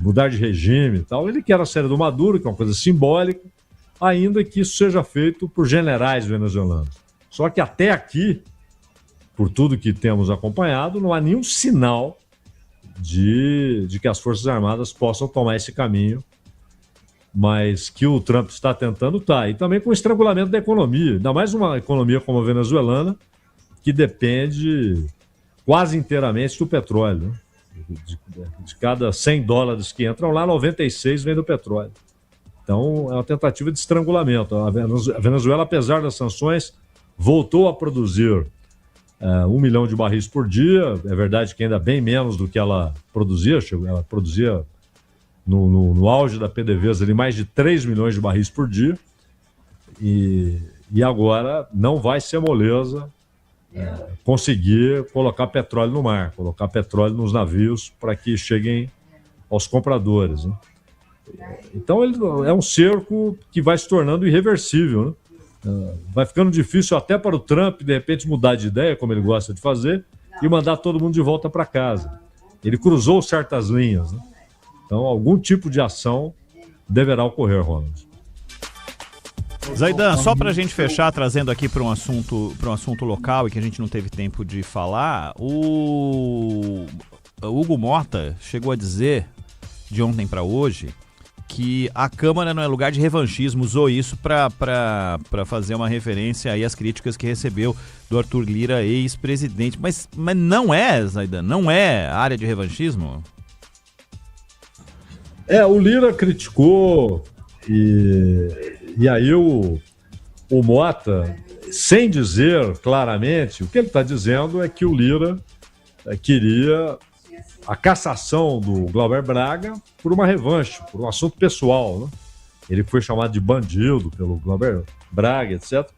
mudar de regime e tal. Ele quer a saída do Maduro, que é uma coisa simbólica, ainda que isso seja feito por generais venezuelanos. Só que até aqui, por tudo que temos acompanhado, não há nenhum sinal de que as Forças Armadas possam tomar esse caminho, mas que o Trump está tentando, tá. E também com o estrangulamento da economia, ainda mais uma economia como a venezuelana, que depende quase inteiramente do petróleo, né? De cada 100 dólares que entram lá, 96 vem do petróleo. Então, é uma tentativa de estrangulamento. A Venezuela, apesar das sanções, voltou a produzir 1 milhão de barris por dia. É verdade que ainda bem menos do que ela produzia. Ela produzia, no auge da PDVSA, ali, mais de 3 milhões de barris por dia. E agora não vai ser moleza conseguir colocar petróleo no mar, colocar petróleo nos navios para que cheguem aos compradores, né? Então ele é um cerco que vai se tornando irreversível, né? Vai ficando difícil até para o Trump, de repente, mudar de ideia, como ele gosta de fazer, e mandar todo mundo de volta para casa. Ele cruzou certas linhas, né? Então algum tipo de ação deverá ocorrer, Ronald. Zaidan, só para a gente fechar, trazendo aqui para um assunto local e que a gente não teve tempo de falar, o Hugo Mota chegou a dizer, de ontem para hoje, que a Câmara não é lugar de revanchismo, usou isso para fazer uma referência aí às críticas que recebeu do Arthur Lira, ex-presidente. Mas não é, Zaidan, não é área de revanchismo? O Lira criticou e aí o Mota, sem dizer claramente, o que ele está dizendo é que o Lira queria a cassação do Glauber Braga por uma revanche, por um assunto pessoal, né? Ele foi chamado de bandido pelo Glauber Braga, etc.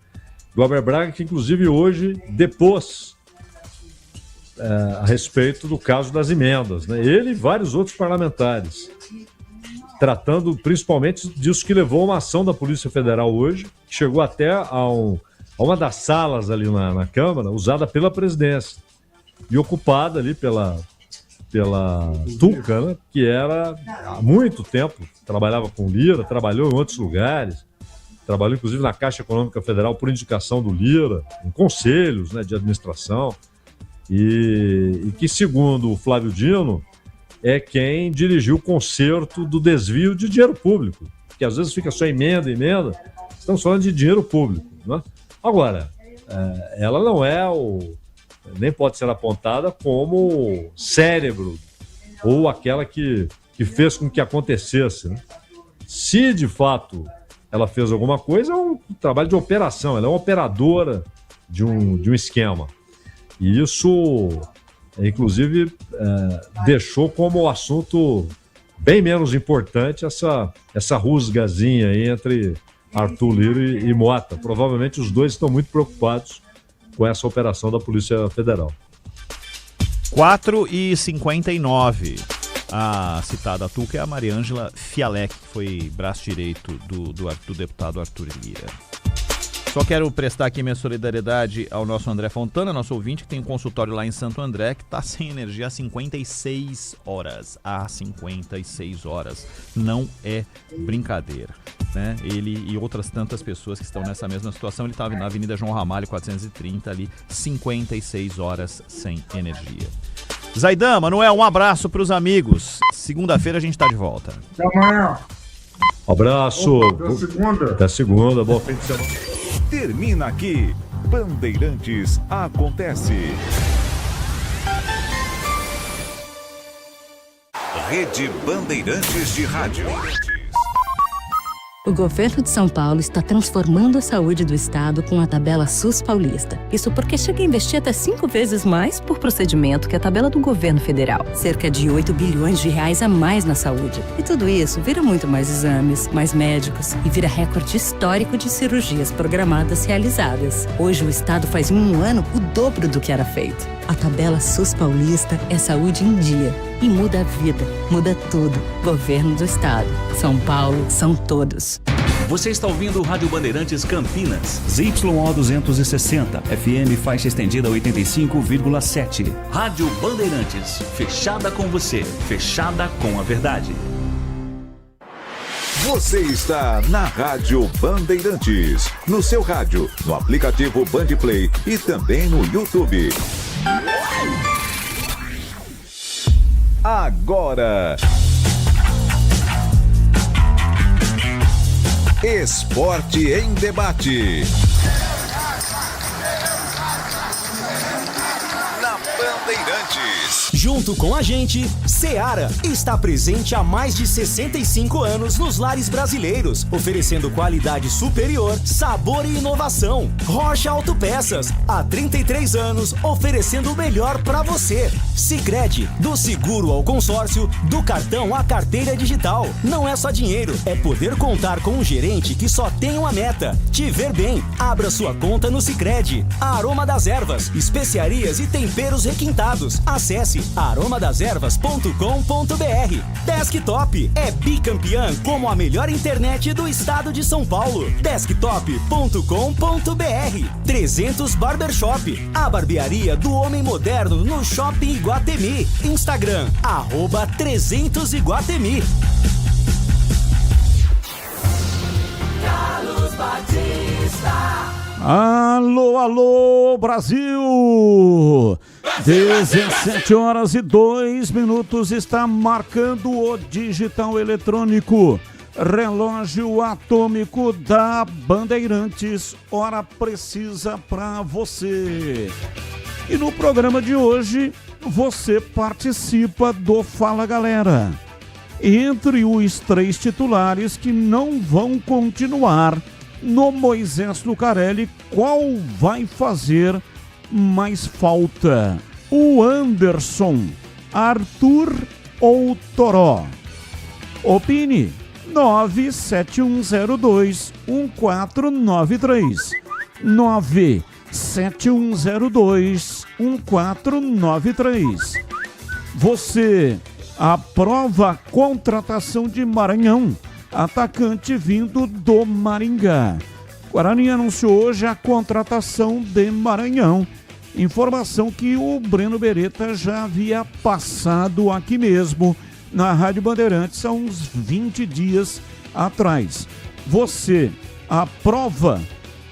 Glauber Braga, que inclusive hoje depôs a respeito do caso das emendas, né? Ele e vários outros parlamentares, tratando principalmente disso que levou a uma ação da Polícia Federal hoje, que chegou até a uma das salas ali na Câmara, usada pela presidência, e ocupada ali pela Tuca, né, que era há muito tempo, trabalhava com Lira, trabalhou em outros lugares, trabalhou inclusive na Caixa Econômica Federal por indicação do Lira, em conselhos, né, de administração, e que, segundo o Flávio Dino, é quem dirigiu o conserto do desvio de dinheiro público, que às vezes fica só emenda, estamos falando de dinheiro público, né? Agora, ela não é nem pode ser apontada como cérebro ou aquela que fez com que acontecesse, né? Se de fato ela fez alguma coisa, é um trabalho de operação, ela é uma operadora de um esquema. E isso, inclusive, deixou como assunto bem menos importante essa rusgazinha aí entre Arthur Lira e Mota. Provavelmente os dois estão muito preocupados com essa operação da Polícia Federal. 4h59. A citada Tuca é a Mariângela Fialek, que foi braço direito do deputado Arthur Lira. Só quero prestar aqui minha solidariedade ao nosso André Fontana, nosso ouvinte, que tem um consultório lá em Santo André, que está sem energia há 56 horas. Há 56 horas. Não é brincadeira, né? Ele e outras tantas pessoas que estão nessa mesma situação. Ele estava na Avenida João Ramalho, 430, ali, 56 horas sem energia. Zaidan, Manuel, um abraço para os amigos. Segunda-feira a gente está de volta. Até amanhã. Abraço. Até segunda. Até segunda. Bom fim de semana. Termina aqui. Bandeirantes Acontece. Rede Bandeirantes de Rádio. O governo de São Paulo está transformando a saúde do estado com a tabela SUS Paulista. Isso porque chega a investir até 5 vezes mais por procedimento que a tabela do governo federal. Cerca de 8 bilhões de reais a mais na saúde. E tudo isso vira muito mais exames, mais médicos e vira recorde histórico de cirurgias programadas realizadas. Hoje o estado faz em um ano o dobro do que era feito. A tabela SUS Paulista é saúde em dia. E muda a vida, muda tudo. Governo do Estado. São Paulo são todos. Você está ouvindo o Rádio Bandeirantes Campinas. ZYO 260, FM faixa estendida 85,7. Rádio Bandeirantes, fechada com você, fechada com a verdade. Você está na Rádio Bandeirantes. No seu rádio, no aplicativo Bandplay e também no YouTube. Agora, Esporte em Debate. Na Bandeirantes. Junto com a gente, Seara está presente há mais de 65 anos nos lares brasileiros, oferecendo qualidade superior, sabor e inovação. Rocha Autopeças, há 33 anos, oferecendo o melhor para você. Sicredi, do seguro ao consórcio, do cartão à carteira digital. Não é só dinheiro, é poder contar com um gerente que só tem uma meta: te ver bem. Abra sua conta no Sicredi. Aroma das Ervas, especiarias e temperos requintados. Acesse aromadeservas.com.br. Desktop é bicampeã como a melhor internet do estado de São Paulo. Desktop.com.br. 300 Barbershop, a barbearia do homem moderno no Shopping Iguatemi. Instagram, @300 Iguatemi. Carlos Batista. Alô, alô, Brasil! 17h02 está marcando o digital eletrônico. Relógio atômico da Bandeirantes, hora precisa para você. E no programa de hoje, você participa do Fala Galera. Entre os 3 titulares que não vão continuar no Moisés Lucarelli, qual vai fazer mais falta? O Anderson, Arthur ou Toró? Opine. 97102-1493. 97102-1493. Você aprova a contratação de Maranhão, atacante vindo do Maringá. Guarani anunciou hoje a contratação de Maranhão. Informação que o Breno Beretta já havia passado aqui mesmo na Rádio Bandeirantes há uns 20 dias atrás. Você aprova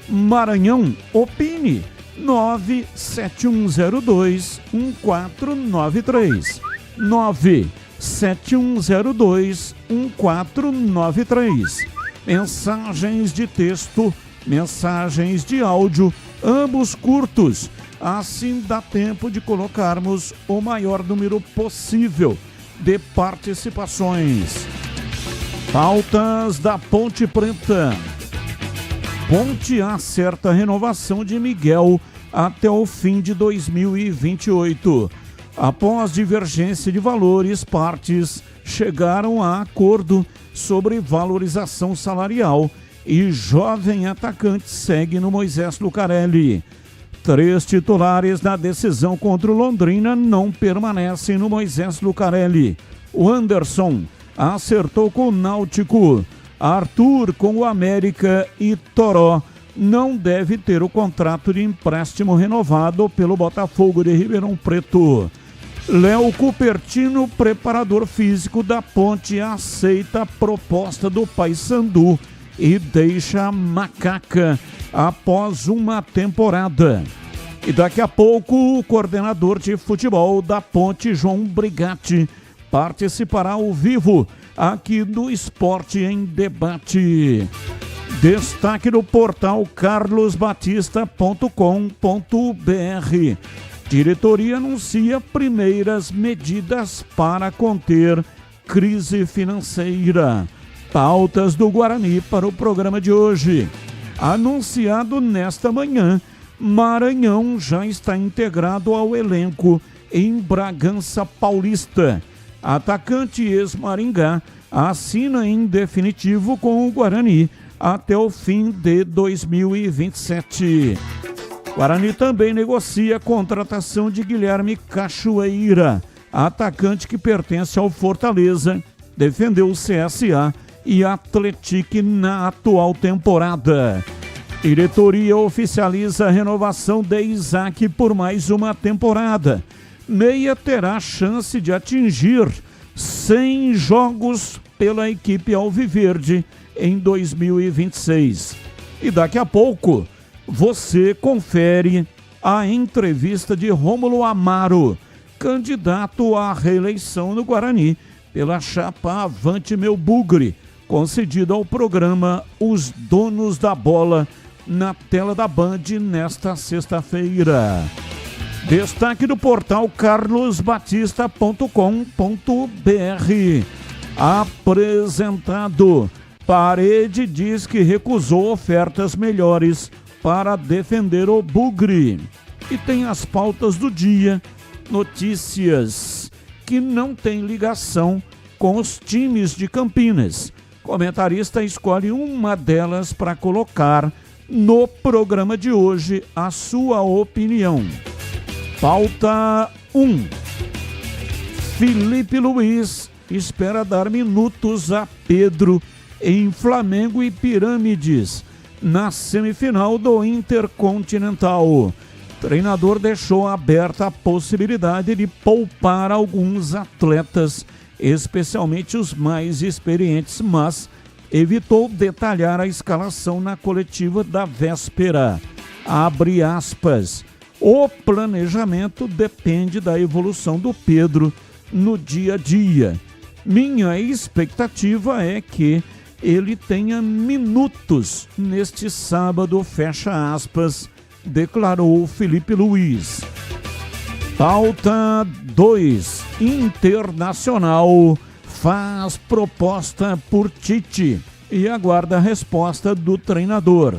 Maranhão? Opine. 97102-1493. 97102-1493. Mensagens de texto, mensagens de áudio, ambos curtos. Assim dá tempo de colocarmos o maior número possível de participações. Pautas da Ponte Preta. Ponte acerta a renovação de Miguel até o fim de 2028. Após divergência de valores, partes chegaram a acordo sobre valorização salarial e jovem atacante segue no Moisés Lucarelli. 3 titulares da decisão contra o Londrina não permanecem no Moisés Lucarelli. O Anderson acertou com o Náutico. Arthur com o América e Toró não deve ter o contrato de empréstimo renovado pelo Botafogo de Ribeirão Preto. Léo Cupertino, preparador físico da Ponte, aceita a proposta do Paysandu e deixa a Macaca após uma temporada. E daqui a pouco o coordenador de futebol da Ponte, João Brigatti, participará ao vivo aqui do Esporte em Debate. Destaque do portal carlosbatista.com.br. Diretoria anuncia primeiras medidas para conter crise financeira. Pautas do Guarani para o programa de hoje. Anunciado nesta manhã, Maranhão já está integrado ao elenco em Bragança Paulista. Atacante ex-Maringá assina em definitivo com o Guarani até o fim de 2027. Guarani também negocia a contratação de Guilherme Cachoeira, atacante que pertence ao Fortaleza, defendeu o CSA e Atlético na atual temporada. Diretoria oficializa a renovação de Isaac por mais uma temporada. Meia terá chance de atingir 100 jogos pela equipe alviverde em 2026. E daqui a pouco você confere a entrevista de Rômulo Amaro, candidato à reeleição no Guarani pela chapa Avante Meu Bugre, concedida ao programa Os Donos da Bola na tela da Band nesta sexta-feira. Destaque do portal carlosbatista.com.br. Apresentado. Parede diz que recusou ofertas melhores para defender o Bugre. E tem as pautas do dia, notícias que não têm ligação com os times de Campinas. Comentarista escolhe uma delas para colocar no programa de hoje a sua opinião. Pauta 1. Felipe Luiz espera dar minutos a Pedro em Flamengo e Pirâmides na semifinal do Intercontinental. Treinador deixou aberta a possibilidade de poupar alguns atletas, especialmente os mais experientes, mas evitou detalhar a escalação na coletiva da véspera. Abre aspas. O planejamento depende da evolução do Pedro no dia a dia. Minha expectativa é que ele tenha minutos neste sábado, fecha aspas, declarou Felipe Luiz. Pauta 2. Internacional faz proposta por Tite e aguarda a resposta do treinador.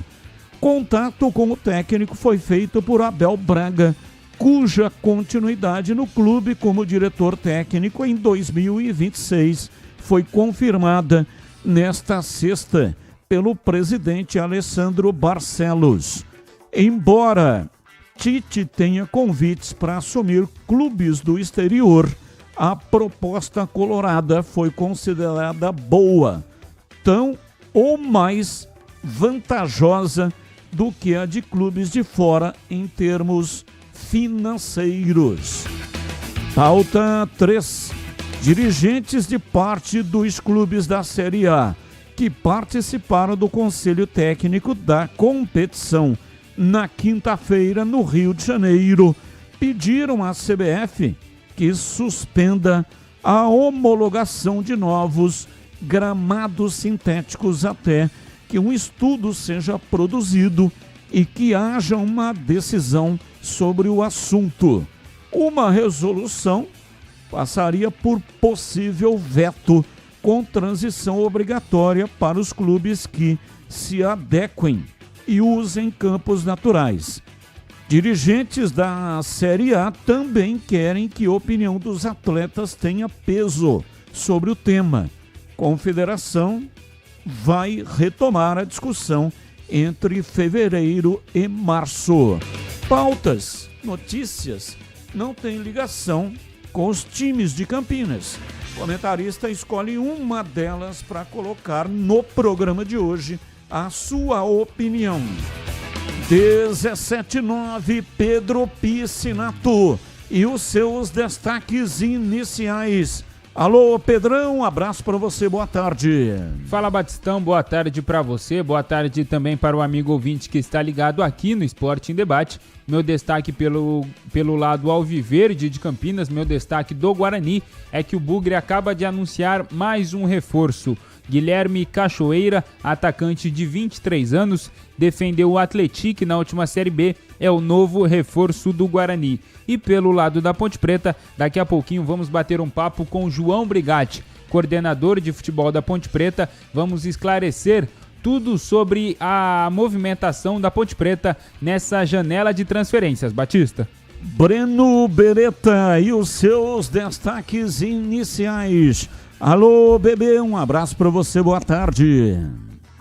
Contato com o técnico foi feito por Abel Braga, cuja continuidade no clube como diretor técnico em 2026 foi confirmada nesta sexta pelo presidente Alessandro Barcelos. Embora Tite tenha convites para assumir clubes do exterior, a proposta colorada foi considerada boa, tão ou mais vantajosa do que a de clubes de fora em termos financeiros. Pauta 3. Dirigentes de parte dos clubes da Série A que participaram do Conselho Técnico da competição na quinta-feira no Rio de Janeiro pediram à CBF que suspenda a homologação de novos gramados sintéticos até que um estudo seja produzido e que haja uma decisão sobre o assunto. Uma resolução passaria por possível veto com transição obrigatória para os clubes que se adequem e usem campos naturais. Dirigentes da Série A também querem que a opinião dos atletas tenha peso sobre o tema. Confederação vai retomar a discussão entre fevereiro e março. Pautas, notícias, não tem ligação com os times de Campinas. O comentarista escolhe uma delas para colocar no programa de hoje a sua opinião. 17:09, Pedro Piscinato e os seus destaques iniciais. Alô, Pedrão, um abraço para você, boa tarde. Fala, Batistão, boa tarde para você, boa tarde também para o amigo ouvinte que está ligado aqui no Esporte em Debate. Meu destaque pelo lado alviverde de Campinas, meu destaque do Guarani, é que o Bugre acaba de anunciar mais um reforço. Guilherme Cachoeira, atacante de 23 anos, defendeu o Atlético na última Série B, é o novo reforço do Guarani. E pelo lado da Ponte Preta, daqui a pouquinho vamos bater um papo com João Brigatti, coordenador de futebol da Ponte Preta. Vamos esclarecer tudo sobre a movimentação da Ponte Preta nessa janela de transferências. Batista. Breno Beretta e os seus destaques iniciais. Alô, bebê, um abraço para você, boa tarde.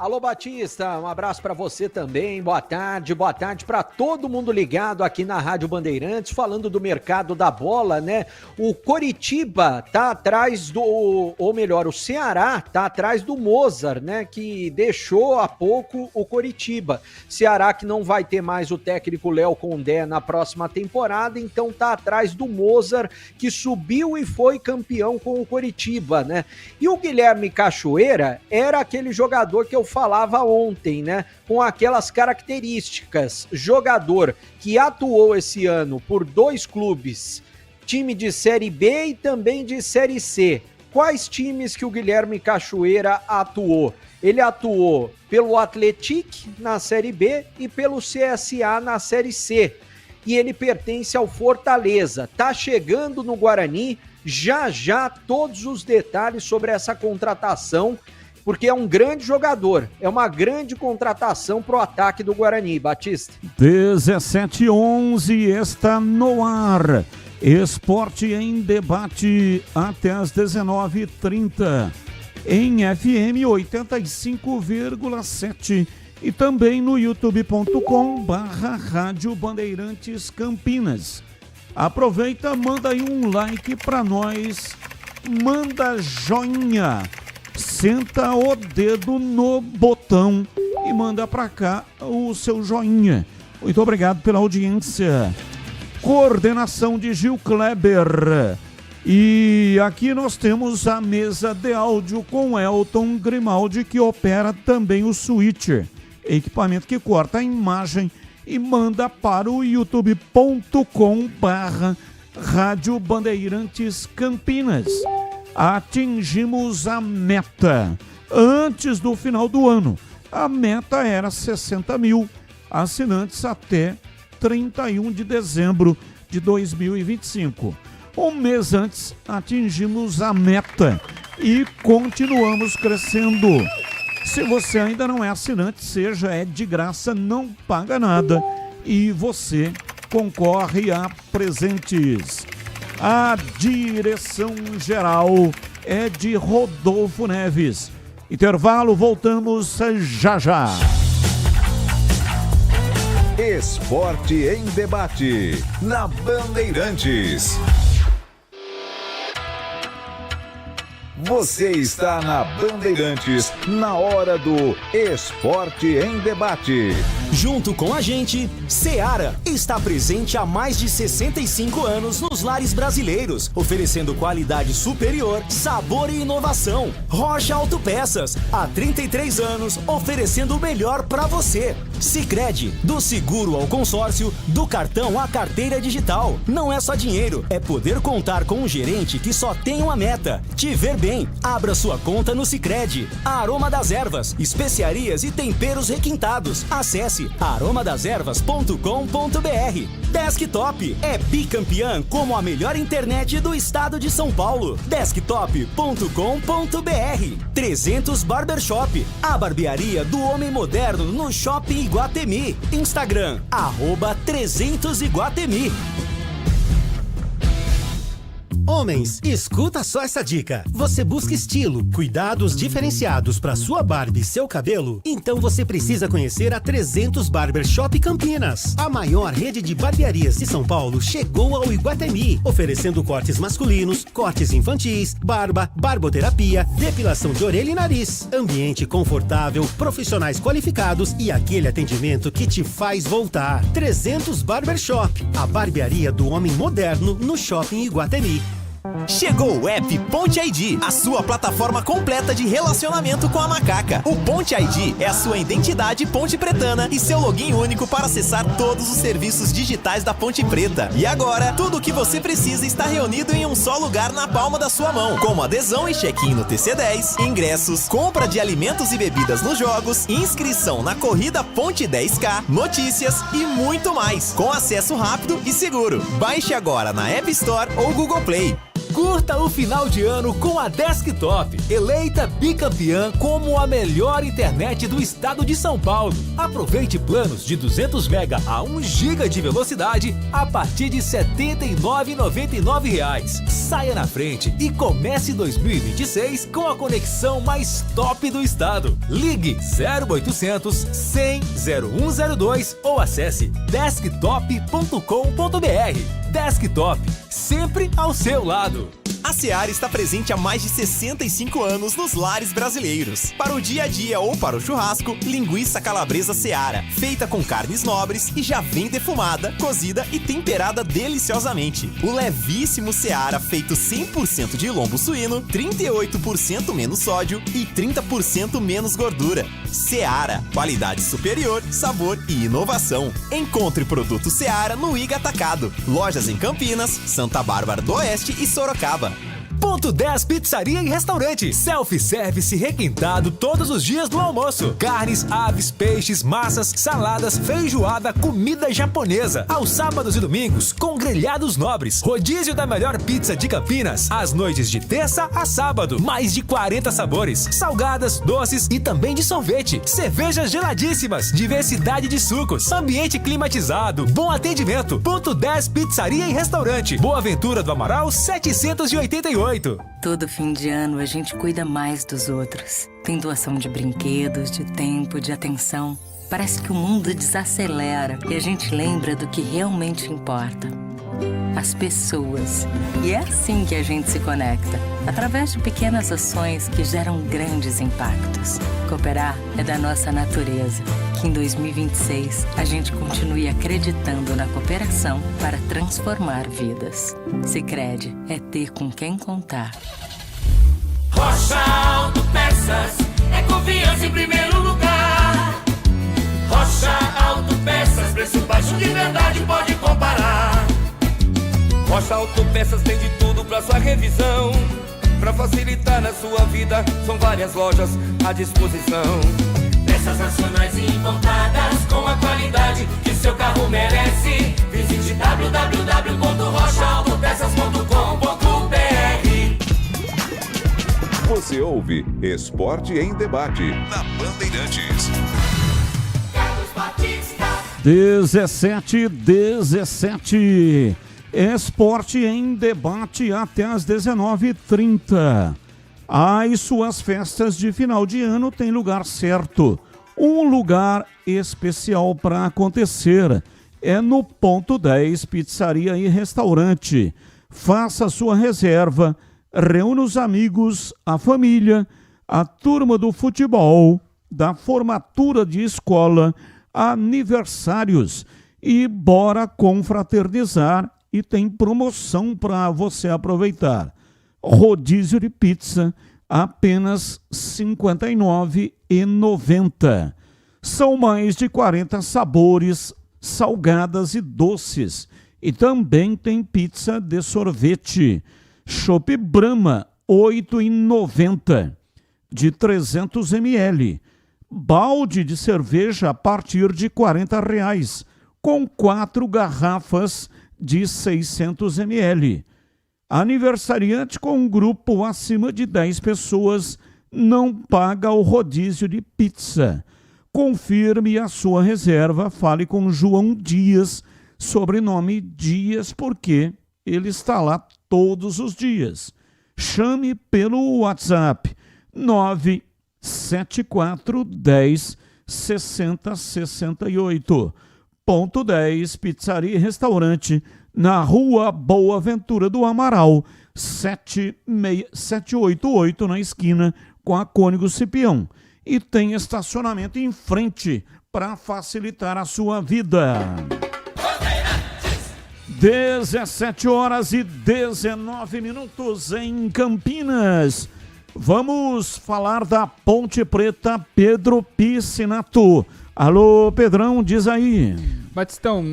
Alô, Batista, um abraço para você também, boa tarde para todo mundo ligado aqui na Rádio Bandeirantes, falando do mercado da bola, né? O Coritiba tá atrás o Ceará tá atrás do Mozart, né? Que deixou há pouco o Coritiba. Ceará que não vai ter mais o técnico Léo Condé na próxima temporada, então tá atrás do Mozart, que subiu e foi campeão com o Coritiba, né? E o Guilherme Cachoeira era aquele jogador que eu falava ontem, né? Com aquelas características. Jogador que atuou esse ano por 2 clubes, time de Série B e também de Série C. Quais times que o Guilherme Cachoeira atuou? Ele atuou pelo Atlético na Série B e pelo CSA na Série C. E ele pertence ao Fortaleza. Tá chegando no Guarani. Já todos os detalhes sobre essa contratação, porque é um grande jogador, é uma grande contratação pro ataque do Guarani, Batista. 17h11 está no ar. Esporte em debate até às 19h30 em FM 85,7 e também no youtube.com/Rádio Bandeirantes Campinas. Aproveita, manda aí um like para nós, manda joinha. Senta o dedo no botão e manda pra cá o seu joinha. Muito obrigado pela audiência. Coordenação de Gil Kleber. E aqui nós temos a mesa de áudio com Elton Grimaldi, que opera também o switcher, equipamento que corta a imagem e manda para o youtube.com/Rádio Bandeirantes Campinas. Atingimos a meta antes do final do ano. A meta era 60 mil assinantes até 31 de dezembro de 2025. Um mês antes, atingimos a meta e continuamos crescendo. Se você ainda não é assinante, seja, é de graça, não paga nada e você concorre a presentes. A direção geral é de Rodolfo Neves. Intervalo, voltamos já. Esporte em debate, na Bandeirantes. Você está na Bandeirantes, na hora do Esporte em Debate. Junto com a gente, Seara está presente há mais de 65 anos nos lares brasileiros, oferecendo qualidade superior, sabor e inovação. Rocha Autopeças, há 33 anos, oferecendo o melhor para você. Sicredi, do seguro ao consórcio, do cartão à carteira digital. Não é só dinheiro, é poder contar com um gerente que só tem uma meta: te ver bem. Abra sua conta no Sicredi. Aroma das Ervas, especiarias e temperos requintados. Acesse aromadeservas.com.br. Desktop é bicampeã como a melhor internet do estado de São Paulo. Desktop.com.br. 300 Barbershop, a barbearia do homem moderno no Shopping Iguatemi. Instagram, @300Iguatemi. Homens, escuta só essa dica. Você busca estilo, cuidados diferenciados para sua barba e seu cabelo? Então você precisa conhecer a 300 Barbershop Campinas. A maior rede de barbearias de São Paulo chegou ao Iguatemi, oferecendo cortes masculinos, cortes infantis, barba, barboterapia, depilação de orelha e nariz. Ambiente confortável, profissionais qualificados e aquele atendimento que te faz voltar. 300 Barbershop, a barbearia do homem moderno no Shopping Iguatemi. Chegou o app Ponte ID, a sua plataforma completa de relacionamento com a macaca. O Ponte ID é a sua identidade ponte pretana e seu login único para acessar todos os serviços digitais da Ponte Preta. E agora, tudo o que você precisa está reunido em um só lugar na palma da sua mão, como adesão e check-in no TC10, ingressos, compra de alimentos e bebidas nos jogos, inscrição na corrida Ponte 10K, notícias e muito mais, com acesso rápido e seguro. Baixe agora na App Store ou Google Play. Curta o final de ano com a Desktop, eleita bicampeã como a melhor internet do estado de São Paulo. Aproveite planos de 200 MB a 1 GB de velocidade a partir de R$ 79,99. Saia na frente e comece 2026 com a conexão mais top do estado. Ligue 0800 100 0102 ou acesse desktop.com.br. Desktop, sempre ao seu lado. A Seara está presente há mais de 65 anos nos lares brasileiros. Para o dia a dia ou para o churrasco, linguiça calabresa Seara, feita com carnes nobres e já vem defumada, cozida e temperada deliciosamente. O levíssimo Seara, feito 100% de lombo suíno, 38% menos sódio e 30% menos gordura. Seara, qualidade superior, sabor e inovação. Encontre produto Seara no Iga Atacado. Lojas em Campinas, Santa Bárbara do Oeste e Sorocaba. Ponto 10 Pizzaria e Restaurante. Self-service requintado todos os dias do almoço. Carnes, aves, peixes, massas, saladas, feijoada, comida japonesa. Aos sábados e domingos, com grelhados nobres. Rodízio da melhor pizza de Campinas. Às noites de terça a sábado. Mais de 40 sabores. Salgadas, doces e também de sorvete. Cervejas geladíssimas. Diversidade de sucos. Ambiente climatizado. Bom atendimento. Ponto 10 Pizzaria e Restaurante. Boa Ventura do Amaral 788. Todo fim de ano a gente cuida mais dos outros. Tem doação de brinquedos, de tempo, de atenção. Parece que o mundo desacelera e a gente lembra do que realmente importa. As pessoas. E é assim que a gente se conecta, através de pequenas ações que geram grandes impactos. Cooperar é da nossa natureza. Que em 2026 a gente continue acreditando na cooperação para transformar vidas. Sicredi é ter com quem contar. Rocha Autopeças é confiança em primeiro lugar. Rocha Autopeças, preço baixo de verdade, pode comparar. Rocha Autopeças tem de tudo pra sua revisão. Pra facilitar na sua vida, são várias lojas à disposição. Peças nacionais e importadas com a qualidade que seu carro merece. Visite www.rochaautopeças.com.br. Você ouve Esporte em Debate na Bandeirantes. 17. Esporte em Debate até às 19h30. As suas festas de final de ano têm lugar certo. Um lugar especial para acontecer. É no Ponto 10 Pizzaria e Restaurante. Faça sua reserva, reúna os amigos, a família, a turma do futebol, da formatura de escola, aniversários e bora confraternizar. E tem promoção para você aproveitar. Rodízio de pizza, apenas R$ 59,90. São mais de 40 sabores, salgadas e doces. E também tem pizza de sorvete. Chopp Brahma, R$ 8,90, de 300 ml. Balde de cerveja a partir de R$ 40,00, com 4 garrafas de 600 ml. Aniversariante com um grupo acima de 10 pessoas não paga o rodízio de pizza. Confirme a sua reserva, fale com João Dias, sobrenome Dias, porque ele está lá todos os dias. Chame pelo WhatsApp 974 10 60 68. Ponto 10 Pizzaria e Restaurante, na Rua Boa Ventura do Amaral, 788, na esquina com a Cônigo Cipião. E tem estacionamento em frente para facilitar a sua vida. 17h19 em Campinas. Vamos falar da Ponte Preta Pedro Piscinato. Alô, Pedrão, diz aí. Batistão,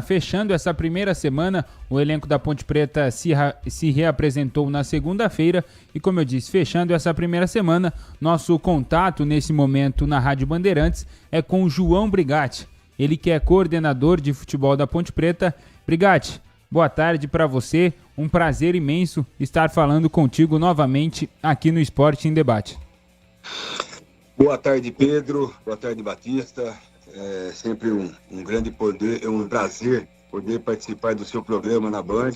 fechando essa primeira semana, o elenco da Ponte Preta se reapresentou na segunda-feira e, como eu disse, fechando essa primeira semana, nosso contato nesse momento na Rádio Bandeirantes é com o João Brigatti, ele que é coordenador de futebol da Ponte Preta. Brigatti, boa tarde para você. Um prazer imenso estar falando contigo novamente aqui no Esporte em Debate. Boa tarde, Pedro. Boa tarde, Batista. É sempre um grande poder, um prazer poder participar do seu programa na Band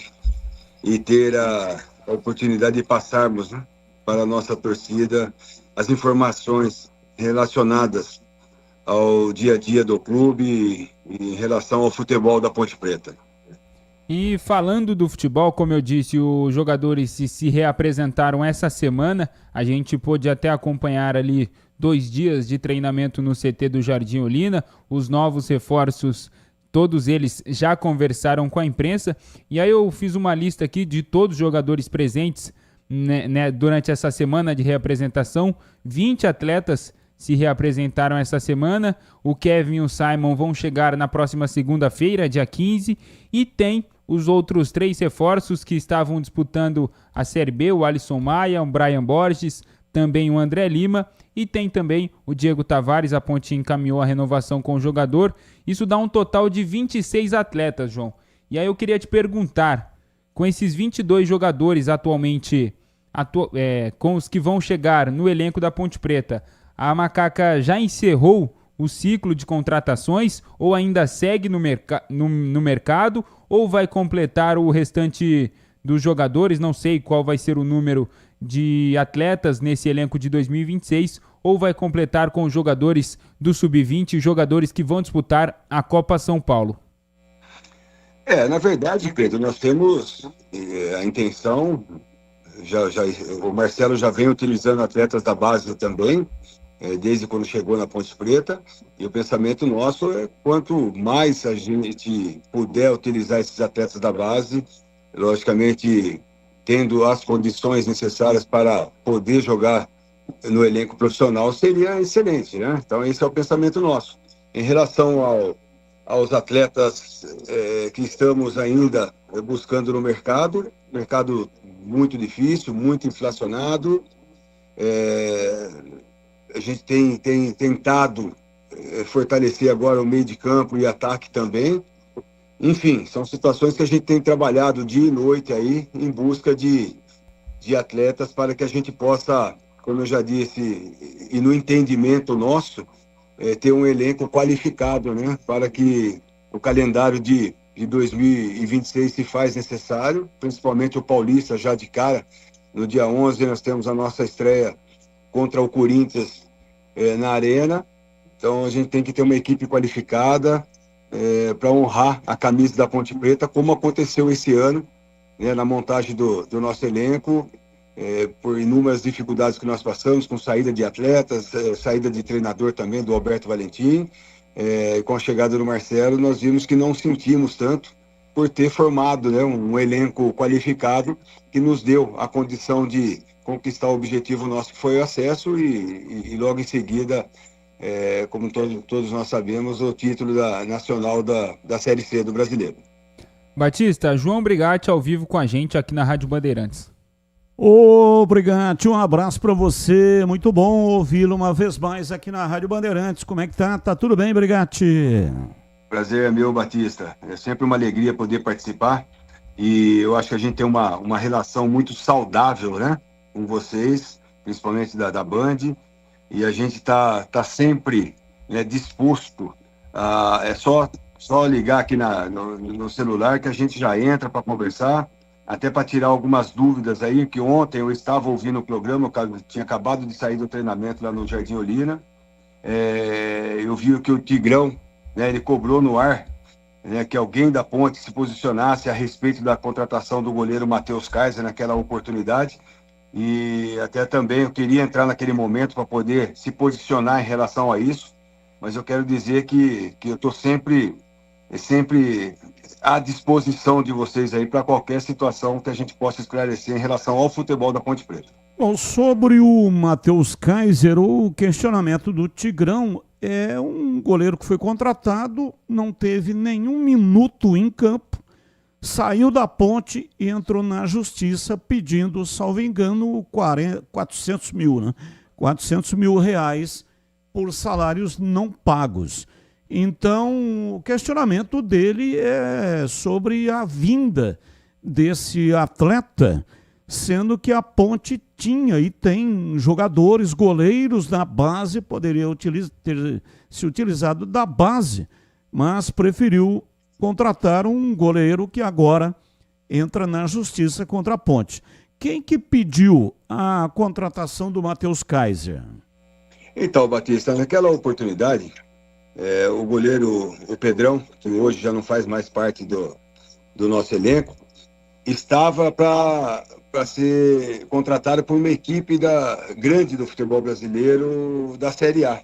e ter a oportunidade de passarmos, né, para a nossa torcida as informações relacionadas ao dia a dia do clube e em relação ao futebol da Ponte Preta. E falando do futebol, como eu disse, os jogadores se reapresentaram essa semana. A gente pôde até acompanhar ali 2 dias de treinamento no CT do Jardim Olina. Os novos reforços, todos eles já conversaram com a imprensa. E aí eu fiz uma lista aqui de todos os jogadores presentes, né, durante essa semana de reapresentação. 20 atletas se reapresentaram essa semana. O Kevin e o Simon vão chegar na próxima segunda-feira, dia 15. E tem os outros 3 reforços que estavam disputando a Série B, o Alisson Maia, o Brian Borges, também o André Lima, e tem também o Diego Tavares. A Ponte encaminhou a renovação com o jogador. Isso dá um total de 26 atletas, João. E aí eu queria te perguntar, com esses 22 jogadores atualmente, com os que vão chegar no elenco da Ponte Preta, a Macaca já encerrou o ciclo de contratações ou ainda segue no mercado, ou vai completar o restante dos jogadores? Não sei qual vai ser o número de atletas nesse elenco de 2026, ou vai completar com os jogadores do Sub-20, jogadores que vão disputar a Copa São Paulo? Na verdade, Pedro, nós temos a intenção, o Marcelo já vem utilizando atletas da base também, desde quando chegou na Ponte Preta, e o pensamento nosso é quanto mais a gente puder utilizar esses atletas da base, logicamente tendo as condições necessárias para poder jogar no elenco profissional, seria excelente, né? Então esse é o pensamento nosso. Em relação aos atletas que estamos ainda buscando no mercado muito difícil, muito inflacionado, a gente tem tentado fortalecer agora o meio de campo e ataque também. Enfim, são situações que a gente tem trabalhado dia e noite aí em busca de atletas para que a gente possa, como eu já disse, e no entendimento nosso, ter um elenco qualificado, né, para que o calendário de 2026 se faz necessário, principalmente o Paulista já de cara. No dia 11 nós temos a nossa estreia contra o Corinthians na Arena, então a gente tem que ter uma equipe qualificada para honrar a camisa da Ponte Preta, como aconteceu esse ano, né, na montagem do nosso elenco, por inúmeras dificuldades que nós passamos, com saída de atletas, saída de treinador também, do Alberto Valentim, com a chegada do Marcelo, nós vimos que não sentimos tanto por ter formado, né, um elenco qualificado que nos deu a condição de conquistar o objetivo nosso, que foi o acesso, e logo em seguida, como todos nós sabemos, o título nacional da Série C do Brasileiro. Batista, João Brigatti ao vivo com a gente aqui na Rádio Bandeirantes. Ô, Brigatti, um abraço para você, muito bom ouvi-lo uma vez mais aqui na Rádio Bandeirantes. Como é que tá? Tá tudo bem, Brigatti? Prazer é meu, Batista. É sempre uma alegria poder participar, e eu acho que a gente tem uma relação muito saudável, né, com vocês, principalmente da Band, e a gente tá sempre, né, disposto a... É só ligar aqui no celular que a gente já entra para conversar, até para tirar algumas dúvidas aí, que ontem eu estava ouvindo o programa, eu tinha acabado de sair do treinamento lá no Jardim Olina, eu vi que o Tigrão, né, ele cobrou no ar, né, que alguém da Ponte se posicionasse a respeito da contratação do goleiro Matheus Kaiser naquela oportunidade, e até também eu queria entrar naquele momento para poder se posicionar em relação a isso, mas eu quero dizer que eu estou sempre à disposição de vocês aí para qualquer situação que a gente possa esclarecer em relação ao futebol da Ponte Preta. Bom, sobre o Matheus Kaiser, o questionamento do Tigrão é um goleiro que foi contratado, não teve nenhum minuto em campo, saiu da Ponte e entrou na Justiça pedindo, salvo engano, 400 mil, né? 400 mil reais por salários não pagos. Então, o questionamento dele é sobre a vinda desse atleta, sendo que a Ponte tinha e tem jogadores, goleiros na base, poderia ter se utilizado da base, mas preferiu contratar um goleiro que agora entra na justiça contra a Ponte. Quem que pediu a contratação do Matheus Kaiser? Então, Batista, naquela oportunidade, o goleiro, o Pedrão, que hoje já não faz mais parte do nosso elenco, estava para ser contratado por uma equipe grande do futebol brasileiro da Série A.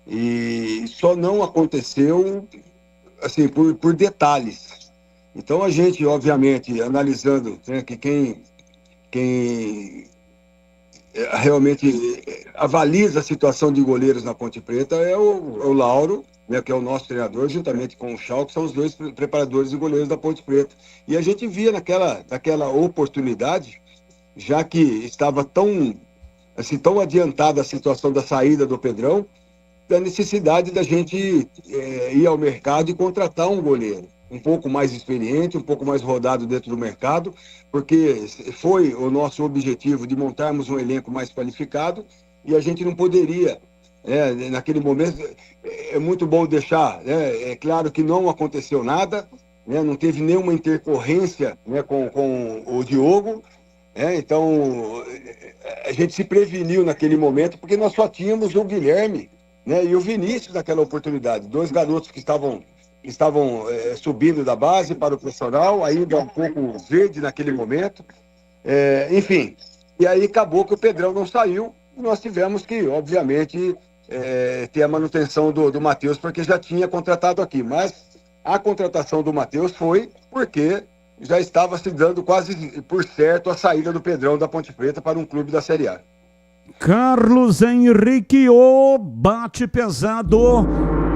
E só não aconteceu assim, por detalhes. Então a gente, obviamente, analisando, né, que quem realmente avaliza a situação de goleiros na Ponte Preta é o Lauro, né, que é o nosso treinador, juntamente com o Chau, que são os dois preparadores de goleiros da Ponte Preta. E a gente via naquela oportunidade, já que estava tão adiantada a situação da saída do Pedrão, da necessidade da gente ir ao mercado e contratar um goleiro um pouco mais experiente, um pouco mais rodado dentro do mercado, porque foi o nosso objetivo de montarmos um elenco mais qualificado e a gente não poderia, naquele momento, é muito bom deixar, é claro que não aconteceu nada, não teve nenhuma intercorrência, com o Diogo, então a gente se preveniu naquele momento, porque nós só tínhamos o Guilherme, e o Vinícius naquela oportunidade, dois garotos que estavam subindo da base para o profissional, ainda um pouco verde naquele momento, enfim, e aí acabou que o Pedrão não saiu, e nós tivemos que, obviamente, ter a manutenção do Matheus, porque já tinha contratado aqui, mas a contratação do Matheus foi porque já estava se dando quase por certo a saída do Pedrão da Ponte Preta para um clube da Série A. Carlos Henrique, o bate pesado.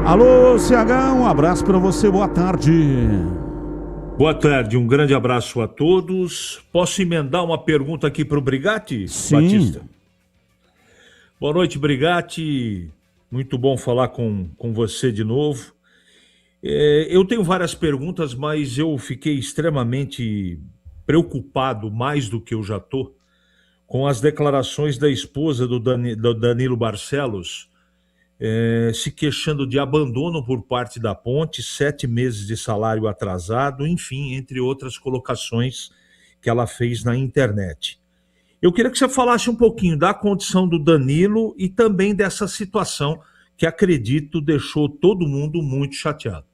Alô, CH, um abraço para você, boa tarde. Boa tarde, um grande abraço a todos. Posso emendar uma pergunta aqui para o Brigatti, Sim. Batista? Boa noite, Brigatti. Muito bom falar com você de novo. Eu tenho várias perguntas, mas eu fiquei extremamente preocupado, mais do que eu já estou, com as declarações da esposa do Danilo Barcelos, se queixando de abandono por parte da Ponte, 7 meses de salário atrasado, enfim, entre outras colocações que ela fez na internet. Eu queria que você falasse um pouquinho da condição do Danilo e também dessa situação que, acredito, deixou todo mundo muito chateado.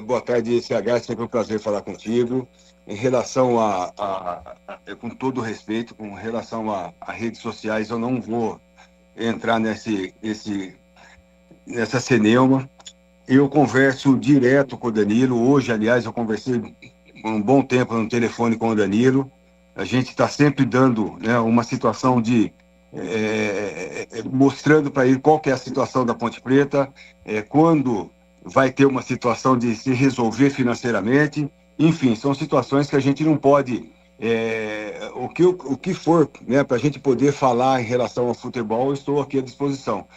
Boa tarde, CH, sempre um prazer falar contigo. Em relação com todo respeito, com relação a redes sociais, eu não vou entrar nessa celeuma. Eu converso direto com o Danilo. Hoje, aliás, eu conversei um bom tempo no telefone com o Danilo. A gente está sempre dando, uma situação de mostrando para ele qual que é a situação da Ponte Preta, quando vai ter uma situação de se resolver financeiramente. Enfim, são situações que a gente não pode, o que for, para a gente poder falar em relação ao futebol, eu estou aqui à disposição.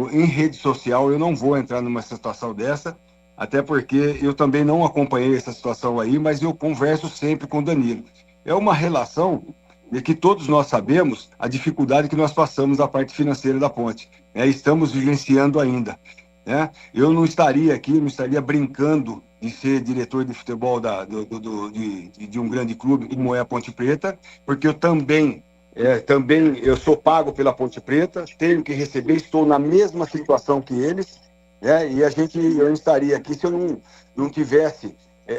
Em rede social eu não vou entrar numa situação dessa, até porque eu também não acompanhei essa situação aí, mas eu converso sempre com o Danilo. É uma relação de que todos nós sabemos a dificuldade que nós passamos na parte financeira da Ponte. Estamos vivenciando ainda. Eu não estaria aqui, não estaria brincando de ser diretor de futebol de um grande clube como é a Ponte Preta, porque eu também eu sou pago pela Ponte Preta, tenho que receber, estou na mesma situação que eles, e eu não estaria aqui se eu não tivesse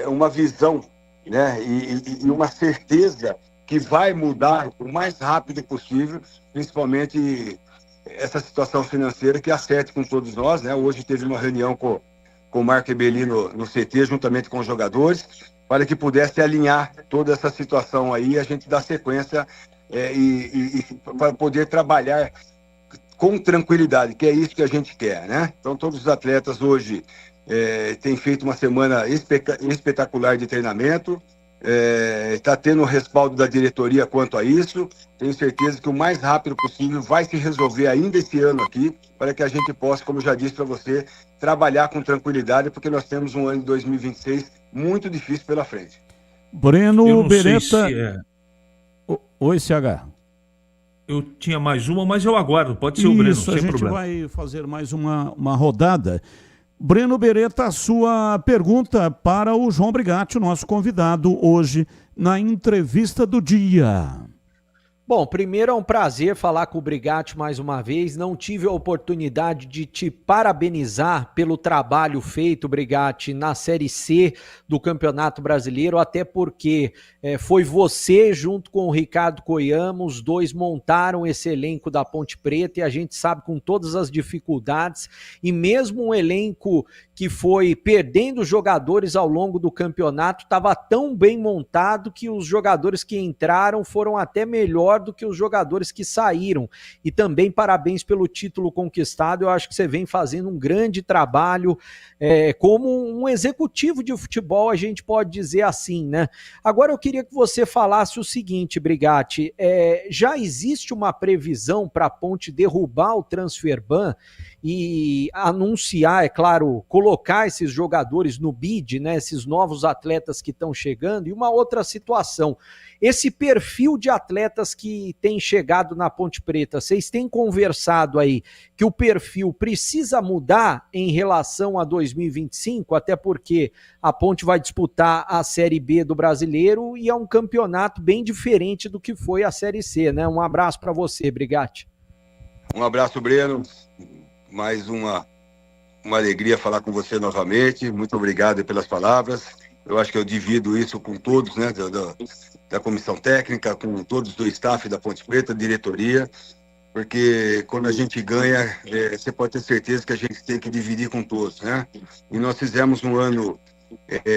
uma visão, e uma certeza que vai mudar o mais rápido possível, principalmente essa situação financeira que acerte com todos nós. Hoje teve uma reunião com o Marco Ebeli no CT, juntamente com os jogadores, para que pudesse alinhar toda essa situação aí, a gente dar sequência e para poder trabalhar com tranquilidade, que é isso que a gente quer, Então todos os atletas hoje têm feito uma semana espetacular de treinamento, está tendo o respaldo da diretoria quanto a isso. Tenho certeza que o mais rápido possível vai se resolver ainda esse ano aqui, para que a gente possa, como eu já disse para você, trabalhar com tranquilidade, porque nós temos um ano de 2026 muito difícil pela frente. Breno Beretta. Oi, CH. Eu tinha mais uma, mas eu aguardo. Pode ser o Breno, sem problema. A gente vai fazer mais uma rodada. Breno Beretta, a sua pergunta para o João Brigatti, nosso convidado hoje na entrevista do dia. Bom, primeiro é um prazer falar com o Brigatti mais uma vez. Não tive a oportunidade de te parabenizar pelo trabalho feito, Brigatti, na Série C do Campeonato Brasileiro, até porque foi você junto com o Ricardo Koyama, os dois montaram esse elenco da Ponte Preta e a gente sabe com todas as dificuldades e mesmo um elenco que foi perdendo jogadores ao longo do campeonato, estava tão bem montado que os jogadores que entraram foram até melhor do que os jogadores que saíram. E também parabéns pelo título conquistado, eu acho que você vem fazendo um grande trabalho como um executivo de futebol, a gente pode dizer assim, né? Agora eu queria que você falasse o seguinte, Brigatti, já existe uma previsão para a Ponte derrubar o transfer ban e anunciar, é claro, colocar esses jogadores no bid, né, esses novos atletas que estão chegando, e uma outra situação, esse perfil de atletas que tem chegado na Ponte Preta, vocês têm conversado aí que o perfil precisa mudar em relação a 2025, até porque a Ponte vai disputar a Série B do Brasileiro e é um campeonato bem diferente do que foi a Série C, né? Um abraço para você, Brigatti. Um abraço, Breno. Mais uma alegria falar com você novamente. Muito obrigado pelas palavras. Eu acho que eu divido isso com todos, né, da comissão técnica, com todos do staff da Ponte Preta, diretoria, porque quando a gente ganha, você pode ter certeza que a gente tem que dividir com todos, né? E nós fizemos um ano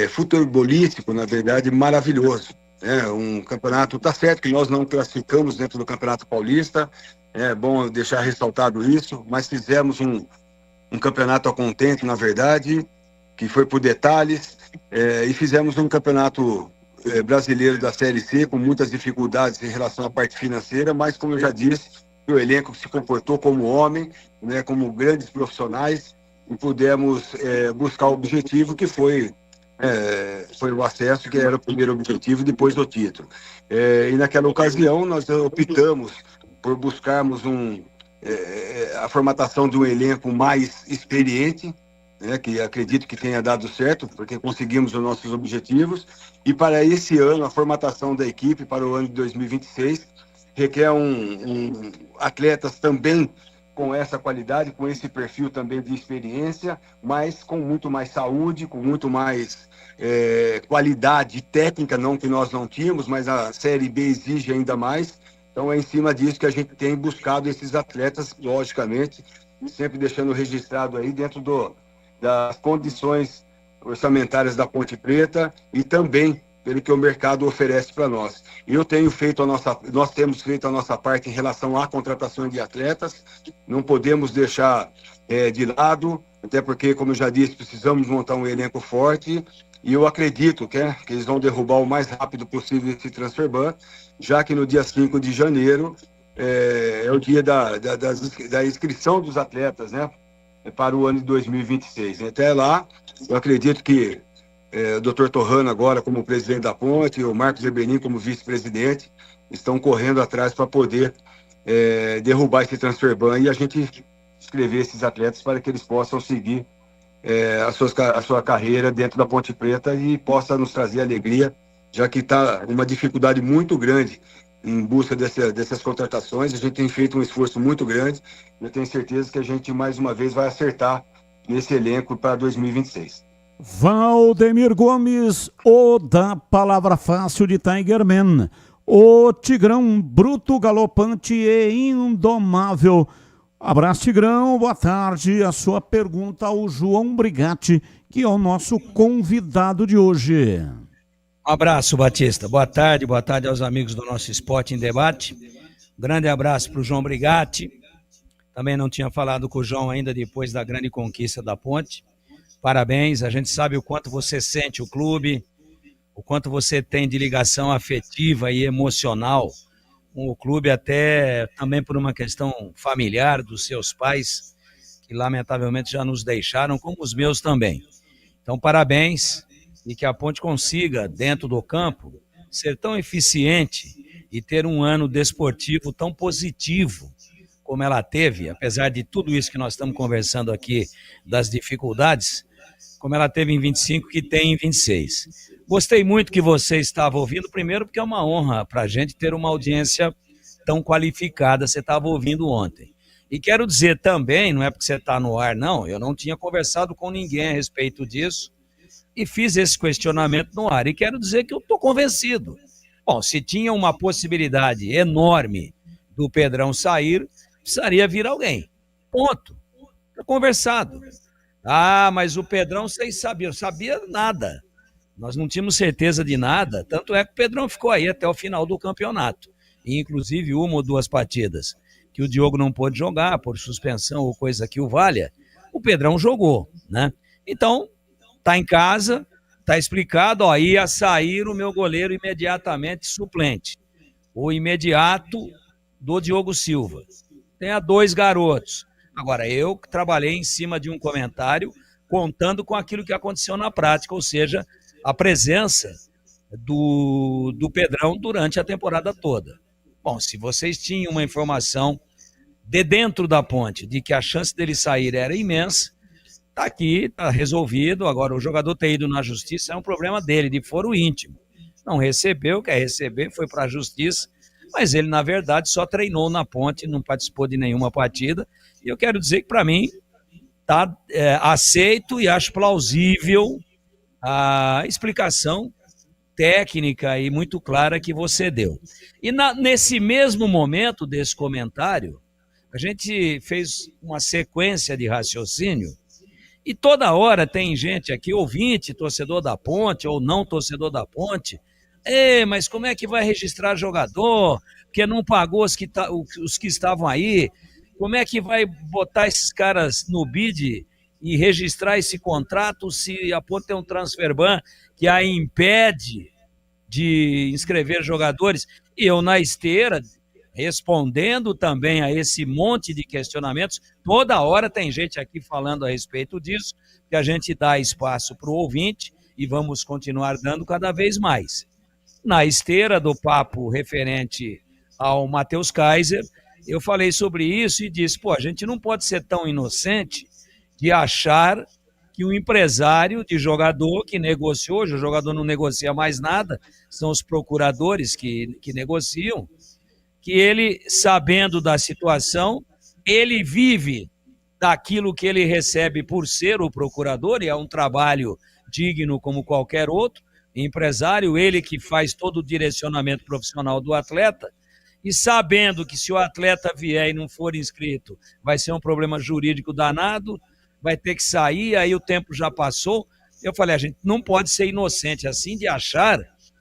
futebolístico, na verdade, maravilhoso, né? Um campeonato, tá certo que nós não classificamos dentro do Campeonato Paulista, é bom deixar ressaltado isso, mas fizemos um campeonato a contento, na verdade, que foi por detalhes, e fizemos um campeonato brasileiro da Série C com muitas dificuldades em relação à parte financeira, mas como eu já disse, o elenco se comportou como homem, né, como grandes profissionais, e pudemos buscar o objetivo que foi o acesso, que era o primeiro objetivo, depois do título. E naquela ocasião nós optamos por buscarmos a formatação de um elenco mais experiente, né, que acredito que tenha dado certo, porque conseguimos os nossos objetivos, e para esse ano, a formatação da equipe para o ano de 2026 requer atletas também com essa qualidade, com esse perfil também de experiência, mas com muito mais saúde, com muito mais qualidade técnica, não que nós não tínhamos, mas a Série B exige ainda mais. Então é em cima disso que a gente tem buscado esses atletas, logicamente, sempre deixando registrado aí dentro das condições orçamentárias da Ponte Preta e também pelo que o mercado oferece para nós. Nós temos feito a nossa parte em relação à contratação de atletas, não podemos deixar de lado, até porque, como eu já disse, precisamos montar um elenco forte, e eu acredito que eles vão derrubar o mais rápido possível esse transfer ban, já que no dia 5 de janeiro é o dia da inscrição dos atletas, né, para o ano de 2026. Até lá, eu acredito que o Dr. Torrano agora como presidente da Ponte, o Marcos Ebenin como vice-presidente, estão correndo atrás para poder derrubar esse transfer ban e a gente inscrever esses atletas para que eles possam seguir a sua carreira dentro da Ponte Preta e possa nos trazer alegria, já que está uma dificuldade muito grande em busca dessas contratações. A gente tem feito um esforço muito grande e eu tenho certeza que a gente mais uma vez vai acertar nesse elenco para 2026. Valdemir Gomes, o da palavra fácil de Tigerman, o Tigrão bruto, galopante e indomável. Abraço, Tigrão, boa tarde. A sua pergunta ao João Brigatti, que é o nosso convidado de hoje. Um abraço, Batista. Boa tarde aos amigos do nosso Esporte em Debate. Grande abraço para o João Brigatti. Também não tinha falado com o João ainda depois da grande conquista da Ponte. Parabéns, a gente sabe o quanto você sente o clube, o quanto você tem de ligação afetiva e emocional com o clube, até também por uma questão familiar dos seus pais, que lamentavelmente já nos deixaram, como os meus também. Então, parabéns, e que a Ponte consiga, dentro do campo, ser tão eficiente e ter um ano desportivo tão positivo como ela teve, apesar de tudo isso que nós estamos conversando aqui, das dificuldades, como ela teve em 25, que tem em 26. Gostei muito que você estava ouvindo, primeiro porque é uma honra para a gente ter uma audiência tão qualificada, você estava ouvindo ontem. E quero dizer também, não é porque você está no ar, não, eu não tinha conversado com ninguém a respeito disso e fiz esse questionamento no ar. E quero dizer que eu estou convencido. Bom, se tinha uma possibilidade enorme do Pedrão sair, precisaria vir alguém. Ponto. Está conversado. Ah, mas o Pedrão, vocês sabiam. Eu sabia nada. Nós não tínhamos certeza de nada. Tanto é que o Pedrão ficou aí até o final do campeonato. E, inclusive, uma ou duas partidas que o Diogo não pôde jogar por suspensão ou coisa que o valha, o Pedrão jogou, né? Então, tá em casa, tá explicado, ó, ia sair o meu goleiro imediatamente suplente. O imediato do Diogo Silva. Tem 2 garotos. Agora, eu trabalhei em cima de um comentário contando com aquilo que aconteceu na prática, ou seja, a presença do Pedrão durante a temporada toda. Bom, se vocês tinham uma informação de dentro da Ponte de que a chance dele sair era imensa, tá aqui, tá resolvido. Agora, o jogador ter ido na justiça é um problema dele, de foro íntimo. Não recebeu, quer receber, foi para a justiça, mas ele, na verdade, só treinou na Ponte, não participou de nenhuma partida. E eu quero dizer que, para mim, tá aceito e acho plausível a explicação técnica e muito clara que você deu. E nesse mesmo momento desse comentário, a gente fez uma sequência de raciocínio e toda hora tem gente aqui, ouvinte, torcedor da Ponte ou não torcedor da Ponte, mas como é que vai registrar jogador? Porque não pagou os que estavam aí. Como é que vai botar esses caras no bid e registrar esse contrato se a Ponte tem um transfer ban que a impede de inscrever jogadores? E eu na esteira, respondendo também a esse monte de questionamentos, toda hora tem gente aqui falando a respeito disso, que a gente dá espaço para o ouvinte e vamos continuar dando cada vez mais. Na esteira do papo referente ao Matheus Kaiser, eu falei sobre isso e disse, a gente não pode ser tão inocente de achar que o empresário de jogador que negociou, hoje o jogador não negocia mais nada, são os procuradores que negociam, que ele, sabendo da situação, ele vive daquilo que ele recebe por ser o procurador, e é um trabalho digno como qualquer outro, empresário, ele que faz todo o direcionamento profissional do atleta, e sabendo que se o atleta vier e não for inscrito, vai ser um problema jurídico danado, vai ter que sair, aí o tempo já passou. Eu falei, a gente não pode ser inocente assim de achar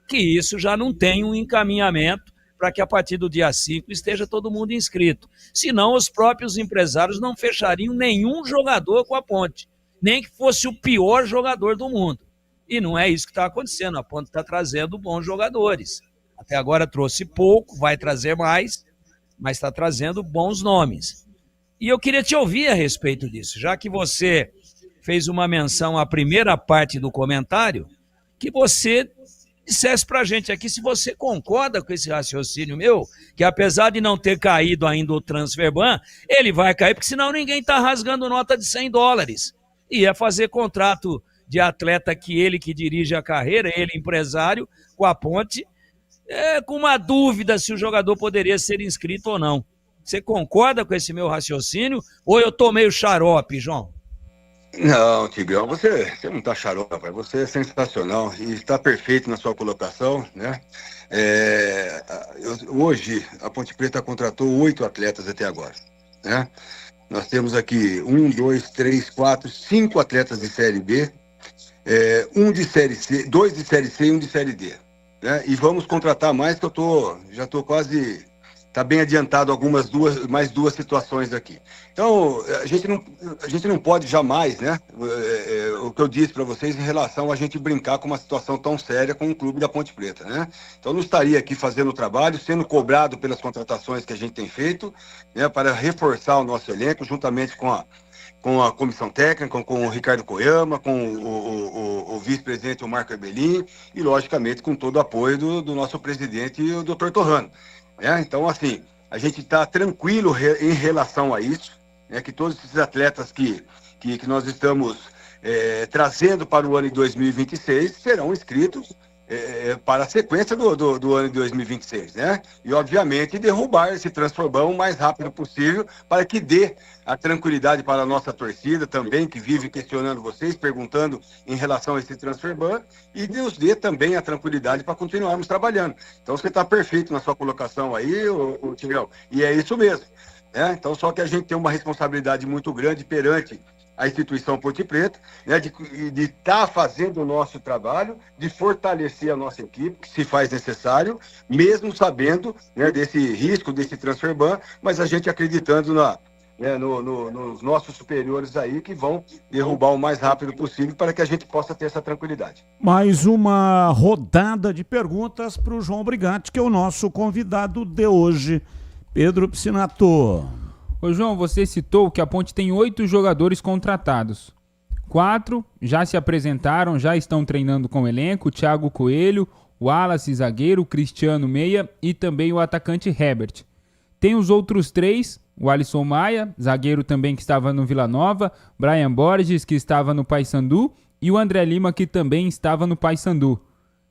que isso já não tem um encaminhamento para que a partir do dia 5 esteja todo mundo inscrito. Senão os próprios empresários não fechariam nenhum jogador com a Ponte, nem que fosse o pior jogador do mundo. E não é isso que está acontecendo, a Ponte está trazendo bons jogadores. Até agora trouxe pouco, vai trazer mais, mas está trazendo bons nomes. E eu queria te ouvir a respeito disso, já que você fez uma menção à primeira parte do comentário, que você dissesse para a gente aqui se você concorda com esse raciocínio meu, que apesar de não ter caído ainda o transfer ban, ele vai cair, porque senão ninguém está rasgando nota de $100. Ia fazer contrato de atleta que ele que dirige a carreira, ele empresário, com a Ponte, com uma dúvida se o jogador poderia ser inscrito ou não. Você concorda com esse meu raciocínio ou eu tô meio xarope, João? Não, Tigrão, você não está xarope, rapaz. Você é sensacional e está perfeito na sua colocação, né? Hoje, a Ponte Preta contratou 8 atletas até agora, né? Nós temos aqui 1, 2, 3, 4, 5 atletas de Série B, 1 de Série C, 2 de Série C e 1 de Série D, né? E vamos contratar mais, que eu já estou quase bem adiantado mais duas situações aqui. Então, a gente não pode jamais, né? O que eu disse para vocês em relação a gente brincar com uma situação tão séria com o clube da Ponte Preta, né? Então, eu não estaria aqui fazendo o trabalho, sendo cobrado pelas contratações que a gente tem feito, né, para reforçar o nosso elenco, juntamente com a comissão técnica, com o Ricardo Koyama, com o vice-presidente, o Marco Erbelin, e, logicamente, com todo o apoio do nosso presidente, o Dr. Torrano. Então, assim, a gente está tranquilo em relação a isso, que todos esses atletas que nós estamos trazendo para o ano de 2026 serão inscritos para a sequência do ano de 2026, né? E, obviamente, derrubar esse transformão o mais rápido possível para que dê a tranquilidade para a nossa torcida também, que vive questionando vocês, perguntando em relação a esse transferban, e nos dê também a tranquilidade para continuarmos trabalhando. Então, você está perfeito na sua colocação aí, o Tigrão, e é isso mesmo, né? Então, só que a gente tem uma responsabilidade muito grande perante a instituição Ponte Preta, né, de estar fazendo o nosso trabalho, de fortalecer a nossa equipe, que se faz necessário, mesmo sabendo, né, desse risco, desse transferban, mas a gente acreditando nos nossos superiores aí, que vão derrubar o mais rápido possível para que a gente possa ter essa tranquilidade. Mais uma rodada de perguntas para o João Brigatti, que é o nosso convidado de hoje. Pedro Piscinato. Ô João, você citou que a Ponte tem 8 jogadores contratados. 4 já se apresentaram, já estão treinando com o elenco, o Thiago Coelho, o Wallace zagueiro, o Cristiano Meia e também o atacante Herbert. Tem os outros 3, o Alisson Maia, zagueiro também que estava no Vila Nova, Brian Borges, que estava no Paysandu, e o André Lima, que também estava no Paysandu.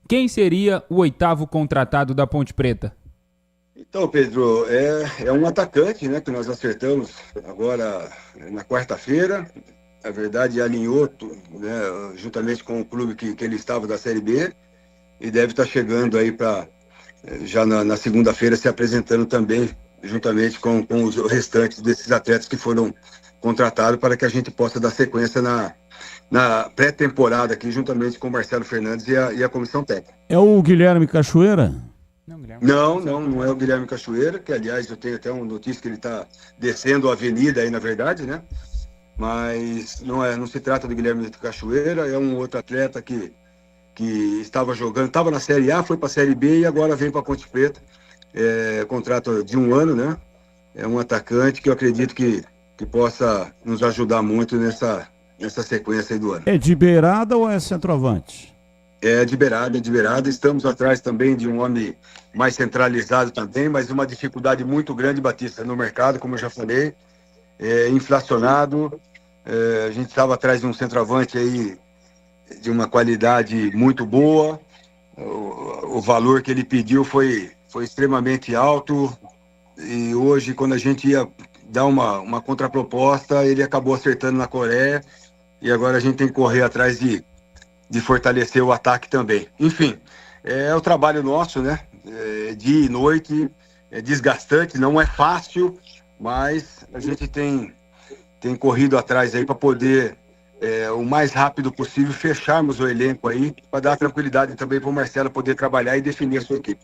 Quem seria o 8º contratado da Ponte Preta? Então, Pedro, é um atacante, né, que nós acertamos agora na quarta-feira. Na verdade, alinhou, né, juntamente com o clube que ele estava da Série B, e deve estar chegando aí já na segunda-feira se apresentando também, juntamente com os restantes desses atletas que foram contratados, para que a gente possa dar sequência na pré-temporada aqui, juntamente com o Marcelo Fernandes e a comissão técnica. É o Guilherme Cachoeira? Não é o Guilherme Cachoeira, que, aliás, eu tenho até uma notícia que ele está descendo a avenida aí, na verdade, né? Mas não se trata do Guilherme Cachoeira, é um outro atleta que estava jogando, estava na Série A, foi para a Série B e agora vem para a Ponte Preta. Contrato de 1 ano, né? É um atacante que eu acredito que possa nos ajudar muito nessa sequência aí do ano. É de beirada ou é centroavante? É de beirada. Estamos atrás também de um homem mais centralizado também, mas uma dificuldade muito grande, Batista, no mercado, como eu já falei, inflacionado. A gente estava atrás de um centroavante aí de uma qualidade muito boa. O valor que ele pediu foi extremamente alto, e hoje, quando a gente ia dar uma contraproposta, ele acabou acertando na Coreia, e agora a gente tem que correr atrás de fortalecer o ataque também. Enfim, é o trabalho nosso, né? Dia e noite, é desgastante, não é fácil, mas a gente tem corrido atrás aí para poder, o mais rápido possível, fecharmos o elenco aí, para dar tranquilidade também para o Marcelo poder trabalhar e definir a sua equipe.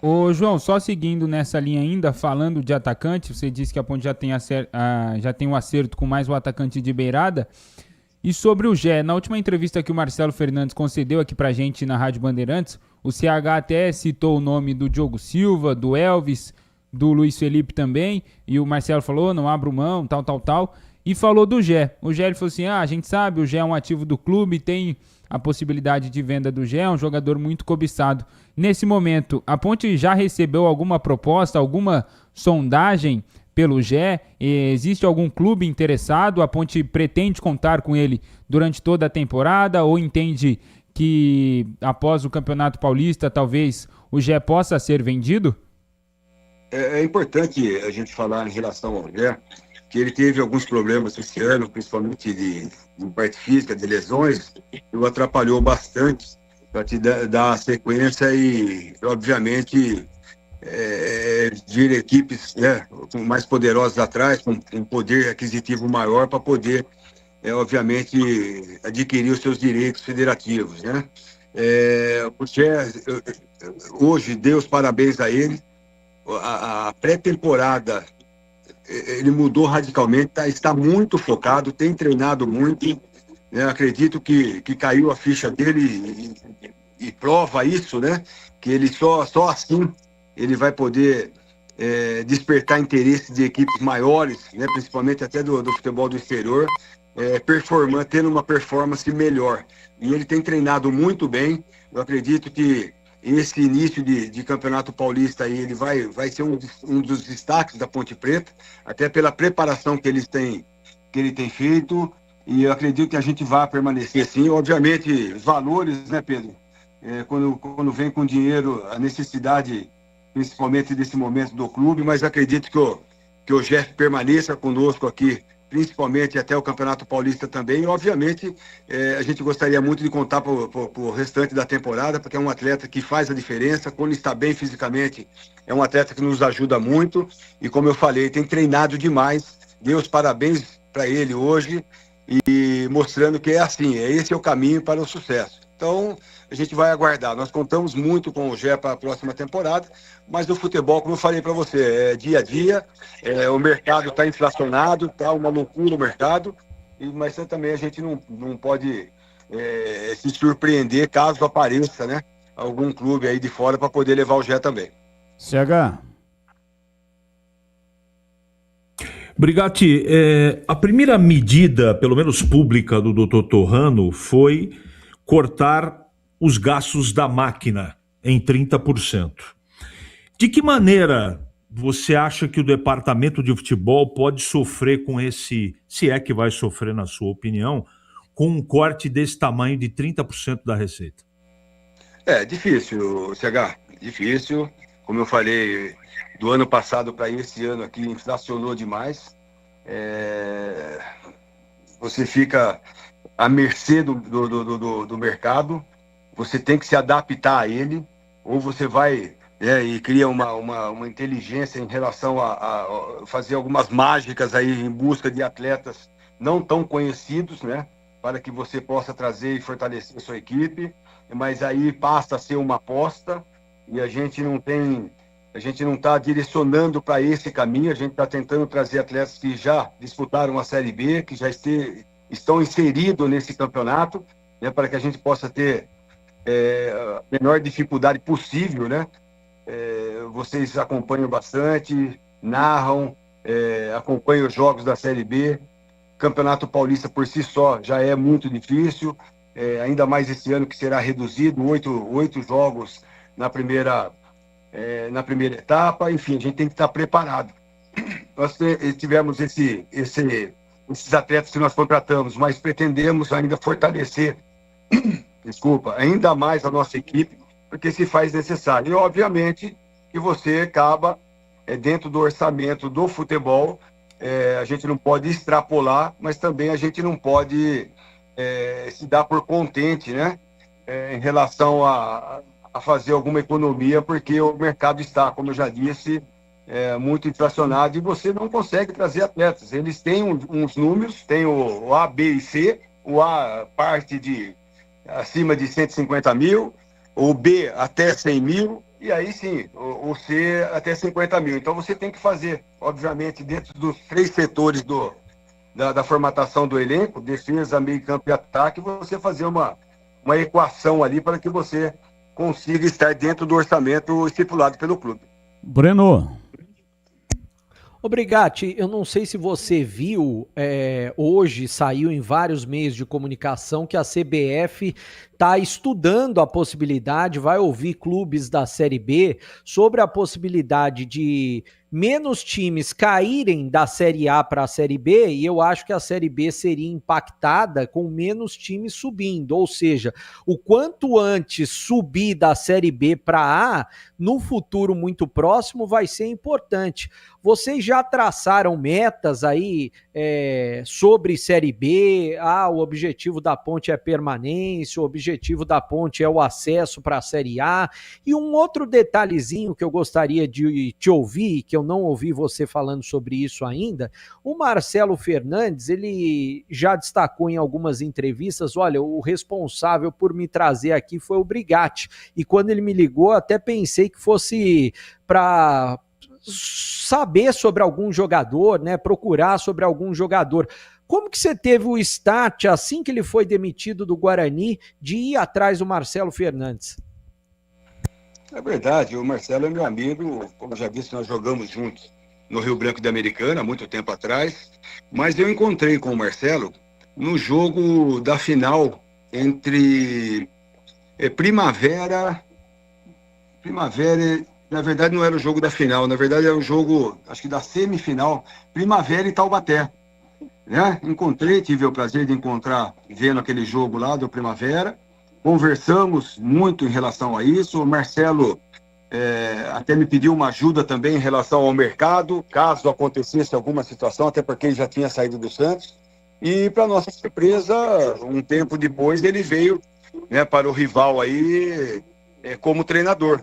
Ô João, só seguindo nessa linha ainda, falando de atacante, você disse que a Ponte já tem um acerto com mais o atacante de beirada. E sobre o Gé, na última entrevista que o Marcelo Fernandes concedeu aqui pra gente na Rádio Bandeirantes, o CH até citou o nome do Diogo Silva, do Elvis, do Luiz Felipe também, e o Marcelo falou, não abro mão, tal, e falou do Gé. O Gé, ele falou assim, a gente sabe, o Gé é um ativo do clube, tem a possibilidade de venda do Gé, é um jogador muito cobiçado. Nesse momento, a Ponte já recebeu alguma proposta, alguma sondagem pelo Gé? Existe algum clube interessado? A Ponte pretende contar com ele durante toda a temporada ou entende que após o Campeonato Paulista talvez o Gé possa ser vendido? É importante a gente falar em relação ao Gé, que ele teve alguns problemas esse ano, principalmente de parte física, de lesões, que o atrapalhou bastante para te dar a sequência e, obviamente, vir equipes, né, mais poderosas atrás, com um poder aquisitivo maior para poder, obviamente, adquirir os seus direitos federativos, né? Porque hoje dei os parabéns a ele, a pré-temporada, ele mudou radicalmente, está muito focado, tem treinado muito, né? Acredito que caiu a ficha dele e prova isso, né? Que ele só assim ele vai poder despertar interesse de equipes maiores, né? Principalmente até do futebol do exterior, tendo uma performance melhor. E ele tem treinado muito bem. Eu acredito que esse início de Campeonato Paulista aí, ele vai ser um dos destaques da Ponte Preta, até pela preparação que ele tem feito, e eu acredito que a gente vai permanecer assim. Obviamente, valores, né, Pedro? Quando vem com dinheiro, a necessidade, principalmente desse momento do clube, mas acredito que o Jeff permaneça conosco aqui, principalmente até o Campeonato Paulista também. E, obviamente, a gente gostaria muito de contar para o restante da temporada, porque é um atleta que faz a diferença. Quando está bem fisicamente, é um atleta que nos ajuda muito. E, como eu falei, tem treinado demais. Dê os parabéns para ele hoje e mostrando que é assim, esse é o caminho para o sucesso. Então, a gente vai aguardar. Nós contamos muito com o Gé para a próxima temporada, mas o futebol, como eu falei para você, é dia a dia, o mercado está inflacionado, está uma loucura o mercado, mas também a gente não pode se surpreender caso apareça, né, algum clube aí de fora para poder levar o Gé também. CH. Brigatti, a primeira medida, pelo menos pública, do Dr. Torrano foi cortar os gastos da máquina em 30%. De que maneira você acha que o departamento de futebol pode sofrer com esse, se é que vai sofrer na sua opinião, com um corte desse tamanho de 30% da receita? Difícil, CH, difícil. Como eu falei, do ano passado para esse ano aqui, inflacionou demais. Você fica à mercê do mercado, você tem que se adaptar a ele, ou você vai e cria uma inteligência em relação a fazer algumas mágicas aí em busca de atletas não tão conhecidos, né, para que você possa trazer e fortalecer a sua equipe, mas aí passa a ser uma aposta e a gente não está direcionando para esse caminho. A gente está tentando trazer atletas que já disputaram a Série B, que já estão inseridos nesse campeonato, né, para que a gente possa ter a menor dificuldade possível, né? Vocês acompanham bastante, narram, acompanham os jogos da Série B. Campeonato Paulista por si só já é muito difícil, ainda mais esse ano que será reduzido, 8 jogos na primeira etapa. Enfim, a gente tem que estar preparado. Nós tivemos esses atletas que nós contratamos, mas pretendemos ainda fortalecer ainda mais a nossa equipe, porque se faz necessário. E, obviamente, que você acaba dentro do orçamento do futebol, a gente não pode extrapolar, mas também a gente não pode se dar por contente, né, em relação a fazer alguma economia, porque o mercado está, como eu já disse, muito inflacionado e você não consegue trazer atletas. Eles têm uns números, tem o A, B e C. O A parte de acima de 150 mil, o B até 100 mil, e aí sim, o C até 50 mil. Então você tem que fazer, obviamente, dentro dos 3 setores da formatação do elenco, defesa, meio campo e ataque, você fazer uma equação ali para que você consiga estar dentro do orçamento estipulado pelo clube. Breno. Brigatti, eu não sei se você viu, hoje saiu em vários meios de comunicação que a CBF está estudando a possibilidade, vai ouvir clubes da Série B sobre a possibilidade de menos times caírem da Série A para a Série B, e eu acho que a Série B seria impactada com menos times subindo, ou seja, o quanto antes subir da Série B para A, no futuro muito próximo, vai ser importante. Vocês já traçaram metas aí sobre Série B? O objetivo da Ponte é permanência, o objetivo da Ponte é o acesso para a Série A. E um outro detalhezinho que eu gostaria de te ouvir, que eu não ouvi você falando sobre isso ainda, o Marcelo Fernandes, ele já destacou em algumas entrevistas, olha, o responsável por me trazer aqui foi o Brigatti, e quando ele me ligou, até pensei que fosse para saber sobre algum jogador, né? Procurar sobre algum jogador. Como que você teve o start, assim que ele foi demitido do Guarani, de ir atrás do Marcelo Fernandes? É verdade, o Marcelo é meu amigo, como já disse, nós jogamos juntos no Rio Branco da Americana, há muito tempo atrás, mas eu encontrei com o Marcelo no jogo da final entre Primavera, na verdade não era o jogo da final, na verdade era o jogo, acho que da semifinal, Primavera e Taubaté. Né? Encontrei, tive o prazer de encontrar, vendo aquele jogo lá do Primavera, conversamos muito em relação a isso, o Marcelo até me pediu uma ajuda também em relação ao mercado, caso acontecesse alguma situação, até porque ele já tinha saído do Santos, e para nossa surpresa, um tempo depois ele veio, né, para o rival aí como treinador,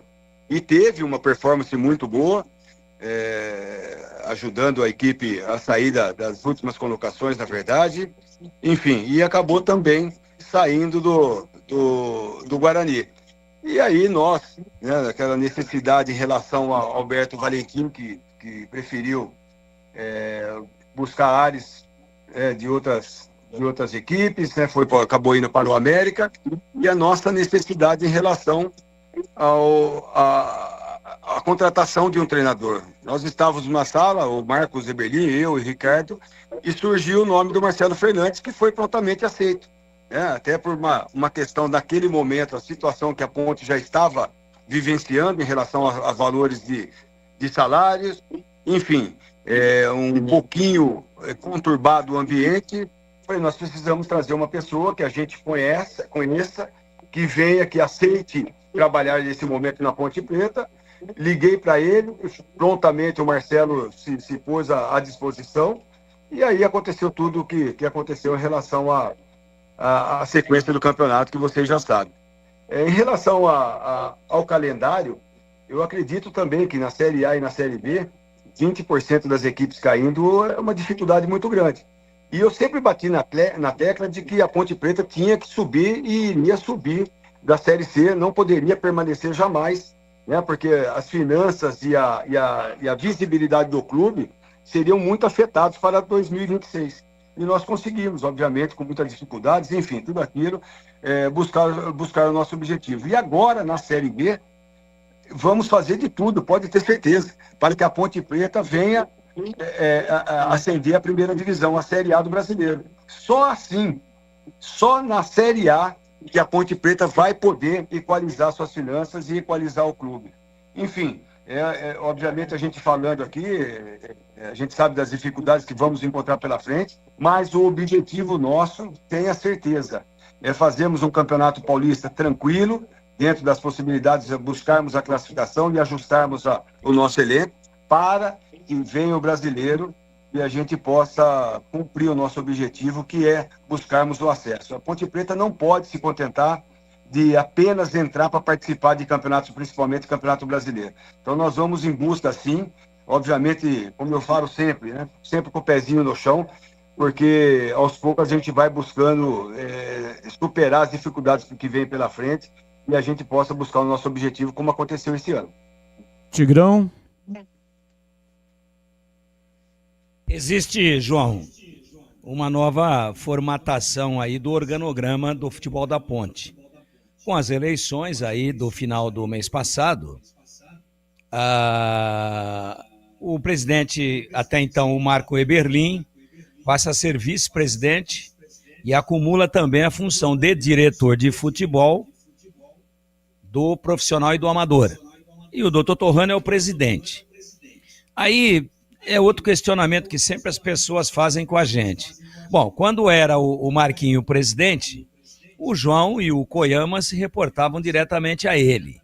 e teve uma performance muito boa, ajudando a equipe a sair das últimas colocações, na verdade, enfim, e acabou também saindo do Guarani. E aí nós, né, aquela necessidade em relação ao Alberto Valentim, que preferiu buscar áreas de outras equipes, né, acabou indo para o América, e a nossa necessidade em relação a contratação de um treinador. Nós estávamos numa sala, o Marcos Eberlin, eu e o Ricardo, e surgiu o nome do Marcelo Fernandes, que foi prontamente aceito. Até por uma questão daquele momento, a situação que a Ponte já estava vivenciando em relação a valores de salários, enfim, um pouquinho conturbado o ambiente. Nós precisamos trazer uma pessoa que a gente conheça, que venha, que aceite trabalhar nesse momento na Ponte Preta. Liguei para ele, prontamente o Marcelo se pôs à disposição, e aí aconteceu tudo o que aconteceu em relação a sequência do campeonato, que vocês já sabem. Em relação ao calendário, eu acredito também que na Série A e na Série B, 20% das equipes caindo é uma dificuldade muito grande. E eu sempre bati na tecla de que a Ponte Preta tinha que subir e iria subir da Série C, não poderia permanecer jamais, né, porque as finanças e a visibilidade do clube seriam muito afetados para 2026. E nós conseguimos, obviamente, com muitas dificuldades, enfim, tudo aquilo, buscar o nosso objetivo. E agora, na Série B, vamos fazer de tudo, pode ter certeza, para que a Ponte Preta venha ascender a primeira divisão, a Série A do Brasileiro. Só assim, só na Série A, que a Ponte Preta vai poder equalizar suas finanças e equalizar o clube. Enfim, obviamente a gente falando aqui, a gente sabe das dificuldades que vamos encontrar pela frente, mas o objetivo nosso, tenha certeza, é fazermos um campeonato paulista tranquilo, dentro das possibilidades de buscarmos a classificação e ajustarmos o nosso elenco para que venha o brasileiro e a gente possa cumprir o nosso objetivo, que é buscarmos o acesso. A Ponte Preta não pode se contentar de apenas entrar para participar de campeonatos, principalmente campeonato brasileiro. Então nós vamos em busca, sim, obviamente, como eu falo sempre, né, sempre com o pezinho no chão, porque aos poucos a gente vai buscando superar as dificuldades que vêm pela frente e a gente possa buscar o nosso objetivo, como aconteceu esse ano. Tigrão? Existe, João, uma nova formatação aí do organograma do futebol da Ponte. Com as eleições aí do final do mês passado, o presidente, até então o Marco Eberlin, passa a ser vice-presidente e acumula também a função de diretor de futebol do profissional e do amador. E o Dr. Torrano é o presidente. Aí é outro questionamento que sempre as pessoas fazem com a gente. Bom, quando era o Marquinho o presidente, o João e o Koyama se reportavam diretamente a ele.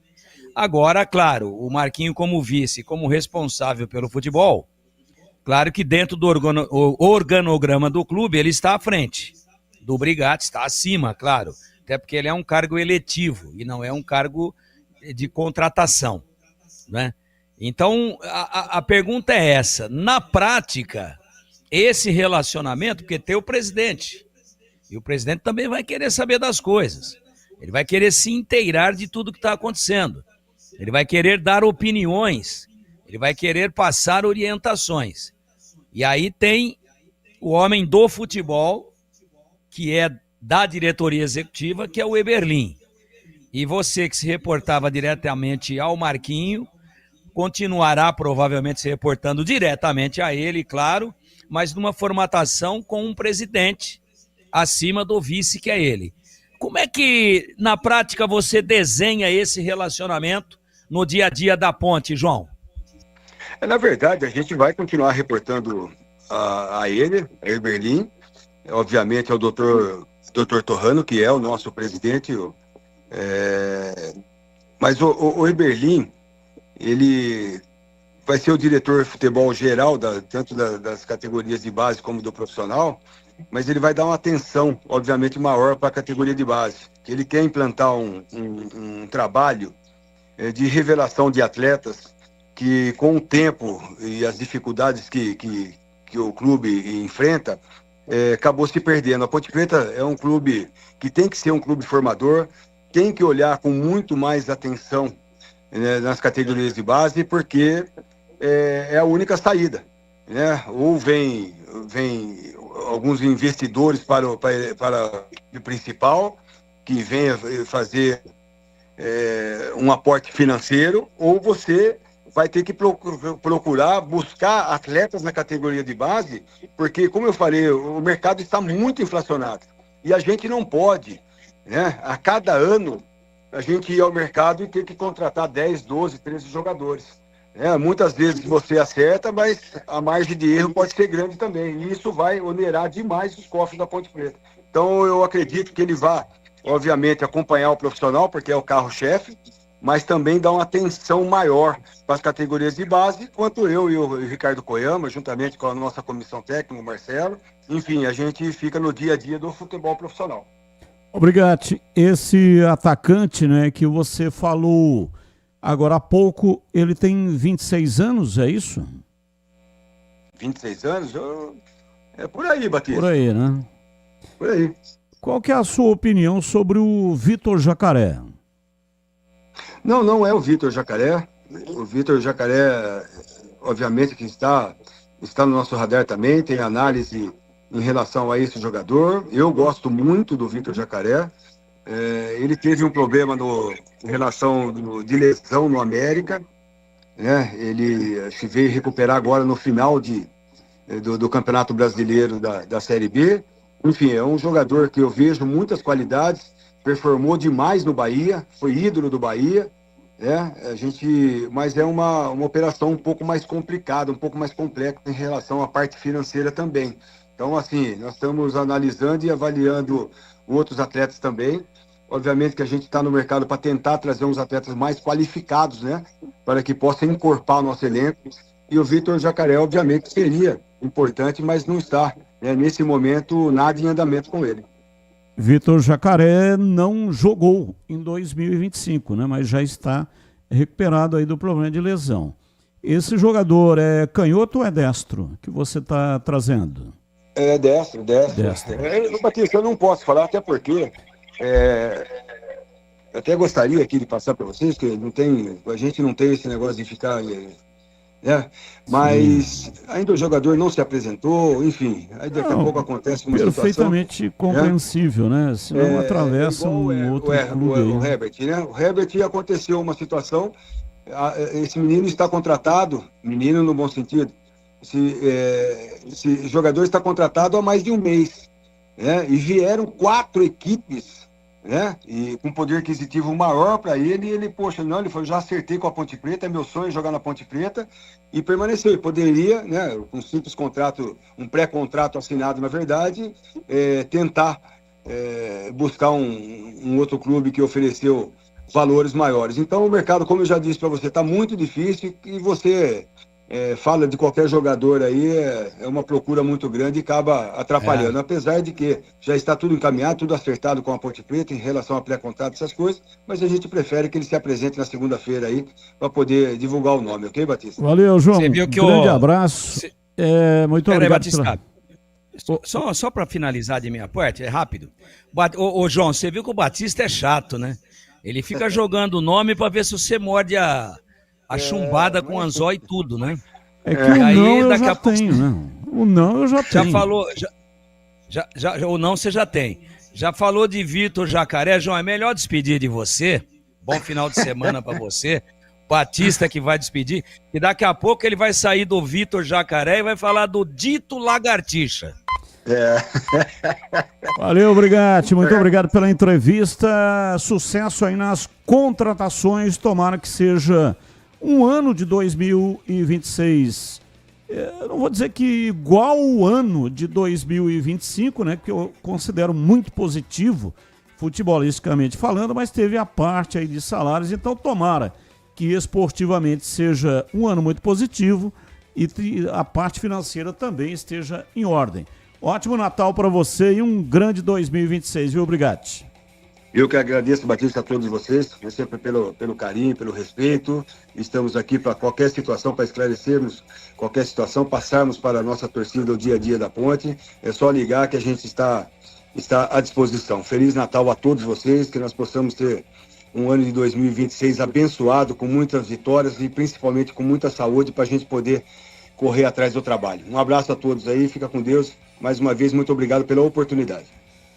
Agora, claro, o Marquinho como vice, como responsável pelo futebol, claro que dentro do organograma do clube ele está à frente. Do Brigatti está acima, claro, até porque ele é um cargo eletivo e não é um cargo de contratação, né? Então, a pergunta é essa. Na prática, esse relacionamento, porque tem o presidente, e o presidente também vai querer saber das coisas. Ele vai querer se inteirar de tudo que está acontecendo. Ele vai querer dar opiniões Ele vai querer passar orientações. E aí tem o homem do futebol, que é da diretoria executiva, que é o Eberlin. E você que se reportava diretamente ao Marquinho, continuará provavelmente se reportando diretamente a ele, claro, mas numa formatação com um presidente acima do vice, que é ele. Como é que, na prática, você desenha esse relacionamento no dia a dia da Ponte, João? Na verdade, a gente vai continuar reportando a ele, a Eberlin, obviamente ao doutor Torrano, que é o nosso presidente, mas o Eberlin, ele vai ser o diretor de futebol geral, tanto das categorias de base como do profissional, mas ele vai dar uma atenção, obviamente, maior para a categoria de base, que ele quer implantar um trabalho de revelação de atletas que, com o tempo e as dificuldades que o clube enfrenta, acabou se perdendo. A Ponte Preta é um clube que tem que ser um clube formador, tem que olhar com muito mais atenção, né, nas categorias de base, porque é a única saída, né? Ou vem alguns investidores para o principal, que venha fazer um aporte financeiro, ou você vai ter que procurar buscar atletas na categoria de base, porque, como eu falei, o mercado está muito inflacionado. E a gente não pode, né, a cada ano, a gente ir ao mercado e ter que contratar 10, 12, 13 jogadores. Muitas vezes você acerta, mas a margem de erro pode ser grande também. E isso vai onerar demais os cofres da Ponte Preta. Então, eu acredito que ele vai, obviamente, acompanhar o profissional, porque é o carro-chefe, mas também dar uma atenção maior para as categorias de base, enquanto eu e o Ricardo Koyama, juntamente com a nossa comissão técnica, o Marcelo, enfim, a gente fica no dia a dia do futebol profissional. Obrigado. Esse atacante, né, que você falou agora há pouco, ele tem 26 anos, é isso? 26 anos? É por aí, Batista. Por aí, né? Por aí. Qual que é a sua opinião sobre o Vitor Jacaré? Não é o Vitor Jacaré. O Vitor Jacaré, obviamente, que está no nosso radar também, tem análise em relação a esse jogador. Eu gosto muito do Vitor Jacaré. Ele teve um problema em relação de lesão no América, né? Ele se veio recuperar agora no final do Campeonato Brasileiro da Série B. Enfim, é um jogador que eu vejo muitas qualidades, performou demais no Bahia, foi ídolo do Bahia, né? Mas é uma operação um pouco mais complicada, um pouco mais complexa em relação à parte financeira também. Então, assim, nós estamos analisando e avaliando outros atletas também. Obviamente que a gente está no mercado para tentar trazer uns atletas mais qualificados, né? Para que possam incorporar o nosso elenco. E o Vitor Jacaré, obviamente, seria importante, mas não está, né, nesse momento, nada em andamento com ele. Vitor Jacaré não jogou em 2025, né? Mas já está recuperado aí do problema de lesão. Esse jogador é canhoto ou é destro que você está trazendo? É destro. Batista, eu não posso falar, até porque eu até gostaria aqui de passar para vocês, que a gente não tem esse negócio de ficar, né? Mas ainda o jogador não se apresentou, enfim, aí daqui a pouco acontece uma perfeitamente situação, compreensível, né? Senão atravessa um outro clube. O Herbert, né? O Herbert, aconteceu uma situação, esse menino está contratado, menino no bom sentido, esse jogador está contratado há mais de um mês, né? E vieram 4 equipes, né? E com poder aquisitivo maior para ele, e ele falou, já acertei com a Ponte Preta, é meu sonho jogar na Ponte Preta, e permaneceu. Ele poderia, né, com um simples contrato, um pré-contrato assinado, na verdade, tentar buscar um outro clube que ofereceu valores maiores. Então o mercado, como eu já disse para você, está muito difícil, e você fala de qualquer jogador aí, é uma procura muito grande e acaba atrapalhando, apesar de que já está tudo encaminhado, tudo acertado com a Ponte Preta em relação a pré-contrato, essas coisas, mas a gente prefere que ele se apresente na segunda-feira aí para poder divulgar o nome, ok, Batista? Valeu, João. Você viu que grande abraço. Muito obrigado. Batista, só para finalizar de minha parte, é rápido. Ô, João, você viu que o Batista é chato, né? Ele fica jogando o nome para ver se você morde a chumbada com anzol e tudo, né? É que o não eu já tenho, né? O não eu já tenho. Já falou, o não você já tem. Já falou de Vitor Jacaré. João, é melhor despedir de você. Bom final de semana para você. Batista que vai despedir. E daqui a pouco ele vai sair do Vitor Jacaré e vai falar do Dito Lagartixa. Valeu, Brigatti. Muito obrigado pela entrevista. Sucesso aí nas contratações. Tomara que seja um ano de 2026. Não vou dizer que igual o ano de 2025, né? Que eu considero muito positivo, futebolisticamente falando, mas teve a parte aí de salários. Então, tomara que esportivamente seja um ano muito positivo e a parte financeira também esteja em ordem. Ótimo Natal para você e um grande 2026, viu, Brigatti? Eu que agradeço, Batista, a todos vocês, sempre pelo carinho, pelo respeito. Estamos aqui para qualquer situação, para esclarecermos qualquer situação, passarmos para a nossa torcida o dia a dia da Ponte. É só ligar que a gente está à disposição. Feliz Natal a todos vocês, que nós possamos ter um ano de 2026 abençoado, com muitas vitórias e principalmente com muita saúde para a gente poder correr atrás do trabalho. Um abraço a todos aí, fica com Deus. Mais uma vez, muito obrigado pela oportunidade.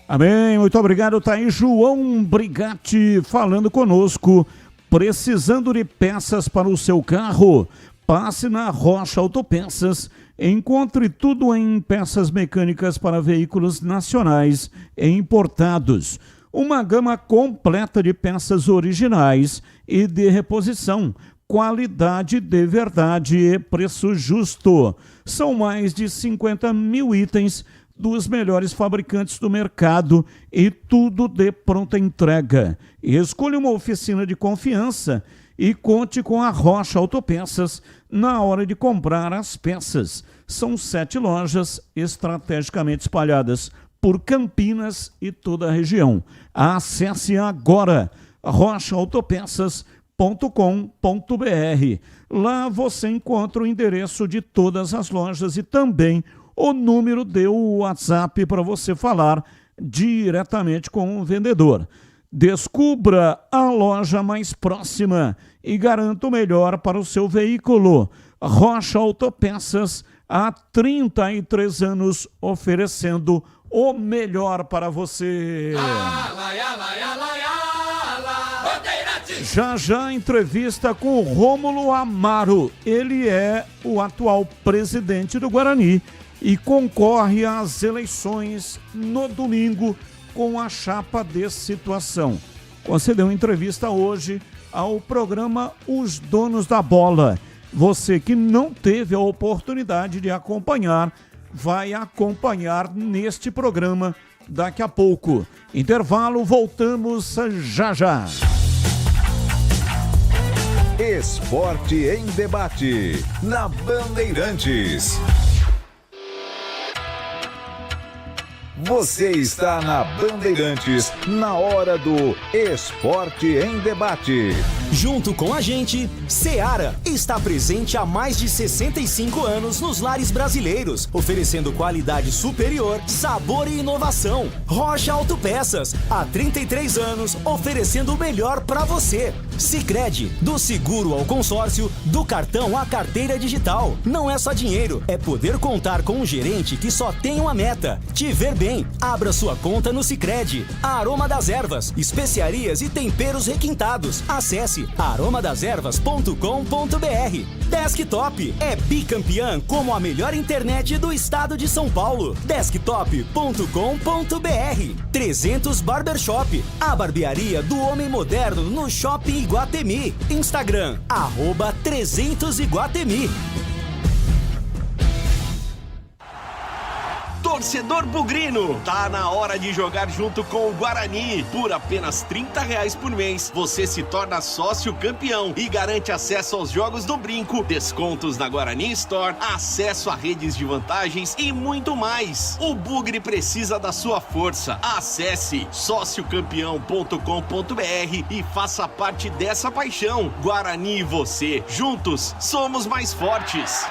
Amém, muito obrigado. Tá aí João Brigatti falando conosco. Precisando de peças para o seu carro? Passe na Rocha Autopeças. Encontre tudo em peças mecânicas para veículos nacionais e importados. Uma gama completa de peças originais e de reposição. Qualidade de verdade e preço justo. São mais de 50 mil itens dos melhores fabricantes do mercado e tudo de pronta entrega. Escolha uma oficina de confiança e conte com a Rocha Autopeças na hora de comprar as peças. São 7 lojas estrategicamente espalhadas por Campinas e toda a região. Acesse agora rochaautopeças.com.br. Lá você encontra o endereço de todas as lojas e também o número de WhatsApp para você falar diretamente com o vendedor. Descubra a loja mais próxima e garanta o melhor para o seu veículo. Rocha Autopeças, há 33 anos oferecendo o melhor para você. Já entrevista com o Rômulo Amaro. Ele é o atual presidente do Guarani e concorre às eleições no domingo com a chapa de situação. Concedeu uma entrevista hoje ao programa Os Donos da Bola. Você que não teve a oportunidade de acompanhar, vai acompanhar neste programa daqui a pouco. Intervalo, voltamos já. Esporte em debate, na Bandeirantes. Você está na Bandeirantes, na hora do Esporte em Debate. Junto com a gente, Seara está presente há mais de 65 anos nos lares brasileiros, oferecendo qualidade superior, sabor e inovação. Rocha Autopeças, há 33 anos, oferecendo o melhor para você. Sicredi, do seguro ao consórcio, do cartão à carteira digital. Não é só dinheiro, é poder contar com um gerente que só tem uma meta: te ver bem. Abra sua conta no Sicredi. Aroma das Ervas, especiarias e temperos requintados. Acesse aromadaservas.com.br. Desktop é bicampeã como a melhor internet do estado de São Paulo. Desktop.com.br. 300 Barbershop, a barbearia do homem moderno no Shopping Iguatemi. Instagram, @300Iguatemi. Torcedor bugrino, tá na hora de jogar junto com o Guarani. Por apenas R$30 por mês, você se torna sócio campeão e garante acesso aos jogos do Brinco, descontos na Guarani Store, acesso a redes de vantagens e muito mais. O Bugre precisa da sua força. Acesse sociocampeão.com.br e faça parte dessa paixão. Guarani e você, juntos, somos mais fortes.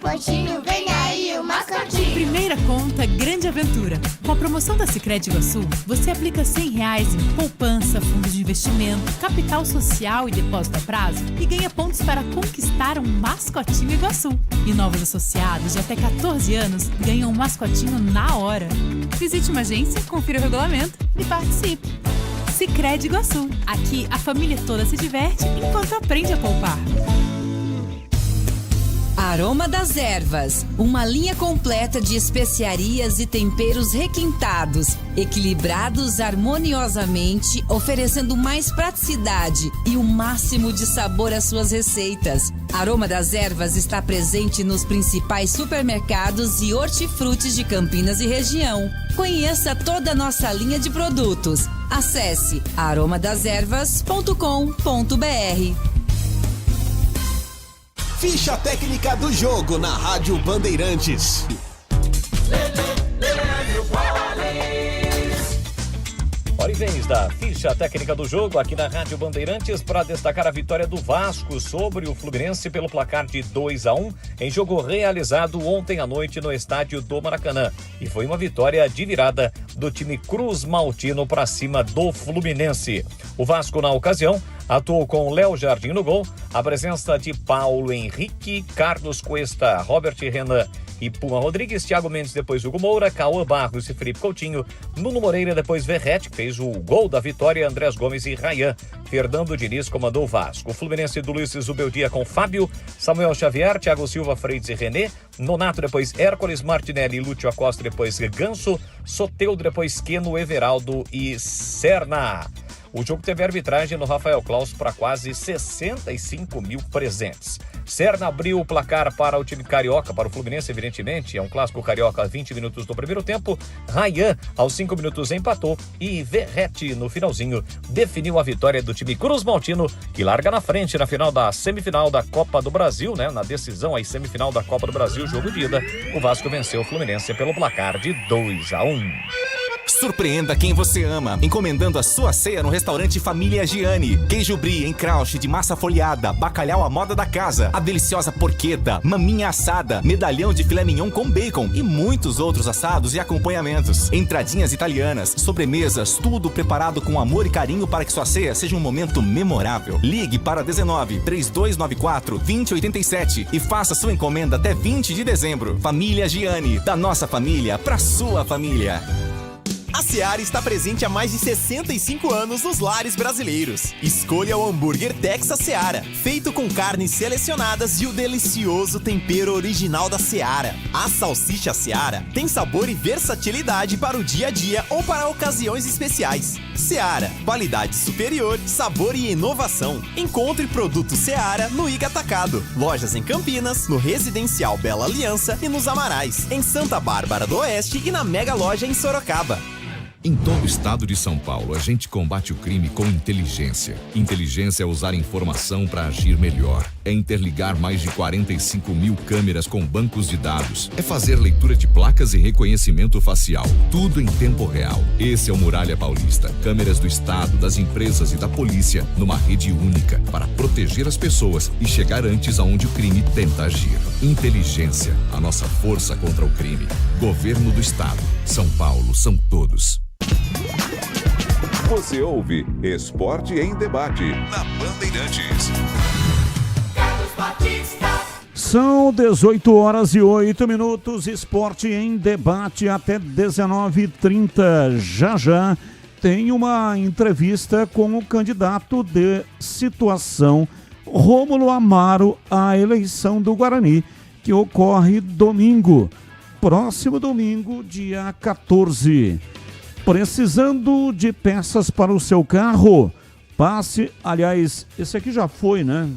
Pontinho, vem aí o mascotinho. Primeiro Primeira conta, grande aventura. Com a promoção da Sicredi Iguaçu, você aplica R$100 em poupança, fundos de investimento, capital social e depósito a prazo e ganha pontos para conquistar um mascotinho Iguaçu. E novos associados de até 14 anos ganham um mascotinho na hora. Visite uma agência, confira o regulamento e participe. Sicredi Iguaçu. Aqui a família toda se diverte enquanto aprende a poupar. Aroma das Ervas, uma linha completa de especiarias e temperos requintados, equilibrados harmoniosamente, oferecendo mais praticidade e o máximo de sabor às suas receitas. Aroma das Ervas está presente nos principais supermercados e hortifrutis de Campinas e região. Conheça toda a nossa linha de produtos. Acesse aromadeservas.com.br. Ficha técnica do jogo na Rádio Bandeirantes. Origens da ficha técnica do jogo aqui na Rádio Bandeirantes para destacar a vitória do Vasco sobre o Fluminense pelo placar de 2-1 em jogo realizado ontem à noite no estádio do Maracanã. E foi uma vitória de virada do time Cruz Maltino para cima do Fluminense. O Vasco, na ocasião, atuou com Léo Jardim no gol, a presença de Paulo Henrique, Carlos Cuesta, Robert Renan e Puma Rodrigues, Thiago Mendes, depois Hugo Moura, Cauã Barros e Felipe Coutinho, Nuno Moreira, depois Verrete, que fez o gol da vitória, Andrés Gomes e Rayan. Fernando Diniz comandou o Vasco. O Fluminense do Luiz Zubeldia com Fábio, Samuel Xavier, Thiago Silva, Freitas e René, Nonato, depois Hércules, Martinelli, Lúcio Acosta, depois Ganso, Soteldo, depois Queno, Everaldo e Serna. O jogo teve arbitragem no Rafael Claus para quase 65 mil presentes. Serna abriu o placar para o time carioca, para o Fluminense, evidentemente. É um clássico carioca, 20 minutos do primeiro tempo. Rayan, aos 5 minutos, empatou. E Verrete, no finalzinho, definiu a vitória do time Cruz Maltino, que larga na frente na final da semifinal da Copa do Brasil, né? Na decisão aí, semifinal da Copa do Brasil, jogo de ida. O Vasco venceu o Fluminense pelo placar de 2-1. Surpreenda quem você ama, encomendando a sua ceia no restaurante Família Gianni. Queijo brie em crouch de massa folhada, bacalhau à moda da casa, a deliciosa porqueta, maminha assada, medalhão de filé mignon com bacon e muitos outros assados e acompanhamentos. Entradinhas italianas, sobremesas, tudo preparado com amor e carinho para que sua ceia seja um momento memorável. Ligue para 19 3294 2087 e faça sua encomenda até 20 de dezembro. Família Gianni, da nossa família para sua família. A Seara está presente há mais de 65 anos nos lares brasileiros. Escolha o hambúrguer Texas Seara, feito com carnes selecionadas e o delicioso tempero original da Seara. A salsicha Seara tem sabor e versatilidade para o dia a dia ou para ocasiões especiais. Seara, qualidade superior, sabor e inovação. Encontre produto Seara no Iga Atacado. Lojas em Campinas, no Residencial Bela Aliança e nos Amarais, em Santa Bárbara do Oeste e na Mega Loja em Sorocaba. Em todo o estado de São Paulo, a gente combate o crime com inteligência. Inteligência é usar informação para agir melhor. É interligar mais de 45 mil câmeras com bancos de dados. É fazer leitura de placas e reconhecimento facial. Tudo em tempo real. Esse é o Muralha Paulista. Câmeras do estado, das empresas e da polícia numa rede única para proteger as pessoas e chegar antes aonde o crime tenta agir. Inteligência, a nossa força contra o crime. Governo do Estado. São Paulo, são todos. Você ouve Esporte em Debate na Bandeirantes. São 18h08, Esporte em Debate até 19h30. Já tem uma entrevista com o candidato de situação Rômulo Amaro à eleição do Guarani, que ocorre próximo domingo, dia 14. Precisando de peças para o seu carro? Aliás, esse aqui já foi, né?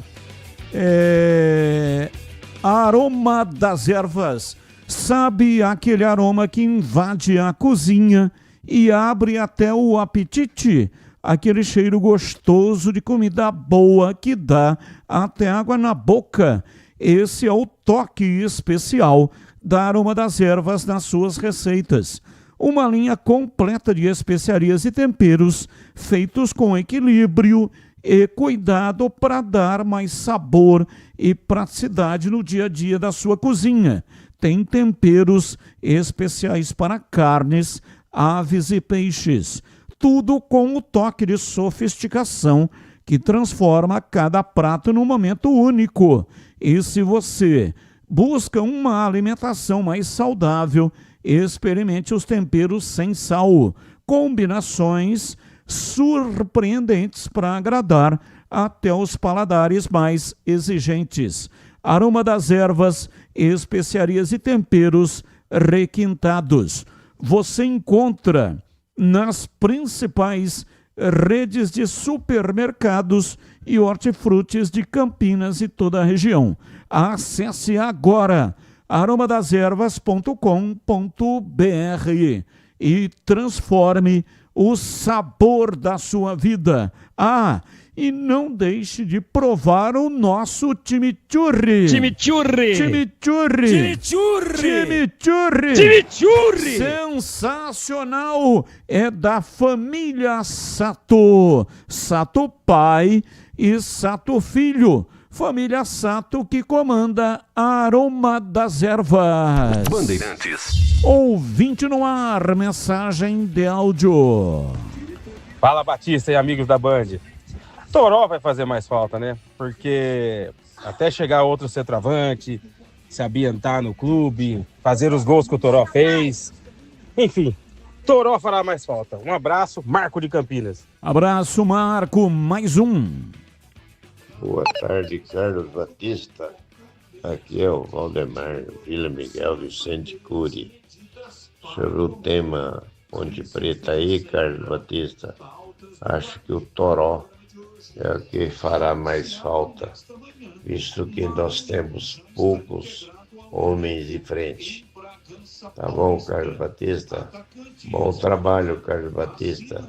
Aroma das Ervas. Sabe aquele aroma que invade a cozinha e abre até o apetite? Aquele cheiro gostoso de comida boa que dá até água na boca. Esse é o toque especial da Aroma das Ervas nas suas receitas. Uma linha completa de especiarias e temperos feitos com equilíbrio e cuidado para dar mais sabor e praticidade no dia a dia da sua cozinha. Tem temperos especiais para carnes, aves e peixes. Tudo com o toque de sofisticação que transforma cada prato num momento único. E se você busca uma alimentação mais saudável, experimente os temperos sem sal. Combinações surpreendentes para agradar até os paladares mais exigentes. Aroma das ervas, especiarias e temperos requintados. Você encontra nas principais redes de supermercados e hortifrutis de Campinas e toda a região. Acesse agora aromadeservas.com.br e transforme o sabor da sua vida. E não deixe de provar o nosso chimichurri. Chimichurri. Chimichurri. Chimichurri. Chimichurri. Chimichurri. Sensacional. É da família Sato. Sato pai e Sato filho. Família Sato que comanda a Aroma das Ervas. Bandeirantes. Ouvinte no ar, mensagem de áudio. Fala, Batista e amigos da Band. Toró vai fazer mais falta, né? Porque até chegar outro centroavante, se ambientar no clube, fazer os gols que o Toró fez. Enfim, Toró fará mais falta. Um abraço, Marco de Campinas. Abraço, Marco. Mais um. Boa tarde, Carlos Batista. Aqui é o Valdemar, Vila Miguel Vicente Cury. Sobre o tema Ponte Preta aí, Carlos Batista, acho que o Toró é o que fará mais falta, visto que nós temos poucos homens de frente. Tá bom, Carlos Batista? Bom trabalho, Carlos Batista.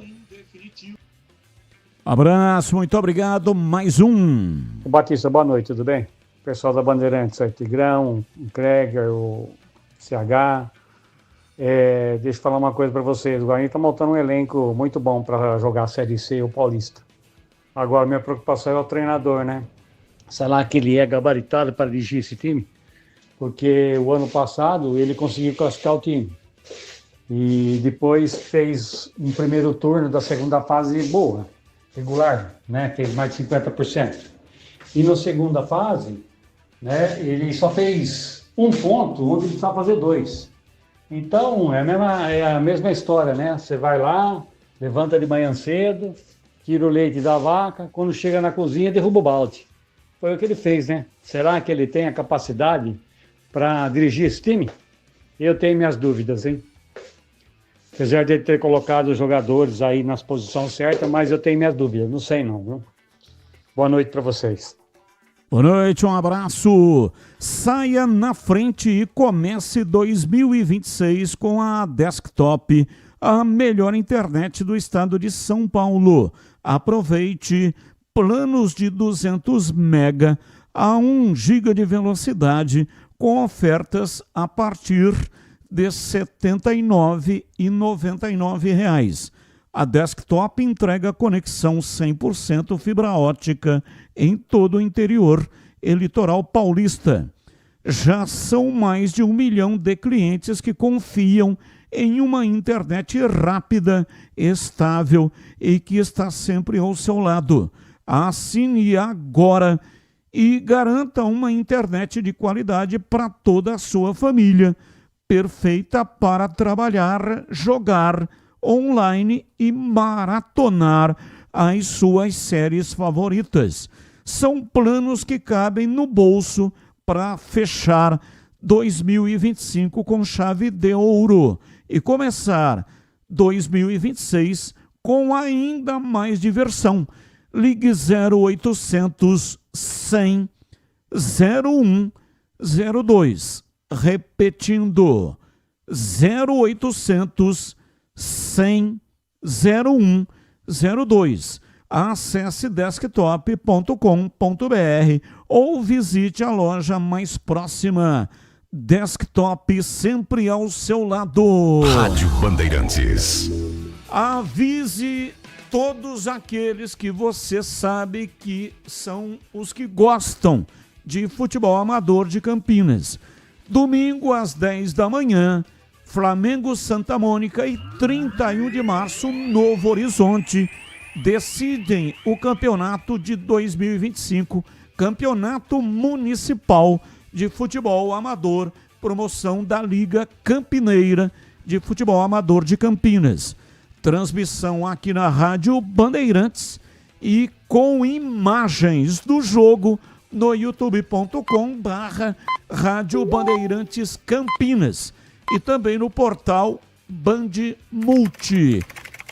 Abraço, muito obrigado. Mais um. Batista, boa noite, tudo bem? Pessoal da Bandeirantes, aí, Tigrão, o Kreger, o CH. Deixa eu falar uma coisa para vocês. O Guarani está montando um elenco muito bom para jogar a Série C e o Paulista. Agora, minha preocupação é o treinador, né? Será que ele é gabaritado para dirigir esse time? Porque o ano passado ele conseguiu classificar o time. E depois fez um primeiro turno da segunda fase boa, regular, né? Fez mais de 50%. E na segunda fase, né, ele só fez um ponto, onde ele precisava fazer 2. Então, é a mesma história, né? Você vai lá, levanta de manhã cedo, tira o leite da vaca, quando chega na cozinha, derruba o balde. Foi o que ele fez, né? Será que ele tem a capacidade para dirigir esse time? Eu tenho minhas dúvidas, hein? Apesar de ele ter colocado os jogadores aí nas posições certas, mas eu tenho minhas dúvidas, não sei não, viu? Boa noite para vocês. Boa noite, um abraço. Saia na frente e comece 2026 com a Desktop, a melhor internet do estado de São Paulo. Aproveite planos de 200 mega a 1 GB de velocidade com ofertas a partir de R$ 79,99. A Desktop entrega conexão 100% fibra ótica em todo o interior e litoral paulista. Já são mais de 1 milhão de clientes que confiam em uma internet rápida, estável e que está sempre ao seu lado. Assine agora e garanta uma internet de qualidade para toda a sua família, perfeita para trabalhar, jogar online e maratonar as suas séries favoritas. São planos que cabem no bolso para fechar 2025 com chave de ouro e começar 2026 com ainda mais diversão. Ligue 0800 100 0102. Repetindo, 0800 100 0102. Acesse desktop.com.br ou visite a loja mais próxima. Desktop sempre ao seu lado. Rádio Bandeirantes. Avise todos aqueles que você sabe que são os que gostam de futebol amador de Campinas. Domingo às 10 da manhã, Flamengo Santa Mônica e 31 de março, Novo Horizonte, decidem o campeonato de 2025, Campeonato Municipal de Futebol Amador, promoção da Liga Campineira de Futebol Amador de Campinas. Transmissão aqui na Rádio Bandeirantes e com imagens do jogo no youtube.com/Rádio Bandeirantes Campinas e também no portal Band Multi.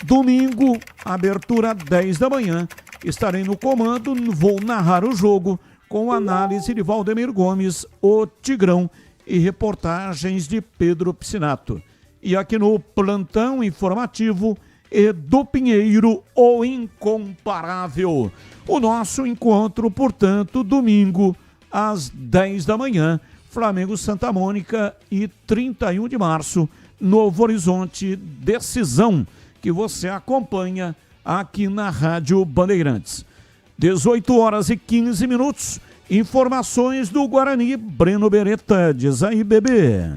Domingo, abertura 10 da manhã, estarei no comando, vou narrar o jogo com análise de Valdemir Gomes, o Tigrão, e reportagens de Pedro Piscinato. E aqui no plantão informativo, Edu Pinheiro, o incomparável. O nosso encontro, portanto, domingo, às 10 da manhã, Flamengo Santa Mônica e 31 de março, Novo Horizonte, decisão que você acompanha aqui na Rádio Bandeirantes. 18 horas e 15 minutos, informações do Guarani, Breno Beretta, diz aí, bebê.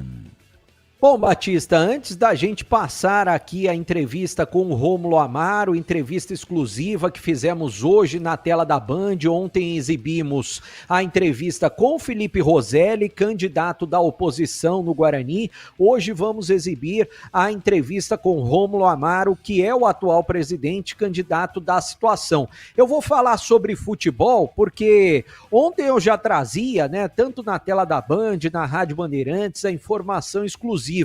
Bom, Batista, antes da gente passar aqui a entrevista com o Rômulo Amaro, entrevista exclusiva que fizemos hoje na tela da Band, ontem exibimos a entrevista com Felipe Roselli, candidato da oposição no Guarani, hoje vamos exibir a entrevista com Rômulo Amaro, que é o atual presidente, candidato da situação. Eu vou falar sobre futebol, porque ontem eu já trazia, né, tanto na tela da Band, na Rádio Bandeirantes, a informação exclusiva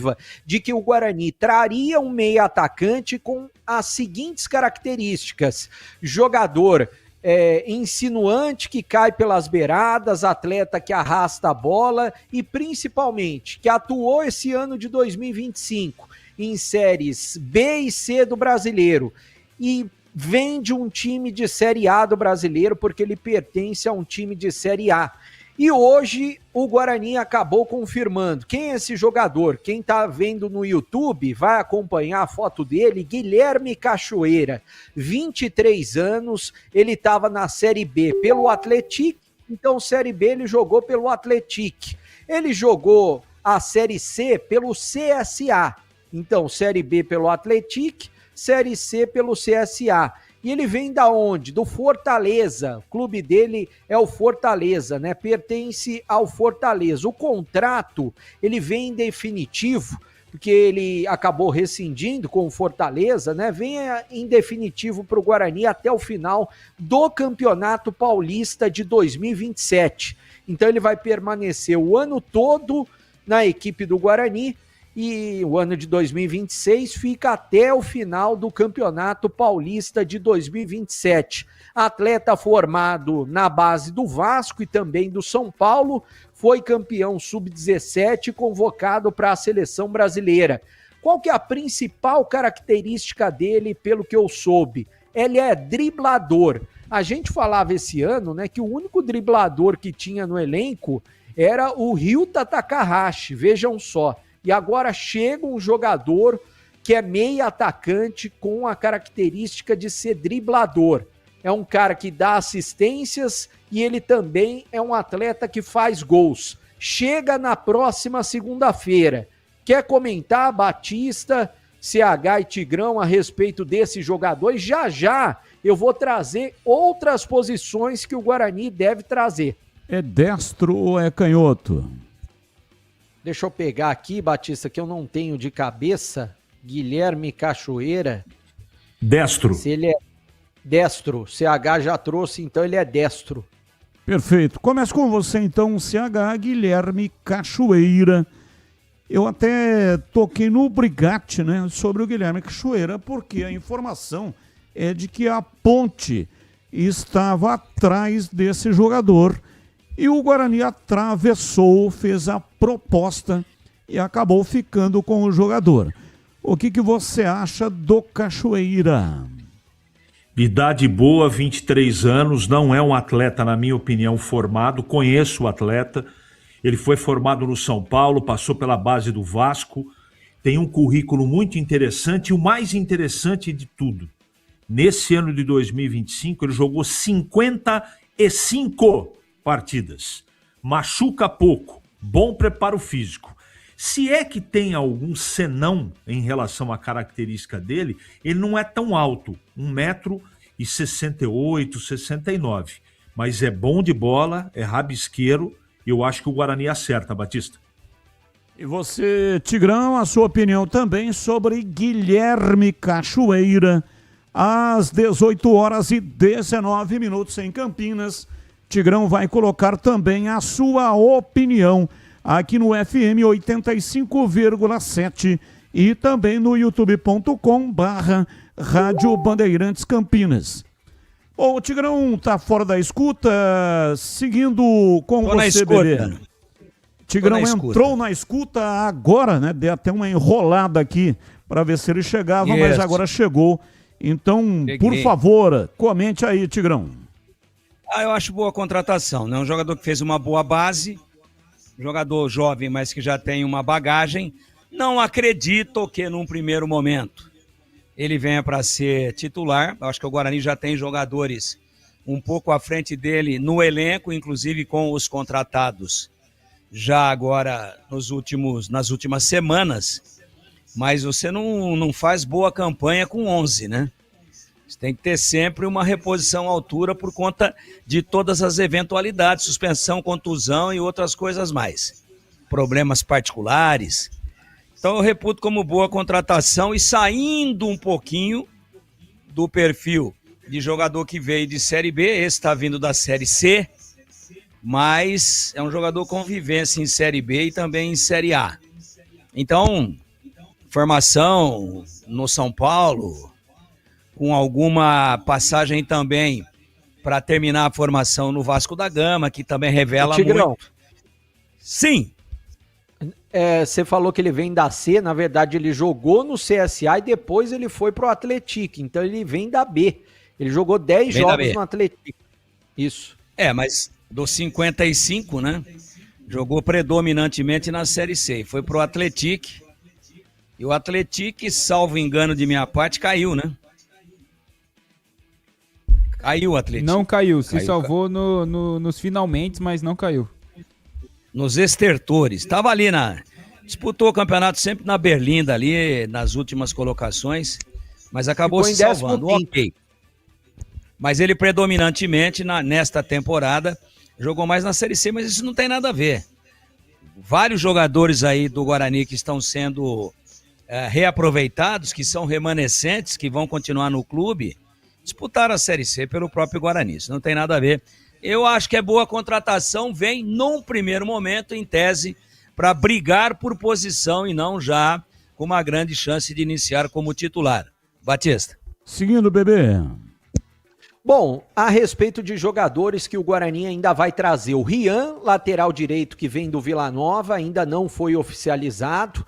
de que o Guarani traria um meia atacante com as seguintes características: jogador insinuante que cai pelas beiradas, atleta que arrasta a bola e principalmente que atuou esse ano de 2025 em séries B e C do Brasileiro e vem de um time de Série A do Brasileiro porque ele pertence a um time de Série A. E hoje o Guarani acabou confirmando. Quem é esse jogador? Quem está vendo no YouTube vai acompanhar a foto dele, Guilherme Cachoeira, 23 anos, ele estava na Série B pelo Atlético, então Série B ele jogou pelo Atlético. Ele jogou a Série C pelo CSA, então Série B pelo Atlético, Série C pelo CSA. E ele vem da onde? Do Fortaleza. O clube dele é o Fortaleza, né? Pertence ao Fortaleza. O contrato, ele vem em definitivo, porque ele acabou rescindindo com o Fortaleza, né? Vem em definitivo para o Guarani até o final do Campeonato Paulista de 2027. Então ele vai permanecer o ano todo na equipe do Guarani, e o ano de 2026 fica até o final do Campeonato Paulista de 2027. Atleta formado na base do Vasco e também do São Paulo, foi campeão sub-17 convocado para a seleção brasileira. Qual que é a principal característica dele, pelo que eu soube? Ele é driblador. A gente falava esse ano, né, que o único driblador que tinha no elenco era o Ryuta Takahashi, vejam só. E agora chega um jogador que é meia atacante com a característica de ser driblador. É um cara que dá assistências e ele também é um atleta que faz gols. Chega na próxima segunda-feira. Quer comentar, Batista, CH e Tigrão, a respeito desse jogador? E já eu vou trazer outras posições que o Guarani deve trazer. É destro ou é canhoto? Deixa eu pegar aqui, Batista, que eu não tenho de cabeça. Guilherme Cachoeira. Destro. Se ele é destro, CH já trouxe, então ele é destro. Perfeito. Começo com você, então, CH, Guilherme Cachoeira. Eu até toquei no Brigatti, né, sobre o Guilherme Cachoeira, porque a informação é de que a Ponte estava atrás desse jogador. E o Guarani atravessou, fez a proposta e acabou ficando com o jogador. O que você acha do Cachoeira? Idade boa, 23 anos, não é um atleta, na minha opinião, formado. Conheço o atleta, ele foi formado no São Paulo, passou pela base do Vasco, tem um currículo muito interessante e o mais interessante de tudo, Nesse ano de 2025, ele jogou 55 partidas. Machuca pouco, bom preparo físico. Se é que tem algum senão em relação à característica dele, ele não é tão alto, 1,68 m, 69. Mas é bom de bola, é rabisqueiro, e eu acho que o Guarani acerta, Batista. E você, Tigrão, a sua opinião também sobre Guilherme Cachoeira, às 18h19 em Campinas. Tigrão vai colocar também a sua opinião aqui no FM 85,7 e também no youtube.com/Rádio Bandeirantes Campinas. Bom, o Tigrão tá fora da escuta, seguindo com você, Bebê. Tigrão entrou na escuta agora, né? Deu até uma enrolada aqui para ver se ele chegava, mas agora chegou. Então, por favor, comente aí, Tigrão. Eu acho boa a contratação, né? Um jogador que fez uma boa base, jogador jovem, mas que já tem uma bagagem. Não acredito que num primeiro momento ele venha para ser titular. Eu acho que o Guarani já tem jogadores um pouco à frente dele no elenco, inclusive com os contratados já agora nas últimas semanas. Mas você não faz boa campanha com 11, né? Você tem que ter sempre uma reposição à altura por conta de todas as eventualidades, suspensão, contusão e outras coisas mais. Problemas particulares. Então eu reputo como boa contratação e saindo um pouquinho do perfil de jogador que veio de Série B, esse está vindo da Série C, mas é um jogador com vivência em Série B e também em Série A. Então, formação no São Paulo, com alguma passagem também para terminar a formação no Vasco da Gama, que também revela muito. Sim. Você falou que ele vem da C, na verdade ele jogou no CSA e depois ele foi pro Atlético, então ele vem da B. Ele jogou 10 jogos no Atlético. Isso. Mas dos 55, né? Jogou predominantemente na Série C. Foi pro Atlético. E o Atlético, salvo engano de minha parte, caiu, né? Caiu o Atlético. Não caiu, se salvou nos finalmente, mas não caiu. Nos estertores. Estava ali disputou o campeonato sempre na Berlinda ali, nas últimas colocações, mas acabou se salvando. Ok. Mas ele predominantemente, nesta temporada, jogou mais na Série C, mas isso não tem nada a ver. Vários jogadores aí do Guarani que estão sendo reaproveitados, que são remanescentes, que vão continuar no clube, disputaram a Série C pelo próprio Guarani. Isso não tem nada a ver. Eu acho que é boa contratação, vem num primeiro momento, em tese, para brigar por posição e não já com uma grande chance de iniciar como titular. Batista. Seguindo, Bebê. Bom, a respeito de jogadores que o Guarani ainda vai trazer, o Rian, lateral direito que vem do Vila Nova, ainda não foi oficializado,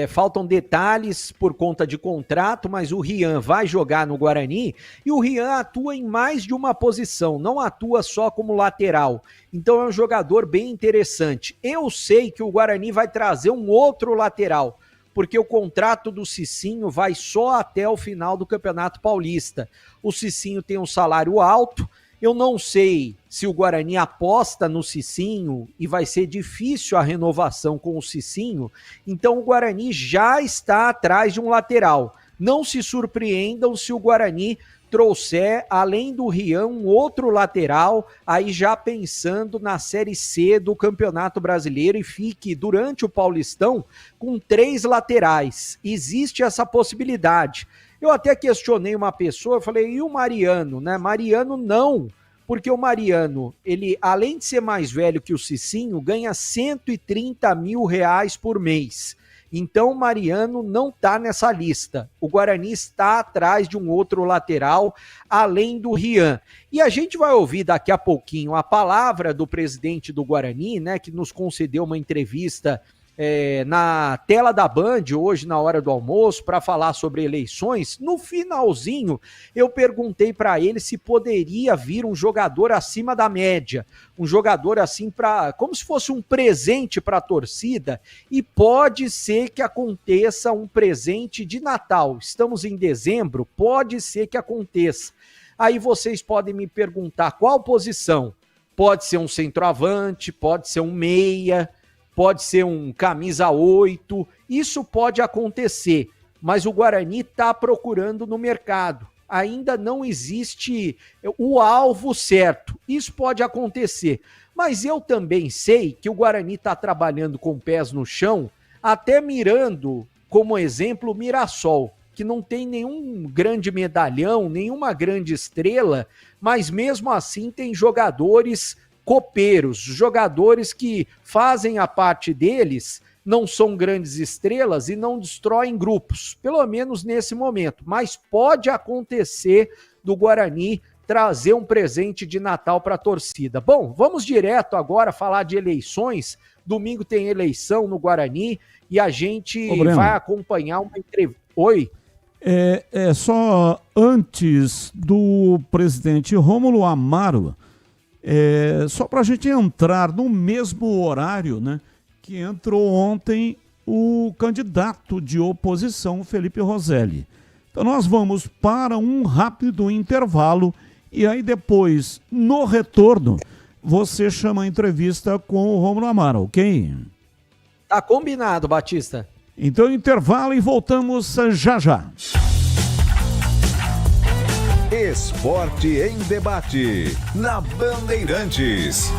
faltam detalhes por conta de contrato, mas o Rian vai jogar no Guarani e o Rian atua em mais de uma posição, não atua só como lateral, então é um jogador bem interessante. Eu sei que o Guarani vai trazer um outro lateral, porque o contrato do Cicinho vai só até o final do Campeonato Paulista. O Cicinho tem um salário alto, eu não sei se o Guarani aposta no Cicinho e vai ser difícil a renovação com o Cicinho, então o Guarani já está atrás de um lateral. Não se surpreendam se o Guarani trouxer, além do Rian, um outro lateral, aí já pensando na Série C do Campeonato Brasileiro e fique, durante o Paulistão, com 3 laterais. Existe essa possibilidade. Eu até questionei uma pessoa, falei, e o Mariano, né? Mariano não, porque o Mariano, ele, além de ser mais velho que o Cicinho, ganha R$130 mil por mês. Então o Mariano não está nessa lista. O Guarani está atrás de um outro lateral, além do Rian. E a gente vai ouvir daqui a pouquinho a palavra do presidente do Guarani, né, que nos concedeu uma entrevista na tela da Band hoje, na hora do almoço, para falar sobre eleições. No finalzinho, eu perguntei para ele se poderia vir um jogador acima da média, um jogador assim como se fosse um presente para a torcida, e pode ser que aconteça um presente de Natal. Estamos em dezembro, pode ser que aconteça. Aí vocês podem me perguntar qual posição. Pode ser um centroavante, pode ser um meia, pode ser um camisa 8, isso pode acontecer, mas o Guarani está procurando no mercado. Ainda não existe o alvo certo, isso pode acontecer. Mas eu também sei que o Guarani está trabalhando com pés no chão, até mirando como exemplo o Mirassol, que não tem nenhum grande medalhão, nenhuma grande estrela, mas mesmo assim tem jogadores copeiros, jogadores que fazem a parte deles, não são grandes estrelas e não destroem grupos, pelo menos nesse momento. Mas pode acontecer do Guarani trazer um presente de Natal para a torcida. Bom, vamos direto agora falar de eleições. Domingo tem eleição no Guarani e a gente vai acompanhar uma entrevista. Oi? Só antes do presidente Rômulo Amaro, só para a gente entrar no mesmo horário, né, que entrou ontem o candidato de oposição, Felipe Roselli. Então nós vamos para um rápido intervalo e aí depois, no retorno, você chama a entrevista com o Rômulo Amaro, ok? Tá combinado, Batista. Então intervalo e voltamos já já. Esporte em debate, na Bandeirantes.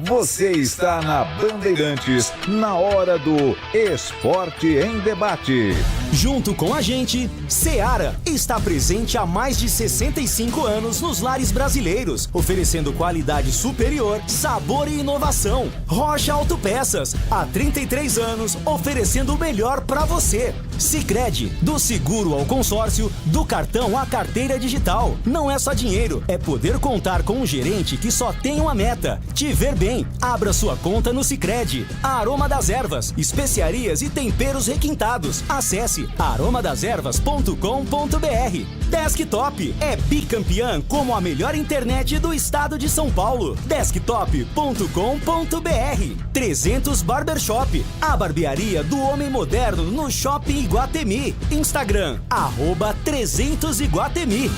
Você está na Bandeirantes, na hora do Esporte em Debate. Junto com a gente, Seara está presente há mais de 65 anos nos lares brasileiros, oferecendo qualidade superior, sabor e inovação. Rocha Autopeças, há 33 anos, oferecendo o melhor para você. Sicredi, do seguro ao consórcio, do cartão à carteira digital. Não é só dinheiro, é poder contar com um gerente que só tem uma meta: te ver bem. Abra sua conta no Sicredi. Aroma das Ervas, especiarias e temperos requintados. Acesse aromadeservas.com.br. Desktop é bicampeã como a melhor internet do estado de São Paulo. Desktop.com.br. 300 Barbershop, a barbearia do homem moderno no Shopping Iguatemi. Instagram, @300Iguatemi.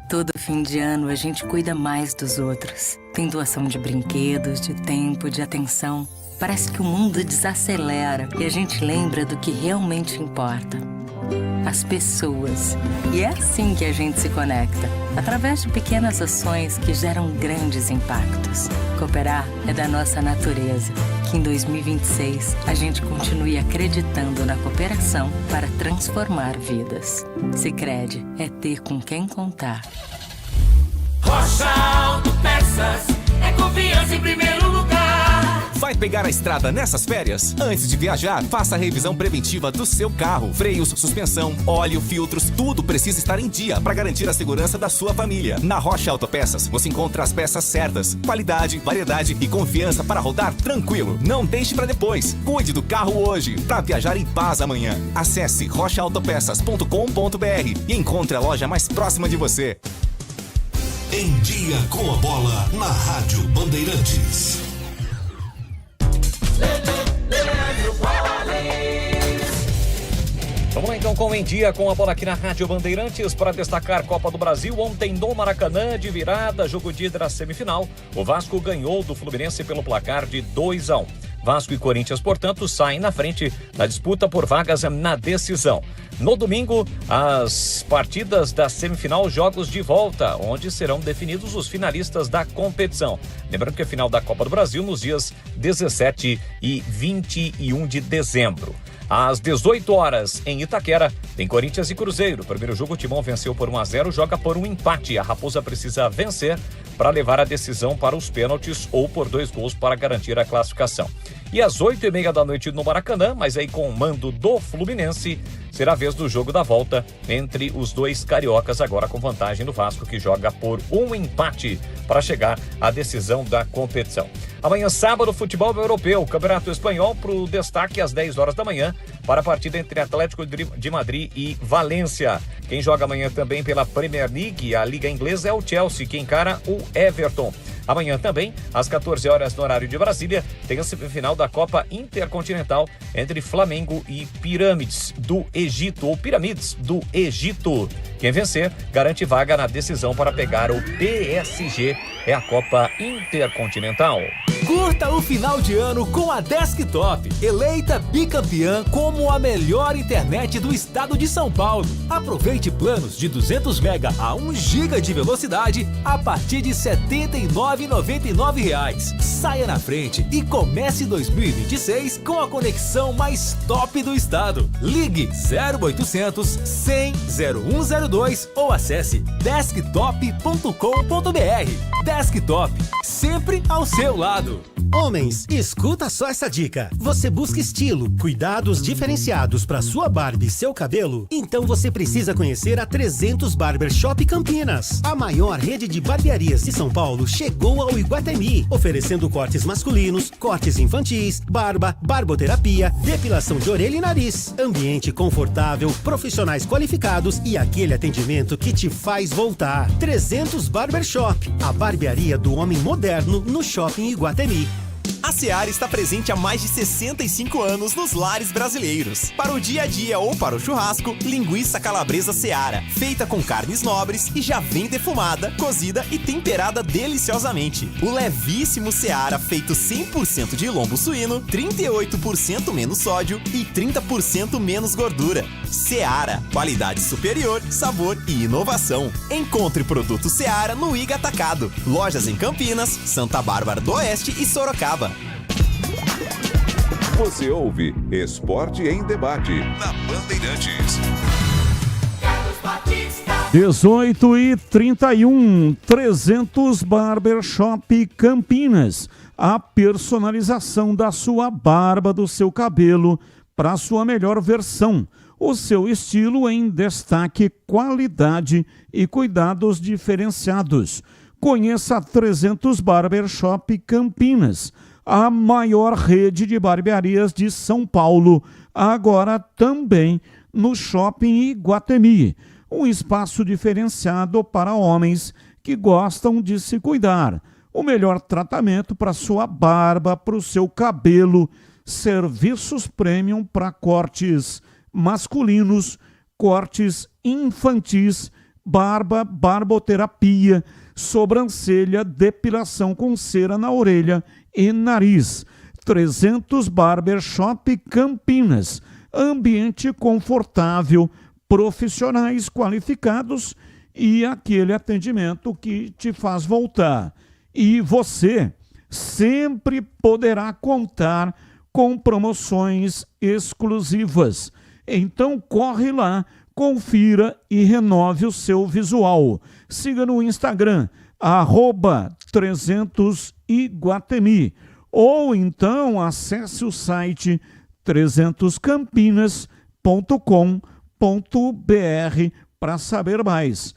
Todo fim de ano a gente cuida mais dos outros. Tem doação de brinquedos, de tempo, de atenção. Parece que o mundo desacelera e a gente lembra do que realmente importa: as pessoas. E é assim que a gente se conecta, através de pequenas ações que geram grandes impactos. Cooperar é da nossa natureza. Que em 2026 a gente continue acreditando na cooperação para transformar vidas. Sicredi é ter com quem contar. Rocha Autopeças é confiança em primeiro lugar. Vai pegar a estrada nessas férias? Antes de viajar, faça a revisão preventiva do seu carro. Freios, suspensão, óleo, filtros, tudo precisa estar em dia para garantir a segurança da sua família. Na Rocha Autopeças, você encontra as peças certas, qualidade, variedade e confiança para rodar tranquilo. Não deixe para depois. Cuide do carro hoje para viajar em paz amanhã. Acesse rochaautopeças.com.br e encontre a loja mais próxima de você. Em Dia com a Bola, na Rádio Bandeirantes. Vamos lá então com Em Dia com a Bola aqui na Rádio Bandeirantes para destacar Copa do Brasil. Ontem no Maracanã, de virada, jogo de ida na semifinal, o Vasco ganhou do Fluminense pelo placar de 2-1. Vasco e Corinthians, portanto, saem na frente na disputa por vagas na decisão. No domingo, as partidas da semifinal, jogos de volta, onde serão definidos os finalistas da competição. Lembrando que a final da Copa do Brasil nos dias 17 e 21 de dezembro. Às 18 horas, em Itaquera, tem Corinthians e Cruzeiro. Primeiro jogo, o Timão venceu por 1-0, joga por um empate. A Raposa precisa vencer para levar a decisão para os pênaltis ou por 2 gols para garantir a classificação. E às 8h30 da noite no Maracanã, mas aí com o mando do Fluminense, será a vez do jogo da volta entre os dois cariocas, agora com vantagem do Vasco, que joga por um empate para chegar à decisão da competição. Amanhã, sábado, futebol europeu, Campeonato Espanhol, para o destaque às 10 horas da manhã, para a partida entre Atlético de Madrid e Valência. Quem joga amanhã também pela Premier League, a Liga Inglesa, é o Chelsea, que encara o Everton. Amanhã também, às 14 horas no horário de Brasília, tem a semifinal da Copa Intercontinental entre Flamengo e Pirâmides do Egito, ou Piramides do Egito. Quem vencer garante vaga na decisão para pegar o PSG, é a Copa Intercontinental. Curta o final de ano com a Desktop, eleita bicampeã como a melhor internet do estado de São Paulo. Aproveite planos de 200 MB a 1 GB de velocidade a partir de R$ 79,99. Saia na frente e comece 2026 com a conexão mais top do estado. Ligue 0800 100 0102 ou acesse desktop.com.br. Desktop, sempre ao seu lado. Homens, escuta só essa dica. Você busca estilo, cuidados diferenciados para sua barba e seu cabelo? Então você precisa conhecer a 300 Barbershop Campinas. A maior rede de barbearias de São Paulo chegou ao Iguatemi, oferecendo cortes masculinos, cortes infantis, barba, barboterapia, depilação de orelha e nariz. Ambiente confortável, profissionais qualificados e aquele atendimento que te faz voltar. 300 Barbershop, a barbearia do homem moderno no Shopping Iguatemi. A Seara está presente há mais de 65 anos nos lares brasileiros. Para o dia a dia ou para o churrasco, linguiça calabresa Seara, feita com carnes nobres e já vem defumada, cozida e temperada deliciosamente. O levíssimo Seara, feito 100% de lombo suíno, 38% menos sódio e 30% menos gordura. Seara, qualidade superior, sabor e inovação. Encontre produto Seara no Iga Atacado. Lojas em Campinas, Santa Bárbara do Oeste e Sorocaba. Você ouve Esporte em Debate na Bandeirantes. 18h31, 300 Barbershop Campinas. A personalização da sua barba, do seu cabelo, para a sua melhor versão. O seu estilo em destaque, qualidade e cuidados diferenciados. Conheça a 300 Barbershop Campinas, a maior rede de barbearias de São Paulo, agora também no Shopping Iguatemi. Um espaço diferenciado para homens que gostam de se cuidar. O melhor tratamento para sua barba, para o seu cabelo. Serviços premium para cortes masculinos, cortes infantis, barba, barboterapia, sobrancelha, depilação com cera na orelha e nariz. 300 Barbershop Campinas. Ambiente confortável, profissionais qualificados e aquele atendimento que te faz voltar. E você sempre poderá contar com promoções exclusivas. Então corre lá, confira e renove o seu visual. Siga no Instagram, @300Iguatemi. Ou então acesse o site 300campinas.com.br para saber mais.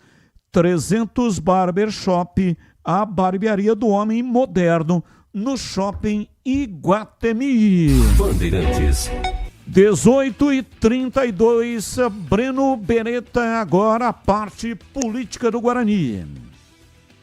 300 Barbershop, a barbearia do homem moderno no Shopping Iguatemi. Bandeirantes. 18h32, Breno Beretta, agora a parte política do Guarani.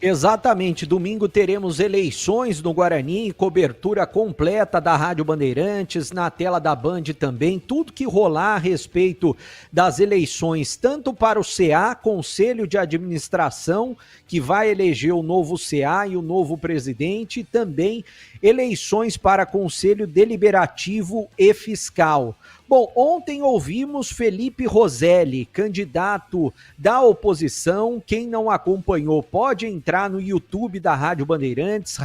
Exatamente, domingo teremos eleições no Guarani, cobertura completa da Rádio Bandeirantes, na tela da Band também, tudo que rolar a respeito das eleições, tanto para o CA, Conselho de Administração, que vai eleger o novo CA e o novo presidente, e também eleições para Conselho Deliberativo e Fiscal. Bom, ontem ouvimos Felipe Roselli, candidato da oposição. Quem não acompanhou pode entrar no YouTube da Rádio Bandeirantes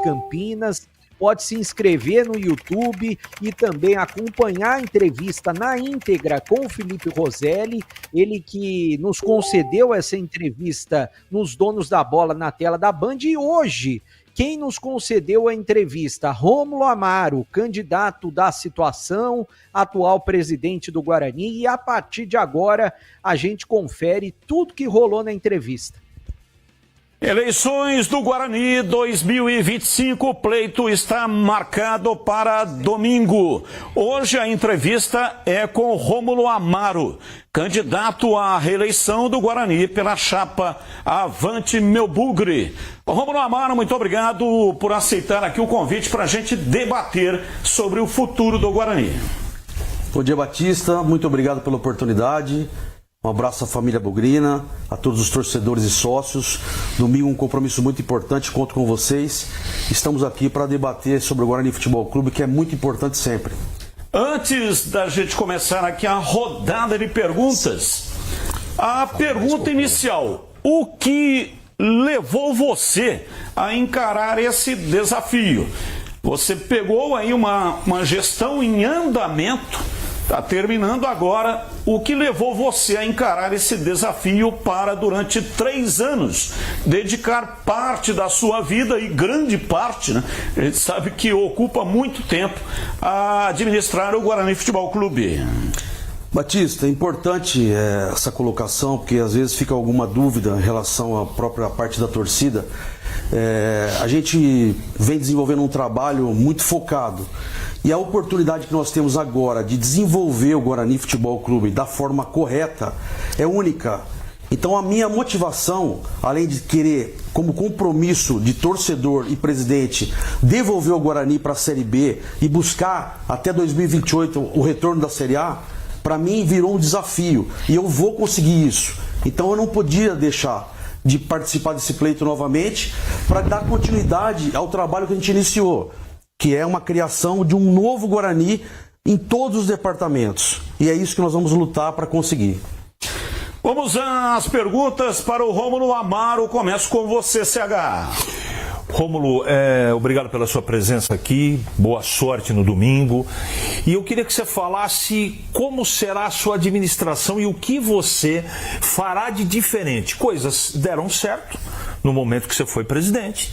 Campinas, pode se inscrever no YouTube e também acompanhar a entrevista na íntegra com o Felipe Roselli, ele que nos concedeu essa entrevista nos Donos da Bola na tela da Band, e hoje quem nos concedeu a entrevista? Rômulo Amaro, candidato da situação, atual presidente do Guarani, e a partir de agora a gente confere tudo que rolou na entrevista. Eleições do Guarani 2025, o pleito está marcado para domingo. Hoje a entrevista é com Rômulo Amaro, candidato à reeleição do Guarani pela chapa Avante Meu Bugre. Rômulo Amaro, muito obrigado por aceitar aqui o convite para a gente debater sobre o futuro do Guarani. Bom dia, Batista, muito obrigado pela oportunidade. Um abraço à família bugrina, a todos os torcedores e sócios. Domingo um compromisso muito importante, conto com vocês. Estamos aqui para debater sobre o Guarani Futebol Clube, que é muito importante sempre. Antes da gente começar aqui a rodada de perguntas, a pergunta inicial: o que levou você a encarar esse desafio? Você pegou aí uma gestão em andamento, está terminando agora. O que levou você a encarar esse desafio para, durante 3 anos, dedicar parte da sua vida, e grande parte, né? A gente sabe que ocupa muito tempo, a administrar o Guarani Futebol Clube? Batista, é importante essa colocação, porque às vezes fica alguma dúvida em relação à própria parte da torcida. A gente vem desenvolvendo um trabalho muito focado. E a oportunidade que nós temos agora de desenvolver o Guarani Futebol Clube da forma correta é única. Então a minha motivação, além de querer, como compromisso de torcedor e presidente, devolver o Guarani para a Série B e buscar até 2028 o retorno da Série A, para mim virou um desafio e eu vou conseguir isso. Então eu não podia deixar de participar desse pleito novamente para dar continuidade ao trabalho que a gente iniciou, que é uma criação de um novo Guarani em todos os departamentos. E é isso que nós vamos lutar para conseguir. Vamos às perguntas para o Rômulo Amaro. Começo com você, CH. Rômulo, obrigado pela sua presença aqui, boa sorte no domingo. E eu queria que você falasse como será a sua administração e o que você fará de diferente. Coisas deram certo no momento que você foi presidente,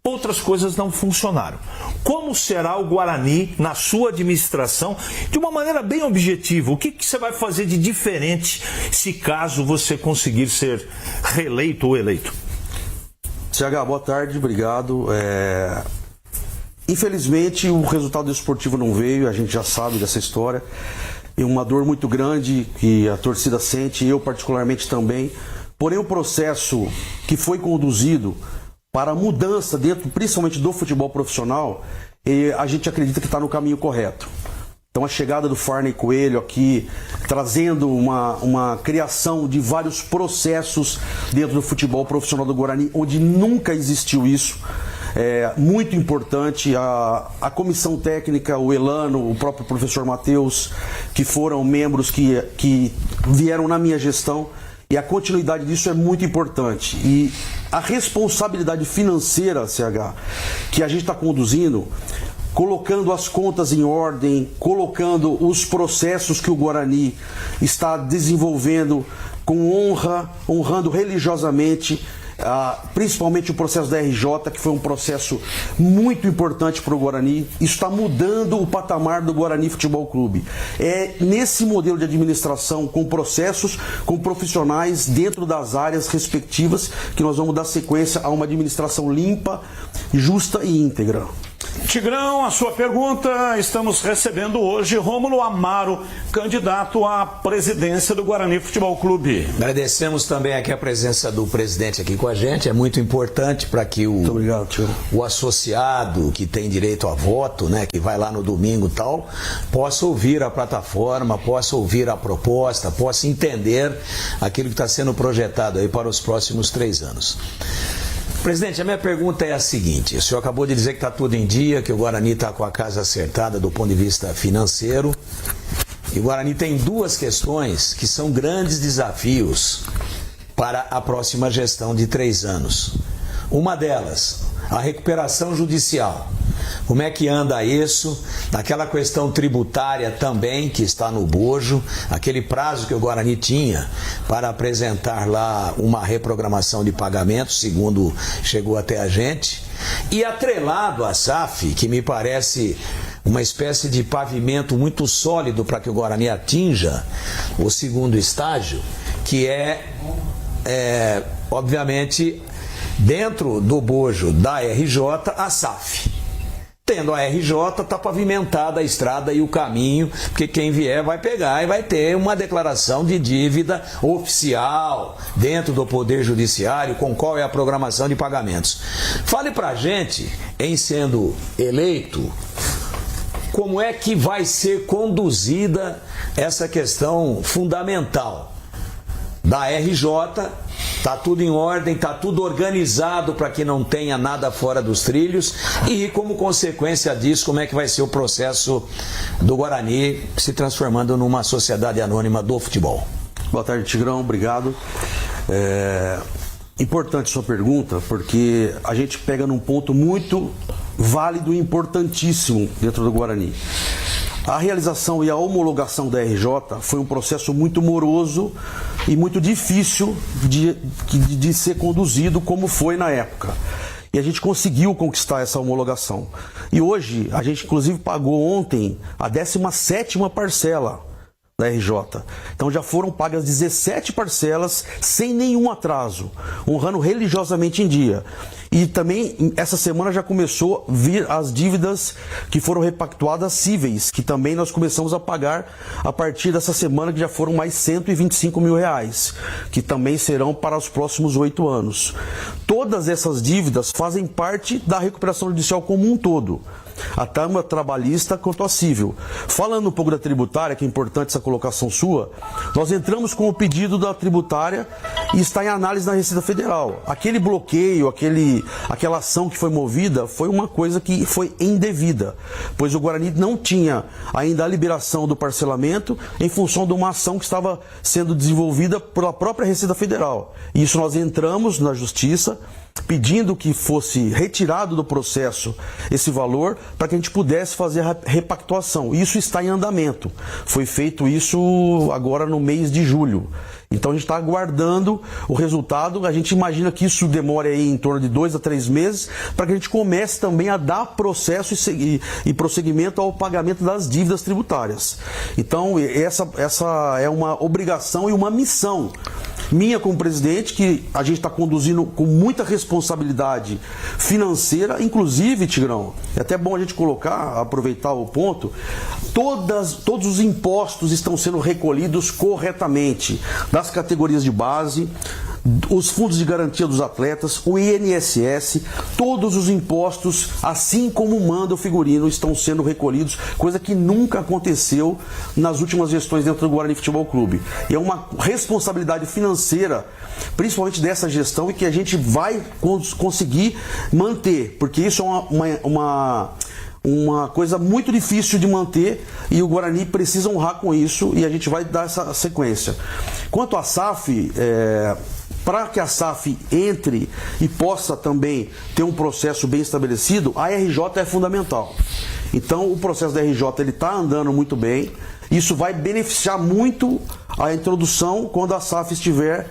outras coisas não funcionaram. Como será o Guarani na sua administração, de uma maneira bem objetiva? O que você vai fazer de diferente se caso você conseguir ser reeleito ou eleito? CH, boa tarde, obrigado. Infelizmente o resultado esportivo não veio, a gente já sabe dessa história. É uma dor muito grande que a torcida sente, eu particularmente também. Porém o processo que foi conduzido para a mudança dentro, principalmente do futebol profissional, a gente acredita que está no caminho correto. Então a chegada do Farney Coelho aqui, trazendo uma criação de vários processos dentro do futebol profissional do Guarani, onde nunca existiu isso. É muito importante. A comissão técnica, o Elano, o próprio professor Matheus, que foram membros que vieram na minha gestão, e a continuidade disso é muito importante. E a responsabilidade financeira, CH, que a gente está conduzindo, colocando as contas em ordem, colocando os processos que o Guarani está desenvolvendo com honra, honrando religiosamente, principalmente o processo da RJ, que foi um processo muito importante para o Guarani. Isso está mudando o patamar do Guarani Futebol Clube. É nesse modelo de administração, com processos, com profissionais dentro das áreas respectivas, que nós vamos dar sequência a uma administração limpa, justa e íntegra. Tigrão, a sua pergunta. Estamos recebendo hoje Rômulo Amaro, candidato à presidência do Guarani Futebol Clube. Agradecemos também aqui a presença do presidente aqui com a gente. É muito importante para que o associado que tem direito a voto, né, que vai lá no domingo e tal, possa ouvir a plataforma, possa ouvir a proposta, possa entender aquilo que está sendo projetado aí para os próximos 3 anos. Presidente, a minha pergunta é a seguinte: o senhor acabou de dizer que está tudo em dia, que o Guarani está com a casa acertada do ponto de vista financeiro. E o Guarani tem 2 questões que são grandes desafios para a próxima gestão de 3 anos. Uma delas, a recuperação judicial. Como é que anda isso? Aquela questão tributária também, que está no bojo, aquele prazo que o Guarani tinha para apresentar lá uma reprogramação de pagamentos, segundo chegou até a gente. E atrelado à SAF, que me parece uma espécie de pavimento muito sólido para que o Guarani atinja o segundo estágio, que obviamente, dentro do bojo da RJ, a SAF. Tendo a RJ, está pavimentada a estrada e o caminho, porque quem vier vai pegar e vai ter uma declaração de dívida oficial dentro do Poder Judiciário, com qual é a programação de pagamentos. Fale pra gente, em sendo eleito, como é que vai ser conduzida essa questão fundamental da RJ. Está tudo em ordem, está tudo organizado para que não tenha nada fora dos trilhos e, como consequência disso, como é que vai ser o processo do Guarani se transformando numa sociedade anônima do futebol. Boa tarde, Tigrão, obrigado. Importante sua pergunta, porque a gente pega num ponto muito válido e importantíssimo dentro do Guarani. A realização e a homologação da RJ foi um processo muito moroso e muito difícil de ser conduzido, como foi na época. E a gente conseguiu conquistar essa homologação. E hoje, a gente inclusive pagou ontem a 17ª parcela da RJ. Então já foram pagas 17 parcelas sem nenhum atraso, honrando religiosamente em dia. E também essa semana já começou a vir as dívidas que foram repactuadas cíveis, que também nós começamos a pagar a partir dessa semana, que já foram mais 125 mil reais, que também serão para os próximos 8 anos. Todas essas dívidas fazem parte da recuperação judicial como um todo, a tanto a trabalhista quanto a cível. Falando um pouco da tributária, que é importante essa colocação sua, nós entramos com o pedido da tributária e está em análise na Receita Federal. Aquele bloqueio, aquela ação que foi movida foi uma coisa que foi indevida, pois o Guarani não tinha ainda a liberação do parcelamento em função de uma ação que estava sendo desenvolvida pela própria Receita Federal. E isso nós entramos na Justiça pedindo que fosse retirado do processo esse valor para que a gente pudesse fazer a repactuação. Isso está em andamento. Foi feito isso agora no mês de julho. Então a gente está aguardando o resultado. A gente imagina que isso demore aí em torno de 2 a 3 meses para que a gente comece também a dar processo e prosseguimento ao pagamento das dívidas tributárias. Então essa é uma obrigação e uma missão minha como presidente, que a gente está conduzindo com muita responsabilidade financeira, inclusive, Tigrão, é até bom a gente aproveitar o ponto, todos os impostos estão sendo recolhidos corretamente, das categorias de base, os fundos de garantia dos atletas, o INSS, todos os impostos, assim como manda o figurino, estão sendo recolhidos, coisa que nunca aconteceu nas últimas gestões dentro do Guarani Futebol Clube. E é uma responsabilidade financeira, principalmente dessa gestão, e que a gente vai conseguir manter, porque isso é uma coisa muito difícil de manter e o Guarani precisa honrar com isso e a gente vai dar essa sequência. Quanto à SAF, para que a SAF entre e possa também ter um processo bem estabelecido, a RJ é fundamental. Então o processo da RJ está andando muito bem. Isso vai beneficiar muito a introdução quando a SAF estiver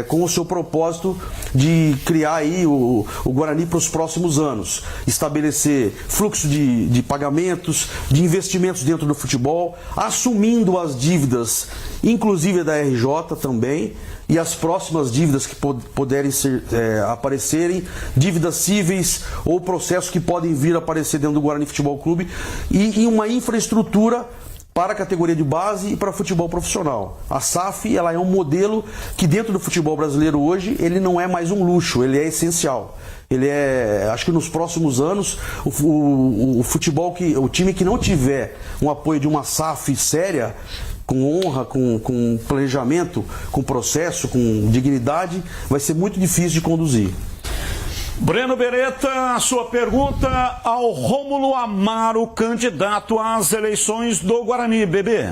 com o seu propósito de criar aí o Guarani para os próximos anos. Estabelecer fluxo de pagamentos, de investimentos dentro do futebol, assumindo as dívidas, inclusive da RJ também, e as próximas dívidas que puderem aparecerem, dívidas cíveis ou processos que podem vir a aparecer dentro do Guarani Futebol Clube, e uma infraestrutura para a categoria de base e para o futebol profissional. A SAF, ela é um modelo que dentro do futebol brasileiro hoje, ele não é mais um luxo, ele é essencial. Acho que nos próximos anos, o futebol, o time que não tiver um apoio de uma SAF séria, com honra, com planejamento, com processo, com dignidade, vai ser muito difícil de conduzir. Breno Beretta, a sua pergunta ao Rômulo Amaro, candidato às eleições do Guarani, bebê.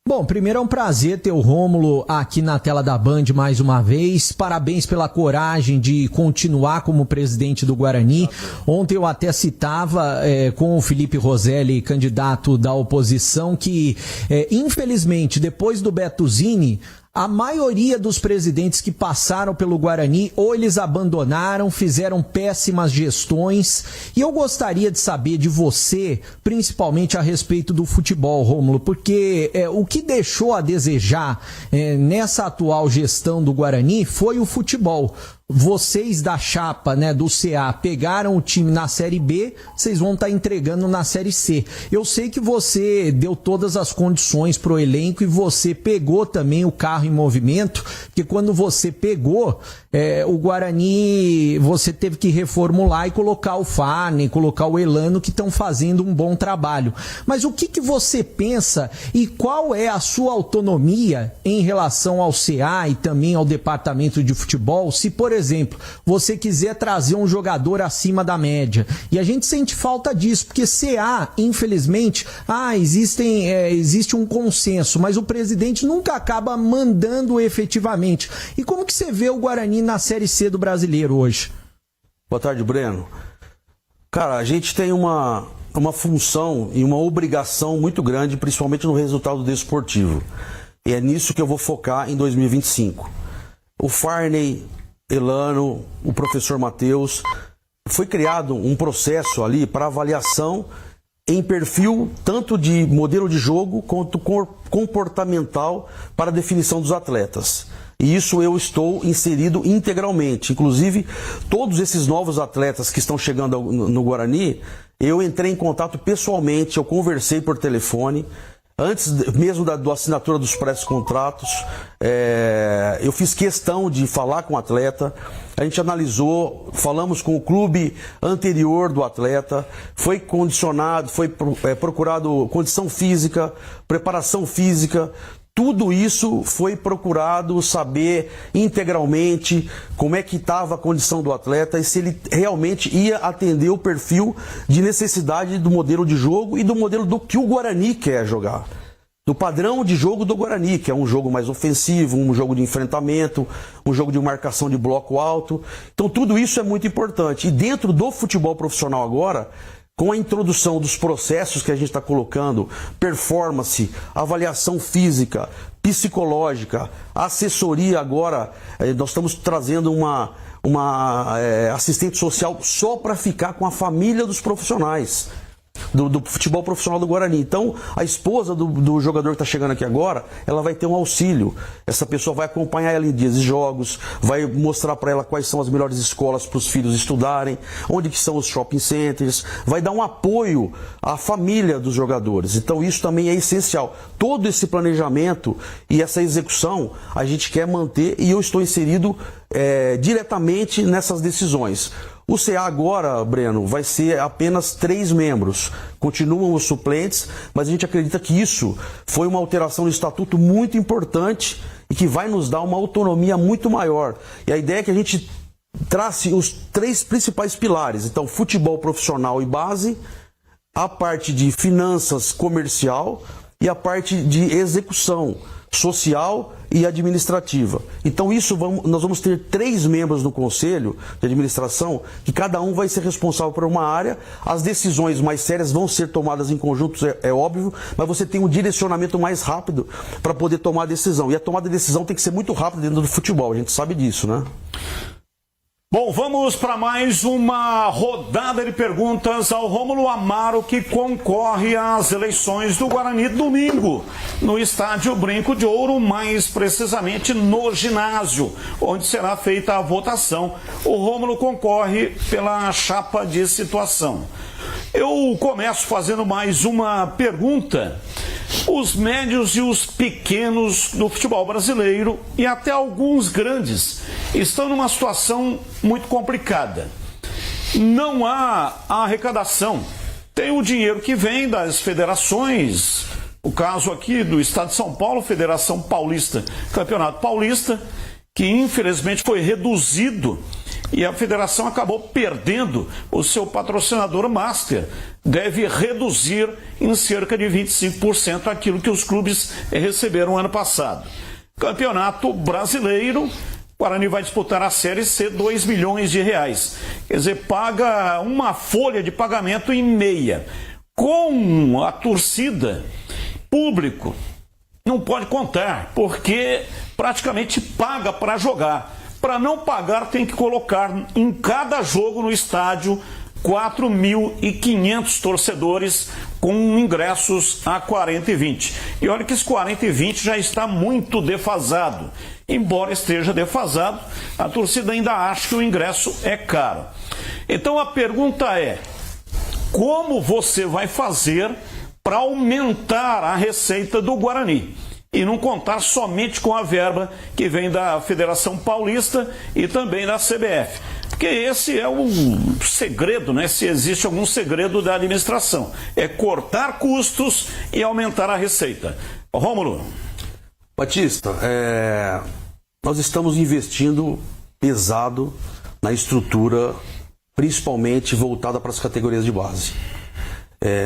Bom, primeiro é um prazer ter o Rômulo aqui na tela da Band mais uma vez. Parabéns pela coragem de continuar como presidente do Guarani. Ontem eu até citava com o Felipe Roselli, candidato da oposição, que infelizmente depois do Beto Zini, A maioria dos presidentes que passaram pelo Guarani, ou eles abandonaram, fizeram péssimas gestões. E eu gostaria de saber de você, principalmente a respeito do futebol, Rômulo, porque o que deixou a desejar nessa atual gestão do Guarani foi o futebol. Vocês da chapa, né, do CA, pegaram o time na Série B, vocês vão estar entregando na Série C. Eu sei que você deu todas as condições pro elenco e você pegou também o carro em movimento, porque quando você pegou, o Guarani, você teve que reformular e colocar o Farney, colocar o Elano, que estão fazendo um bom trabalho. Mas o que você pensa e qual é a sua autonomia em relação ao CA e também ao departamento de futebol, se, por exemplo, você quiser trazer um jogador acima da média? E a gente sente falta disso, porque CA, infelizmente, existe um consenso, mas o presidente nunca acaba mandando efetivamente. E como que você vê o Guarani na Série C do Brasileiro hoje? Boa tarde, Breno. Cara, a gente tem uma função e uma obrigação muito grande, principalmente no resultado desportivo. E é nisso que eu vou focar em 2025. O Farney, Elano, o professor Matheus, foi criado um processo ali para avaliação em perfil tanto de modelo de jogo quanto comportamental para a definição dos atletas. E isso eu estou inserido integralmente. Inclusive, todos esses novos atletas que estão chegando no Guarani, eu entrei em contato pessoalmente, eu conversei por telefone, antes mesmo da assinatura dos pré-contratos, eu fiz questão de falar com o atleta, a gente analisou, falamos com o clube anterior do atleta, foi condicionado, foi procurado condição física, preparação física. Tudo isso foi procurado saber integralmente como é que estava a condição do atleta e se ele realmente ia atender o perfil de necessidade do modelo de jogo e do modelo do que o Guarani quer jogar. Do padrão de jogo do Guarani, que é um jogo mais ofensivo, um jogo de enfrentamento, um jogo de marcação de bloco alto. Então tudo isso é muito importante. E dentro do futebol profissional agora, com a introdução dos processos que a gente está colocando, performance, avaliação física, psicológica, assessoria agora, nós estamos trazendo uma assistente social só para ficar com a família dos profissionais. Do futebol profissional do Guarani. Então, a esposa do jogador que está chegando aqui agora, ela vai ter um auxílio. Essa pessoa vai acompanhar ela em dias de jogos, vai mostrar para ela quais são as melhores escolas para os filhos estudarem, onde que são os shopping centers, vai dar um apoio à família dos jogadores. Então, isso também é essencial. Todo esse planejamento e essa execução, a gente quer manter e eu estou inserido diretamente nessas decisões. O CA agora, Breno, vai ser apenas 3 membros. Continuam os suplentes, mas a gente acredita que isso foi uma alteração do estatuto muito importante e que vai nos dar uma autonomia muito maior. E a ideia é que a gente trace os 3 principais pilares. Então, futebol profissional e base, a parte de finanças comercial e a parte de execução social e administrativa. Então nós vamos ter 3 membros no conselho de administração, que cada um vai ser responsável por uma área. As decisões mais sérias vão ser tomadas em conjunto, é óbvio, mas você tem um direcionamento mais rápido para poder tomar a decisão. E a tomada de decisão tem que ser muito rápida dentro do futebol, a gente sabe disso, né? Bom, vamos para mais uma rodada de perguntas ao Rômulo Amaro, que concorre às eleições do Guarani domingo, no estádio Brinco de Ouro, mais precisamente no ginásio, onde será feita a votação. O Rômulo concorre pela chapa de situação. Eu começo fazendo mais uma pergunta. Os médios e os pequenos do futebol brasileiro, e até alguns grandes, estão numa situação muito complicada. Não há arrecadação. Tem o dinheiro que vem das federações, o caso aqui do Estado de São Paulo, Federação Paulista, Campeonato Paulista, que infelizmente foi reduzido e a federação acabou perdendo o seu patrocinador master. Deve reduzir em cerca de 25% aquilo que os clubes receberam ano passado. Campeonato Brasileiro, Guarani vai disputar a Série C, R$2 milhões. Quer dizer, paga uma folha de pagamento em meia. Com a torcida, público, Não pode contar, porque praticamente paga para jogar. Para não pagar, tem que colocar em cada jogo no estádio 4.500 torcedores com ingressos a 40 e 20. E olha que esse 40 e 20 já está muito defasado. Embora esteja defasado, a torcida ainda acha que o ingresso é caro. Então a pergunta é: como você vai fazer para aumentar a receita do Guarani? E não contar somente com a verba que vem da Federação Paulista e também da CBF. Porque esse é o segredo, né? Se existe algum segredo da administração. É cortar custos e aumentar a receita. Rômulo. Batista, nós estamos investindo pesado na estrutura, principalmente voltada para as categorias de base.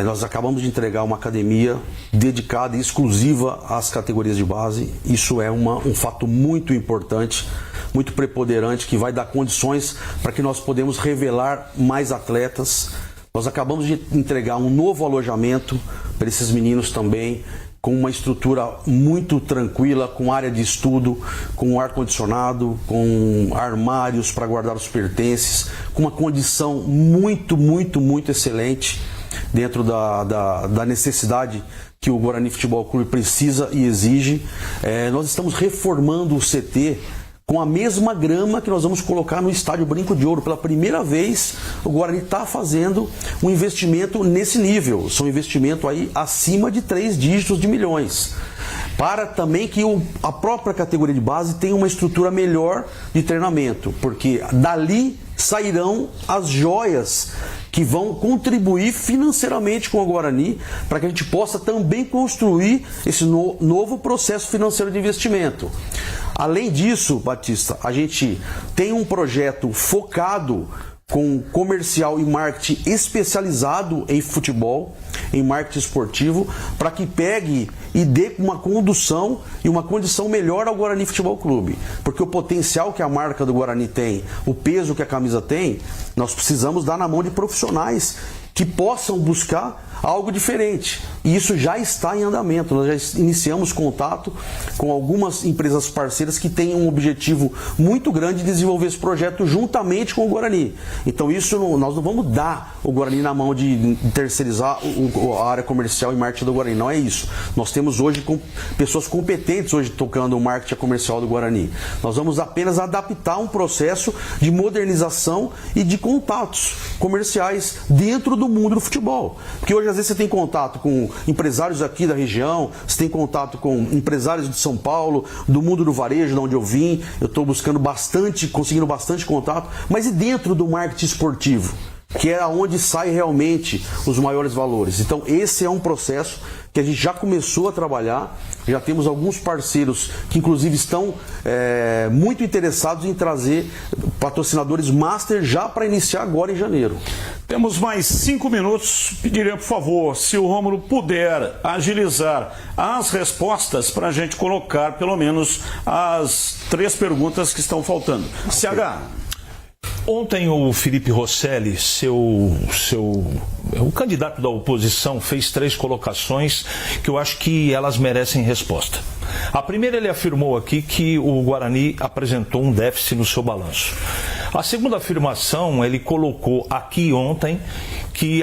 Nós acabamos de entregar uma academia dedicada e exclusiva às categorias de base. Isso é um fato muito importante, muito preponderante, que vai dar condições para que nós podemos revelar mais atletas. Nós acabamos de entregar um novo alojamento para esses meninos também, com uma estrutura muito tranquila, com área de estudo, com ar-condicionado, com armários para guardar os pertences, com uma condição muito, muito, muito excelente, dentro da necessidade que o Guarani Futebol Clube precisa e exige. Nós estamos reformando o CT com a mesma grama que nós vamos colocar no Estádio Brinco de Ouro. Pela primeira vez, o Guarani está fazendo um investimento nesse nível. São investimento aí acima de 3 dígitos de milhões. Para também que a própria categoria de base tenha uma estrutura melhor de treinamento, porque dali sairão as joias que vão contribuir financeiramente com o Guarani, para que a gente possa também construir esse novo processo financeiro de investimento. Além disso, Batista, a gente tem um projeto focado com comercial e marketing especializado em futebol, em marketing esportivo, para que pegue e dê uma condução e uma condição melhor ao Guarani Futebol Clube. Porque o potencial que a marca do Guarani tem, o peso que a camisa tem, nós precisamos dar na mão de profissionais que possam buscar algo diferente. E isso já está em andamento. Nós já iniciamos contato com algumas empresas parceiras que têm um objetivo muito grande de desenvolver esse projeto juntamente com o Guarani. Então nós não vamos dar o Guarani na mão de terceirizar a área comercial e marketing do Guarani. Não é isso. Nós temos hoje pessoas competentes hoje tocando o marketing comercial do Guarani. Nós vamos apenas adaptar um processo de modernização e de contatos comerciais dentro do mundo do futebol. Porque hoje às vezes você tem contato com empresários aqui da região, você tem contato com empresários de São Paulo, do mundo do varejo, de onde eu vim, eu estou conseguindo bastante contato, mas e dentro do marketing esportivo, que é onde sai realmente os maiores valores. Então esse é um processo que a gente já começou a trabalhar, já temos alguns parceiros que inclusive estão muito interessados em trazer patrocinadores master já para iniciar agora em janeiro. Temos mais 5 minutos. Pediria, por favor, se o Rômulo puder agilizar as respostas para a gente colocar pelo menos as 3 perguntas que estão faltando. CH. Ontem o Felipe Rosselli, o candidato da oposição, fez 3 colocações que eu acho que elas merecem resposta. A primeira, ele afirmou aqui que o Guarani apresentou um déficit no seu balanço. A segunda afirmação, ele colocou aqui ontem que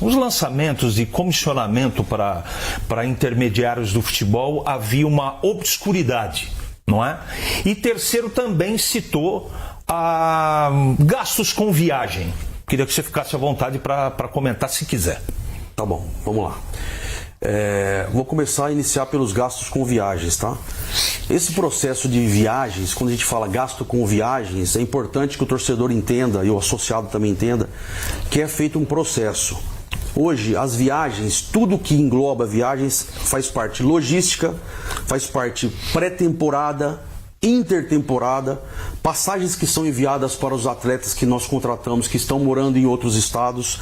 os lançamentos de comissionamento para intermediários do futebol havia uma obscuridade, não é? E terceiro, também citou gastos com viagem. Queria que você ficasse à vontade para comentar se quiser. Tá bom, vamos lá. Vou começar a iniciar pelos gastos com viagens, tá? Esse processo de viagens, quando a gente fala gasto com viagens, é importante que o torcedor entenda, e o associado também entenda, que é feito um processo. Hoje, as viagens, tudo que engloba viagens, faz parte logística, faz parte pré-temporada, intertemporada, passagens que são enviadas para os atletas que nós contratamos, que estão morando em outros estados,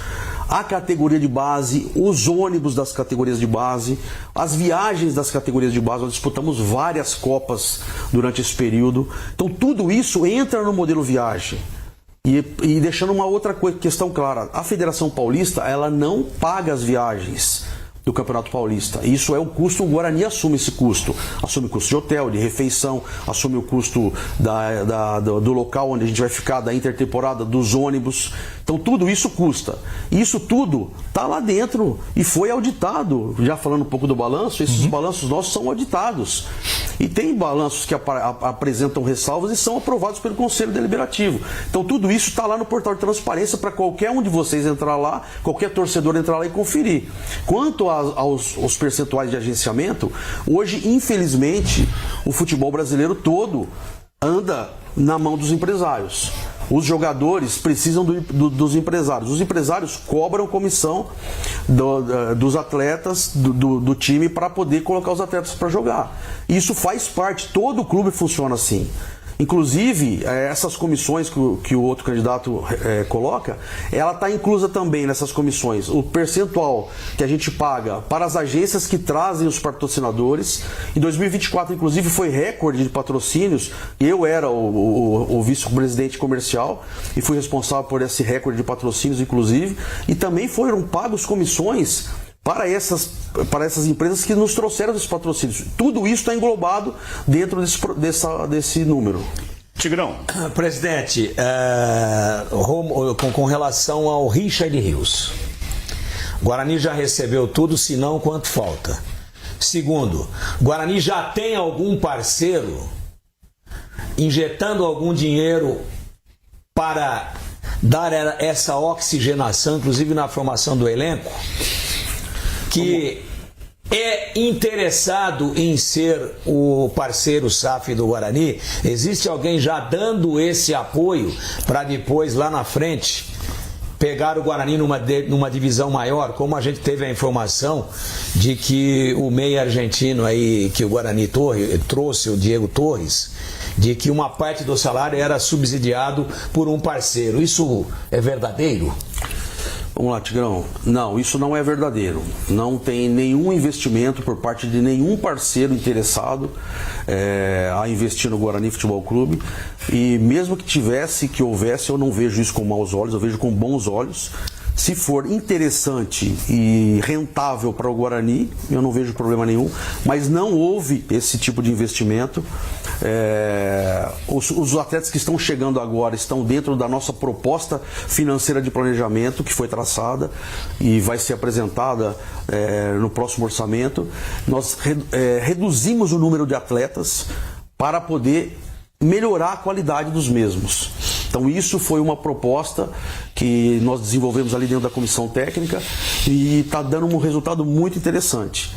a categoria de base, os ônibus das categorias de base, as viagens das categorias de base. Nós disputamos várias copas durante esse período. Então tudo isso entra no modelo viagem. E deixando uma outra questão clara, a Federação Paulista, ela não paga as viagens. do Campeonato Paulista. Isso é o custo, o Guarani assume esse custo. Assume o custo de hotel, de refeição, assume o custo do local onde a gente vai ficar, da intertemporada, dos ônibus. Então tudo isso custa. Isso tudo está lá dentro e foi auditado. Já falando um pouco do balanço, esses balanços nossos são auditados. E tem balanços que apresentam ressalvas e são aprovados pelo Conselho Deliberativo. Então tudo isso está lá no portal de transparência para qualquer um de vocês entrar lá, qualquer torcedor entrar lá e conferir. Quanto aos percentuais de agenciamento, hoje, infelizmente, o futebol brasileiro todo anda na mão dos empresários. Os jogadores precisam dos empresários. Os empresários cobram comissão dos atletas, do time, para poder colocar os atletas para jogar. Isso faz parte, todo clube funciona assim. Inclusive, essas comissões que o outro candidato coloca, ela está inclusa também nessas comissões. O percentual que a gente paga para as agências que trazem os patrocinadores. Em 2024, inclusive, foi recorde de patrocínios. Eu era o vice-presidente comercial e fui responsável por esse recorde de patrocínios, inclusive. E também foram pagos comissões para essas empresas que nos trouxeram esses patrocínios. Tudo isso está englobado dentro desse número. Tigrão. Presidente, com relação ao Richard Rios, Guarani já recebeu tudo, se não, quanto falta? Segundo, Guarani já tem algum parceiro injetando algum dinheiro para dar essa oxigenação, inclusive na formação do elenco, que é interessado em ser o parceiro SAF do Guarani? Existe alguém já dando esse apoio para depois, lá na frente, pegar o Guarani numa divisão maior? Como a gente teve a informação de que o meia argentino aí, que o Guarani trouxe, o Diego Torres, de que uma parte do salário era subsidiado por um parceiro. Isso é verdadeiro? Vamos lá, Tigrão. Não, isso não é verdadeiro. Não tem nenhum investimento por parte de nenhum parceiro interessado a investir no Guarani Futebol Clube. E mesmo que houvesse, eu não vejo isso com maus olhos, eu vejo com bons olhos. Se for interessante e rentável para o Guarani, eu não vejo problema nenhum, mas não houve esse tipo de investimento. Os atletas que estão chegando agora estão dentro da nossa proposta financeira de planejamento, que foi traçada e vai ser apresentada no próximo orçamento. Nós reduzimos o número de atletas para poder melhorar a qualidade dos mesmos. Então isso foi uma proposta que nós desenvolvemos ali dentro da comissão técnica e está dando um resultado muito interessante.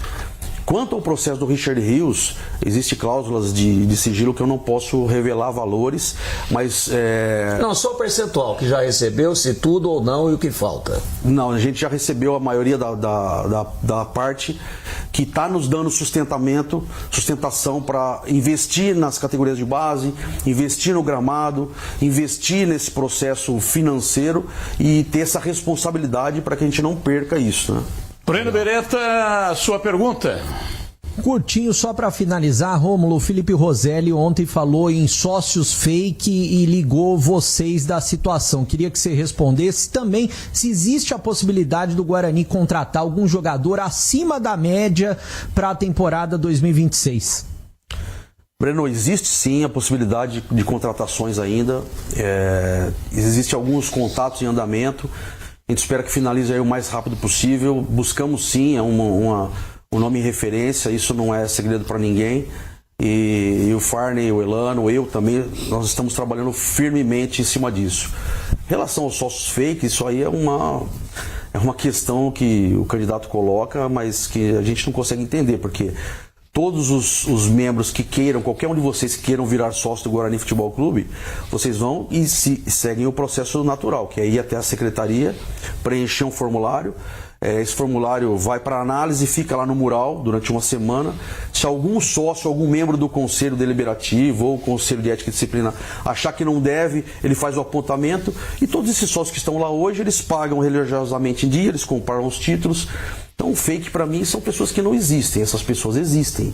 Quanto ao processo do Richard Rios, existem cláusulas de sigilo que eu não posso revelar valores, mas... Não, só o percentual que já recebeu, se tudo ou não e o que falta. Não, a gente já recebeu a maioria da parte que está nos dando sustentação para investir nas categorias de base, investir no gramado, investir nesse processo financeiro e ter essa responsabilidade para que a gente não perca isso, né? Breno Beretta, sua pergunta. Curtinho, só para finalizar, Rômulo, Felipe Roselli ontem falou em sócios fake e ligou vocês da situação. Queria que você respondesse também se existe a possibilidade do Guarani contratar algum jogador acima da média para a temporada 2026. Breno, existe sim a possibilidade de contratações ainda. Existem alguns contatos em andamento. A gente espera que finalize aí o mais rápido possível. Buscamos sim um nome em referência, isso não é segredo para ninguém. E o Farney, o Elano, eu também, nós estamos trabalhando firmemente em cima disso. Em relação aos sócios fake, isso aí é uma questão que o candidato coloca, mas que a gente não consegue entender, porque todos os membros que queiram, qualquer um de vocês que queiram virar sócio do Guarani Futebol Clube, vocês vão e seguem o processo natural, que é ir até a secretaria, preencher um formulário. Esse formulário vai para análise e fica lá no mural durante uma semana. Se algum sócio, algum membro do Conselho Deliberativo ou Conselho de Ética e Disciplina achar que não deve, ele faz o apontamento. E todos esses sócios que estão lá hoje, eles pagam religiosamente em dia, eles compraram os títulos. Então, o fake para mim são pessoas que não existem. Essas pessoas existem.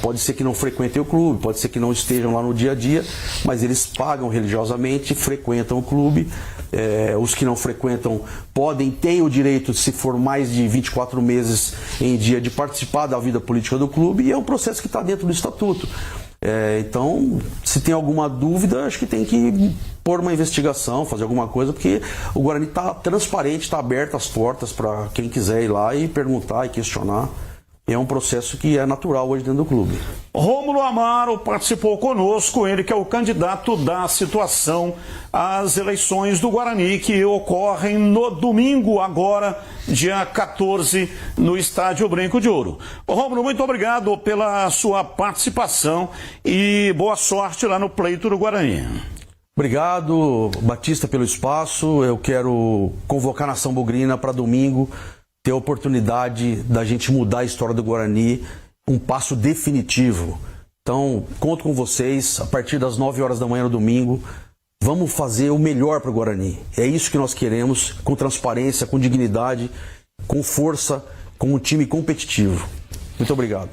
Pode ser que não frequentem o clube, pode ser que não estejam lá no dia a dia, mas eles pagam religiosamente, frequentam o clube. Os que não frequentam têm o direito, se for mais de 24 meses em dia, de participar da vida política do clube, e é um processo que está dentro do estatuto. Então, se tem alguma dúvida, acho que tem que pôr uma investigação, fazer alguma coisa, porque o Guarani está transparente, está aberto as portas para quem quiser ir lá e perguntar e questionar. É um processo que é natural hoje dentro do clube. Rômulo Amaro participou conosco, ele que é o candidato da situação às eleições do Guarani, que ocorrem no domingo agora, dia 14, no Estádio Brinco de Ouro. Rômulo, muito obrigado pela sua participação e boa sorte lá no pleito do Guarani. Obrigado, Batista, pelo espaço. Eu quero convocar a Nação Bugrina para domingo, ter a oportunidade da gente mudar a história do Guarani, um passo definitivo. Então, conto com vocês, a partir das 9 horas da manhã no domingo, vamos fazer o melhor para o Guarani. É isso que nós queremos, com transparência, com dignidade, com força, com um time competitivo. Muito obrigado.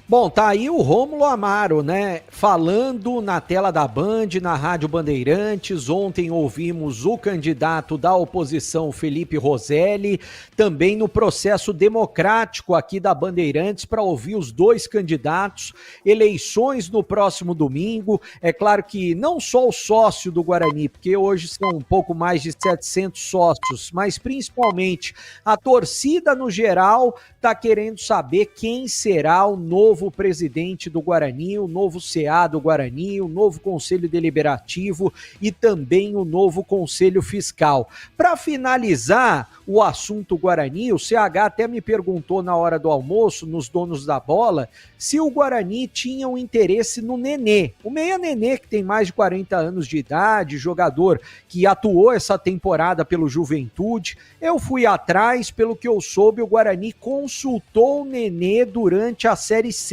Bom, tá aí o Rômulo Amaro, né, falando na tela da Band, na Rádio Bandeirantes. Ontem ouvimos o candidato da oposição, Felipe Roselli, também no processo democrático aqui da Bandeirantes, para ouvir os dois candidatos. Eleições no próximo domingo. É claro que não só o sócio do Guarani, porque hoje são um pouco mais de 700 sócios, mas principalmente a torcida no geral está querendo saber quem será o novo presidente do Guarani, o novo CA do Guarani, o novo Conselho Deliberativo e também o novo Conselho Fiscal. Para finalizar o assunto Guarani, o CH até me perguntou na hora do almoço, nos donos da bola, se o Guarani tinha um interesse no Nenê. O Meia Nenê, que tem mais de 40 anos de idade, jogador que atuou essa temporada pelo Juventude. Eu fui atrás, pelo que eu soube, o Guarani consultou o Nenê durante a Série C.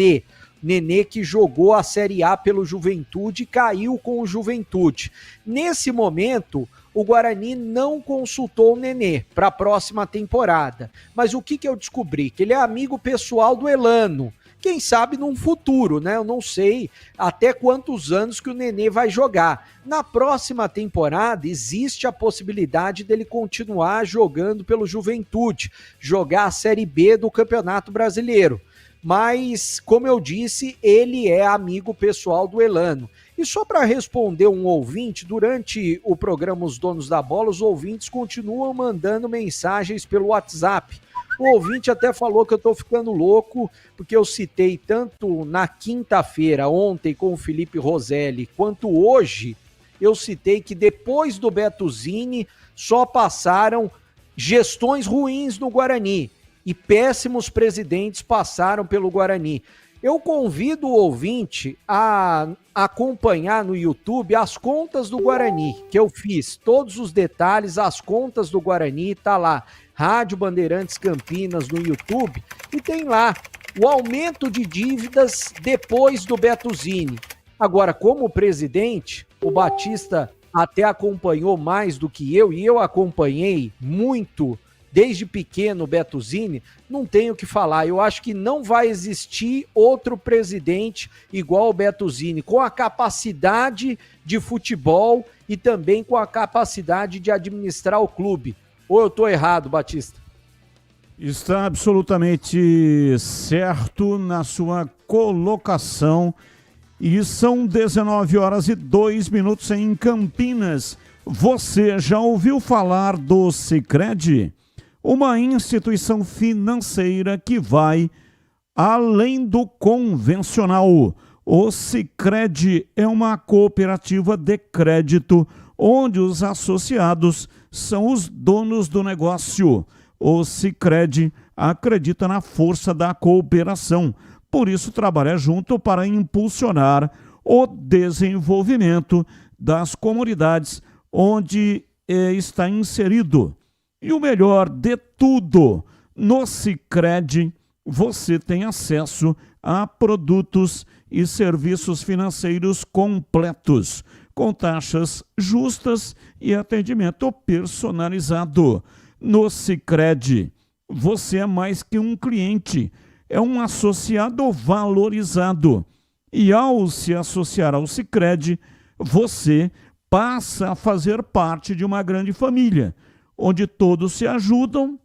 Nenê que jogou a Série A pelo Juventude e caiu com o Juventude. Nesse momento, o Guarani não consultou o Nenê para a próxima temporada. Mas o que eu descobri? Que ele é amigo pessoal do Elano. Quem sabe num futuro, né? Eu não sei até quantos anos que o Nenê vai jogar. Na próxima temporada, existe a possibilidade dele continuar jogando pelo Juventude, jogar a Série B do Campeonato Brasileiro. Mas, como eu disse, ele é amigo pessoal do Elano. E só para responder um ouvinte, durante o programa Os Donos da Bola, os ouvintes continuam mandando mensagens pelo WhatsApp. O ouvinte até falou que eu estou ficando louco, porque eu citei tanto na quinta-feira, ontem, com o Felipe Roselli, quanto hoje, eu citei que depois do Bettuzini só passaram gestões ruins no Guarani e péssimos presidentes passaram pelo Guarani. Eu convido o ouvinte a acompanhar no YouTube as contas do Guarani, que eu fiz todos os detalhes, as contas do Guarani, tá lá, Rádio Bandeirantes Campinas no YouTube, e tem lá o aumento de dívidas depois do Bettuzini. Agora, como presidente, o Batista até acompanhou mais do que eu, e eu acompanhei muito desde pequeno o Bettuzini, não tenho o que falar. Eu acho que não vai existir outro presidente igual o Bettuzini, com a capacidade de futebol e também com a capacidade de administrar o clube. Ou eu estou errado, Batista? Está absolutamente certo na sua colocação. E são 19h02 em Campinas. Você já ouviu falar do Sicredi? Uma instituição financeira que vai além do convencional. O Sicredi é uma cooperativa de crédito onde os associados são os donos do negócio. O Sicredi acredita na força da cooperação, por isso trabalha junto para impulsionar o desenvolvimento das comunidades onde está inserido. E o melhor de tudo, no Sicredi você tem acesso a produtos e serviços financeiros completos, com taxas justas e atendimento personalizado. No Sicredi, você é mais que um cliente, é um associado valorizado. E ao se associar ao Sicredi, você passa a fazer parte de uma grande família, onde todos se ajudam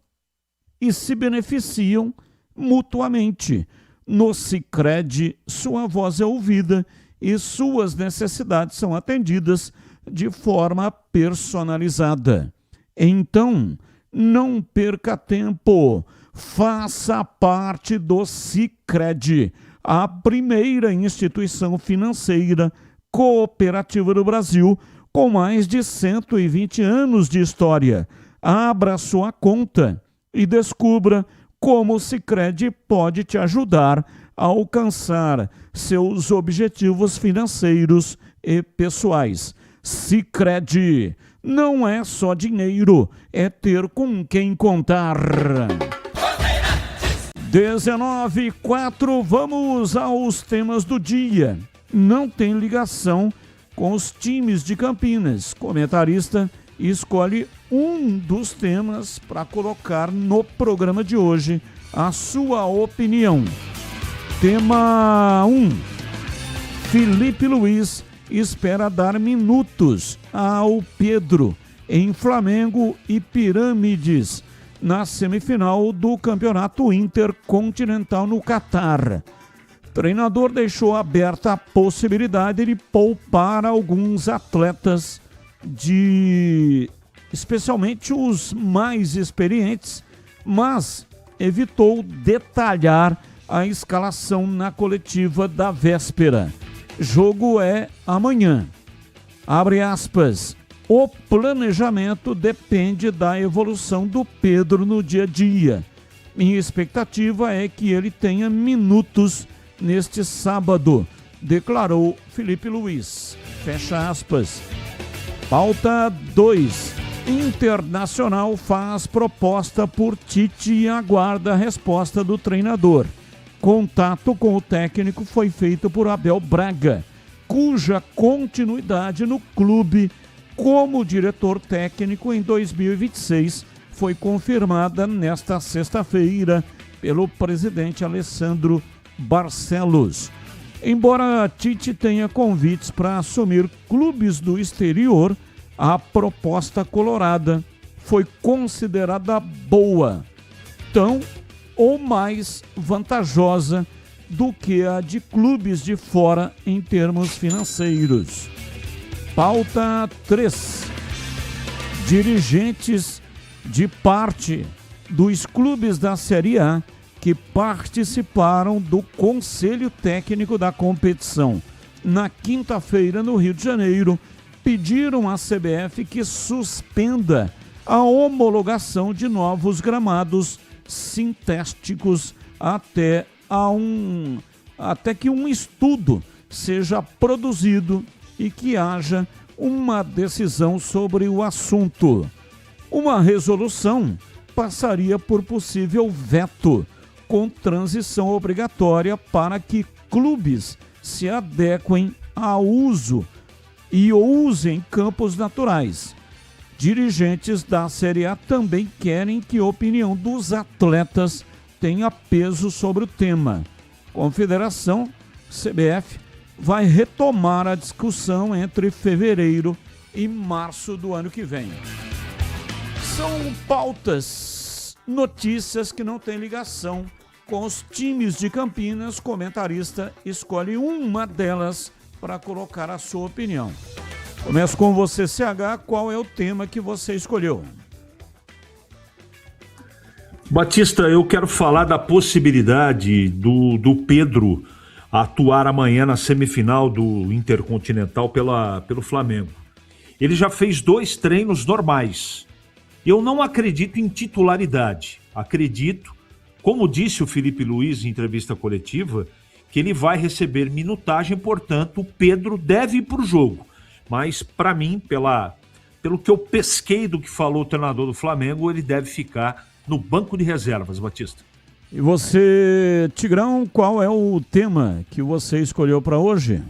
e se beneficiam mutuamente. No Sicredi, sua voz é ouvida e suas necessidades são atendidas de forma personalizada. Então, não perca tempo. Faça parte do Sicredi, a primeira instituição financeira cooperativa do Brasil, com mais de 120 anos de história. Abra sua conta e descubra como o Sicredi pode te ajudar a alcançar seus objetivos financeiros e pessoais. Sicredi não é só dinheiro, é ter com quem contar. 19h04, vamos aos temas do dia. Não tem ligação com os times de Campinas. Comentarista escolhe um dos temas para colocar no programa de hoje. A sua opinião. Tema 1. Felipe Luiz espera dar minutos ao Pedro em Flamengo e Pirâmides na semifinal do Campeonato Intercontinental no Catar. O treinador deixou aberta a possibilidade de poupar alguns atletas, especialmente os mais experientes, mas evitou detalhar a escalação na coletiva da véspera. Jogo é amanhã. Abre aspas. O planejamento depende da evolução do Pedro no dia a dia. Minha expectativa é que ele tenha minutos neste sábado, declarou Felipe Luiz. Fecha aspas. Pauta 2. Internacional faz proposta por Tite e aguarda a resposta do treinador. Contato com o técnico foi feito por Abel Braga, cuja continuidade no clube como diretor técnico em 2026 foi confirmada nesta sexta-feira pelo presidente Alessandro Barcelos. Embora Tite tenha convites para assumir clubes do exterior, a proposta colorada foi considerada boa, tão ou mais vantajosa do que a de clubes de fora em termos financeiros. Pauta 3. Dirigentes de parte dos clubes da Série A que participaram do Conselho Técnico da competição na quinta-feira no Rio de Janeiro pediram à CBF que suspenda a homologação de novos gramados sintéticos até que um estudo seja produzido e que haja uma decisão sobre o assunto. Uma resolução passaria por possível veto, com transição obrigatória para que clubes se adequem ao uso e usem campos naturais. Dirigentes da Série A também querem que a opinião dos atletas tenha peso sobre o tema. Confederação, CBF, vai retomar a discussão entre fevereiro e março do ano que vem. São pautas, notícias que não têm ligação com os times de Campinas. Comentarista escolhe uma delas para colocar a sua opinião. Começo com você, CH. Qual é o tema que você escolheu? Batista, eu quero falar da possibilidade do Pedro atuar amanhã na semifinal do Intercontinental pelo Flamengo. Ele já fez 2 treinos normais. Eu não acredito em titularidade. Acredito, como disse o Felipe Luiz em entrevista coletiva, que ele vai receber minutagem, portanto, o Pedro deve ir para o jogo. Mas, para mim, pelo que eu pesquei do que falou o treinador do Flamengo, ele deve ficar no banco de reservas, Batista. E você, Tigrão, qual é o tema que você escolheu para hoje?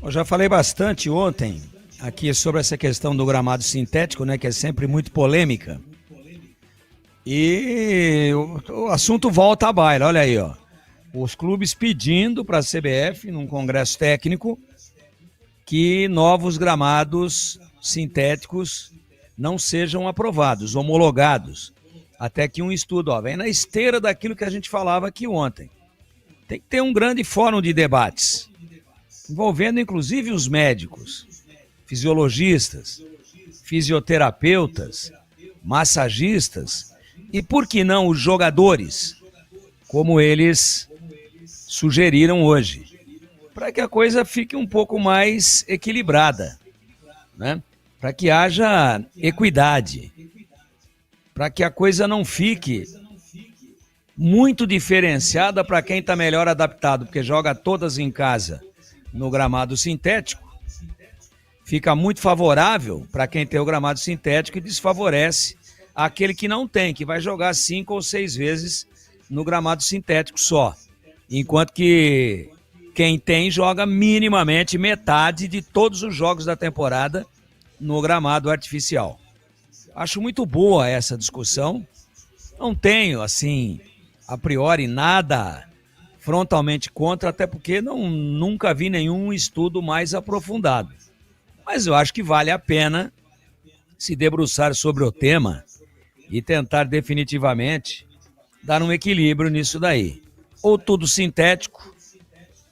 Eu já falei bastante ontem aqui sobre essa questão do gramado sintético, né, que é sempre muito polêmica. E o assunto volta à baila, olha aí, ó. Os clubes pedindo para a CBF, num congresso técnico, que novos gramados sintéticos não sejam aprovados, homologados. Até que um estudo, ó, vem na esteira daquilo que a gente falava aqui ontem. Tem que ter um grande fórum de debates, envolvendo inclusive os médicos, fisiologistas, fisioterapeutas, massagistas e, por que não, os jogadores, como eles sugeriram hoje, para que a coisa fique um pouco mais equilibrada, né? Para que haja equidade, para que a coisa não fique muito diferenciada para quem está melhor adaptado, porque joga todas em casa no gramado sintético, fica muito favorável para quem tem o gramado sintético e desfavorece aquele que não tem, que vai jogar 5 ou 6 vezes no gramado sintético só, enquanto que quem tem joga minimamente metade de todos os jogos da temporada no gramado artificial. Acho muito boa essa discussão, não tenho, assim, a priori nada frontalmente contra, até porque nunca vi nenhum estudo mais aprofundado. Mas eu acho que vale a pena se debruçar sobre o tema e tentar definitivamente dar um equilíbrio nisso daí. Ou tudo sintético,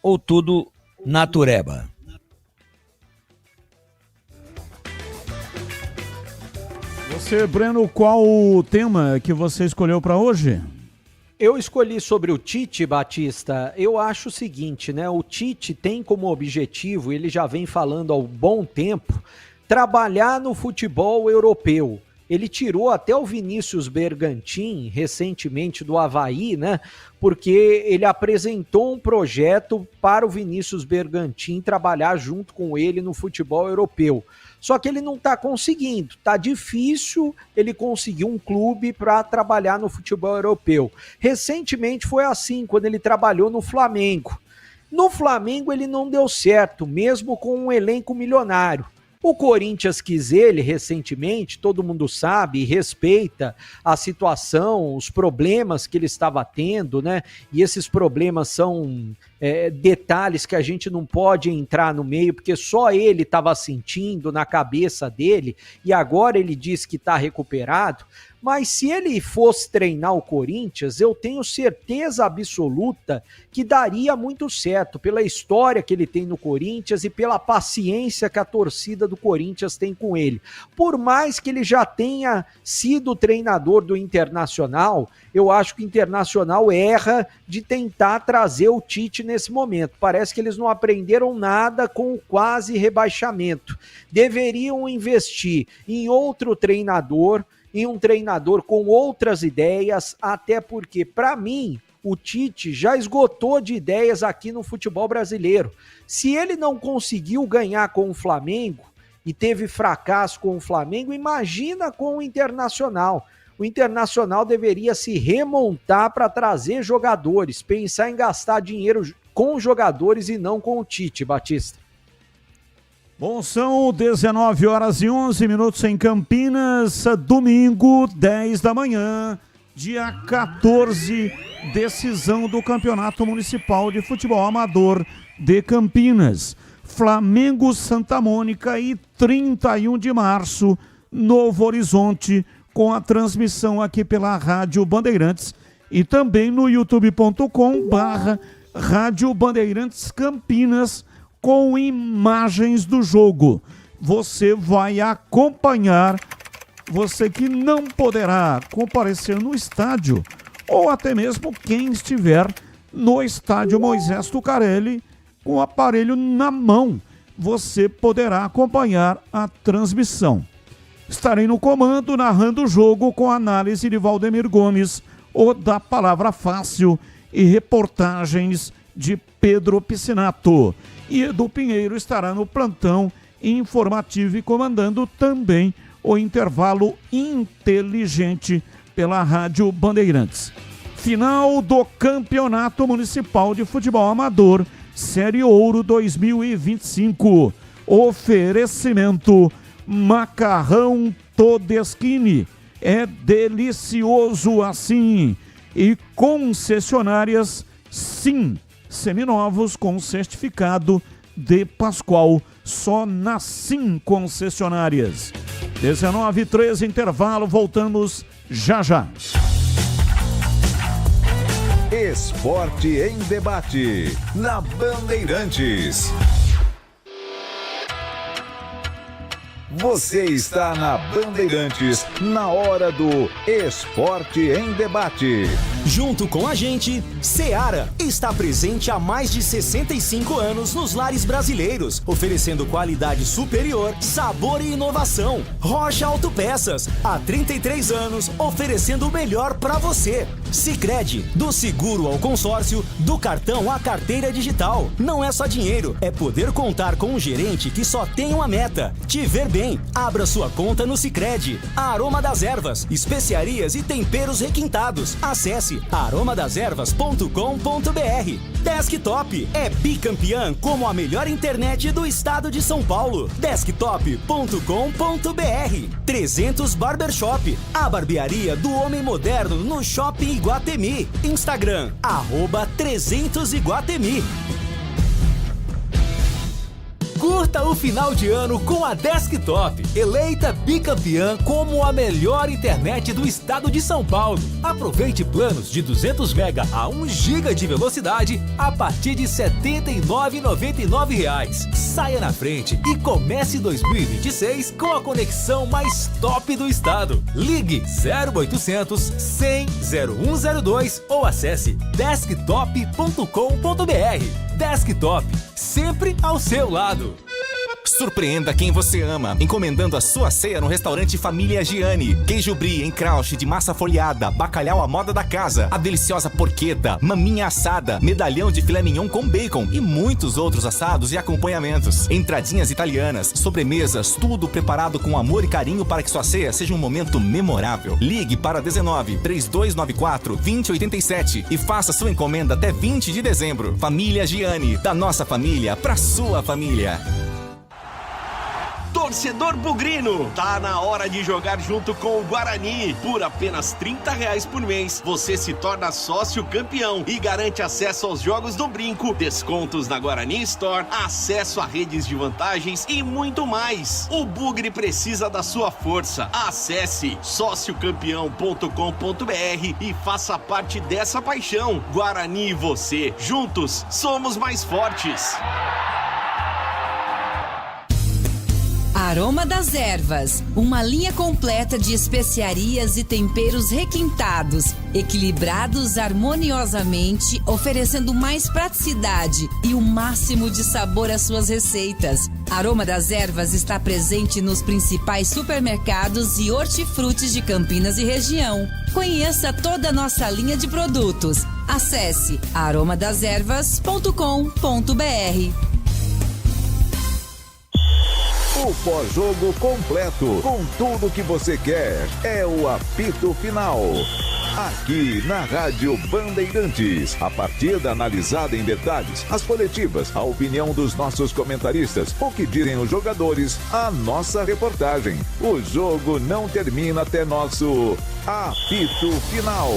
ou tudo natureba. Você, Breno, qual o tema que você escolheu para hoje? Eu escolhi sobre o Tite, Batista. Eu acho o seguinte, né? O Tite tem como objetivo, ele já vem falando há um bom tempo, trabalhar no futebol europeu. Ele tirou até o Vinícius Bergantin, recentemente do Avaí, né? Porque ele apresentou um projeto para o Vinícius Bergantin trabalhar junto com ele no futebol europeu. Só que ele não está conseguindo, está difícil ele conseguir um clube para trabalhar no futebol europeu. Recentemente foi assim, quando ele trabalhou no Flamengo. No Flamengo ele não deu certo, mesmo com um elenco milionário. O Corinthians quis ele recentemente, todo mundo sabe e respeita a situação, os problemas que ele estava tendo, né? E esses problemas são detalhes que a gente não pode entrar no meio, porque só ele estava sentindo na cabeça dele, e agora ele diz que está recuperado. Mas se ele fosse treinar o Corinthians, eu tenho certeza absoluta que daria muito certo, pela história que ele tem no Corinthians e pela paciência que a torcida do Corinthians tem com ele. Por mais que ele já tenha sido treinador do Internacional, eu acho que o Internacional erra de tentar trazer o Tite nesse momento. Parece que eles não aprenderam nada com o quase rebaixamento. Deveriam investir em outro treinador, em um treinador com outras ideias, até porque, para mim, o Tite já esgotou de ideias aqui no futebol brasileiro. Se ele não conseguiu ganhar com o Flamengo e teve fracasso com o Flamengo, imagina com o Internacional. O Internacional deveria se remontar para trazer jogadores, pensar em gastar dinheiro com jogadores e não com o Tite, Batista. Bom, são 19 horas e 11 minutos em Campinas, domingo, 10 da manhã, dia 14, decisão do Campeonato Municipal de Futebol Amador de Campinas. Flamengo, Santa Mônica e 31 de março, Novo Horizonte, com a transmissão aqui pela Rádio Bandeirantes e também no youtube.com/Rádio Bandeirantes Campinas, com imagens do jogo. Você vai acompanhar, você que não poderá comparecer no estádio, ou até mesmo quem estiver no estádio Moisés Tucarelli com o aparelho na mão, você poderá acompanhar a transmissão. Estarei no comando, narrando o jogo com análise de Valdemir Gomes, o da Palavra Fácil, e reportagens de Pedro Piscinato. E Edu Pinheiro estará no plantão informativo e comandando também o intervalo inteligente pela Rádio Bandeirantes. Final do Campeonato Municipal de Futebol Amador, Série Ouro 2025. Oferecimento Macarrão Todeschini, é delicioso assim. E concessionárias, sim, seminovos com certificado de Pascoal, só nas Sim Concessionárias. 19h13, intervalo, voltamos já já. Esporte em debate, na Bandeirantes. Você está na Bandeirantes, na hora do Esporte em Debate. Junto com a gente, Seara está presente há mais de 65 anos nos lares brasileiros, oferecendo qualidade superior, sabor e inovação. Rocha Autopeças, há 33 anos, oferecendo o melhor para você. Sicredi, do seguro ao consórcio, do cartão à carteira digital. Não é só dinheiro, é poder contar com um gerente que só tem uma meta: te ver bem. Abra sua conta no Sicredi. Aroma das Ervas, especiarias e temperos requintados. Acesse aromadaservas.com.br. Desktop é bicampeã como a melhor internet do estado de São Paulo. Desktop.com.br. 300 Barbershop, a barbearia do homem moderno no Shopping Iguatemi. Instagram, @300Iguatemi. Curta o final de ano com a Desktop, eleita bicampeã como a melhor internet do estado de São Paulo. Aproveite planos de 200 mega a 1 giga de velocidade a partir de R$ 79,99. Saia na frente e comece 2026 com a conexão mais top do estado. Ligue 0800 100 0102 ou acesse desktop.com.br. Desktop, sempre ao seu lado. Surpreenda quem você ama, encomendando a sua ceia no restaurante Família Giani. Queijo brie em crouch de massa folhada, bacalhau à moda da casa, a deliciosa porqueta, maminha assada, medalhão de filé mignon com bacon e muitos outros assados e acompanhamentos. Entradinhas italianas, sobremesas, tudo preparado com amor e carinho para que sua ceia seja um momento memorável. Ligue para 19 3294 2087 e faça sua encomenda até 20 de dezembro. Família Giani, da nossa família para sua família. Torcedor bugrino, tá na hora de jogar junto com o Guarani. Por apenas R$30 por mês, você se torna sócio campeão e garante acesso aos jogos do Brinco, descontos na Guarani Store, acesso a redes de vantagens e muito mais. O Bugre precisa da sua força. Acesse sociocampeão.com.br e faça parte dessa paixão. Guarani e você, juntos, somos mais fortes. Aroma das Ervas, uma linha completa de especiarias e temperos requintados, equilibrados harmoniosamente, oferecendo mais praticidade e o máximo de sabor às suas receitas. Aroma das Ervas está presente nos principais supermercados e hortifrutis de Campinas e região. Conheça toda a nossa linha de produtos. Acesse aromadaservas.com.br. O pós-jogo completo, com tudo que você quer, é o apito final. Aqui na Rádio Bandeirantes, a partida analisada em detalhes, as coletivas, a opinião dos nossos comentaristas, o que dizem os jogadores, a nossa reportagem. O jogo não termina até nosso apito final.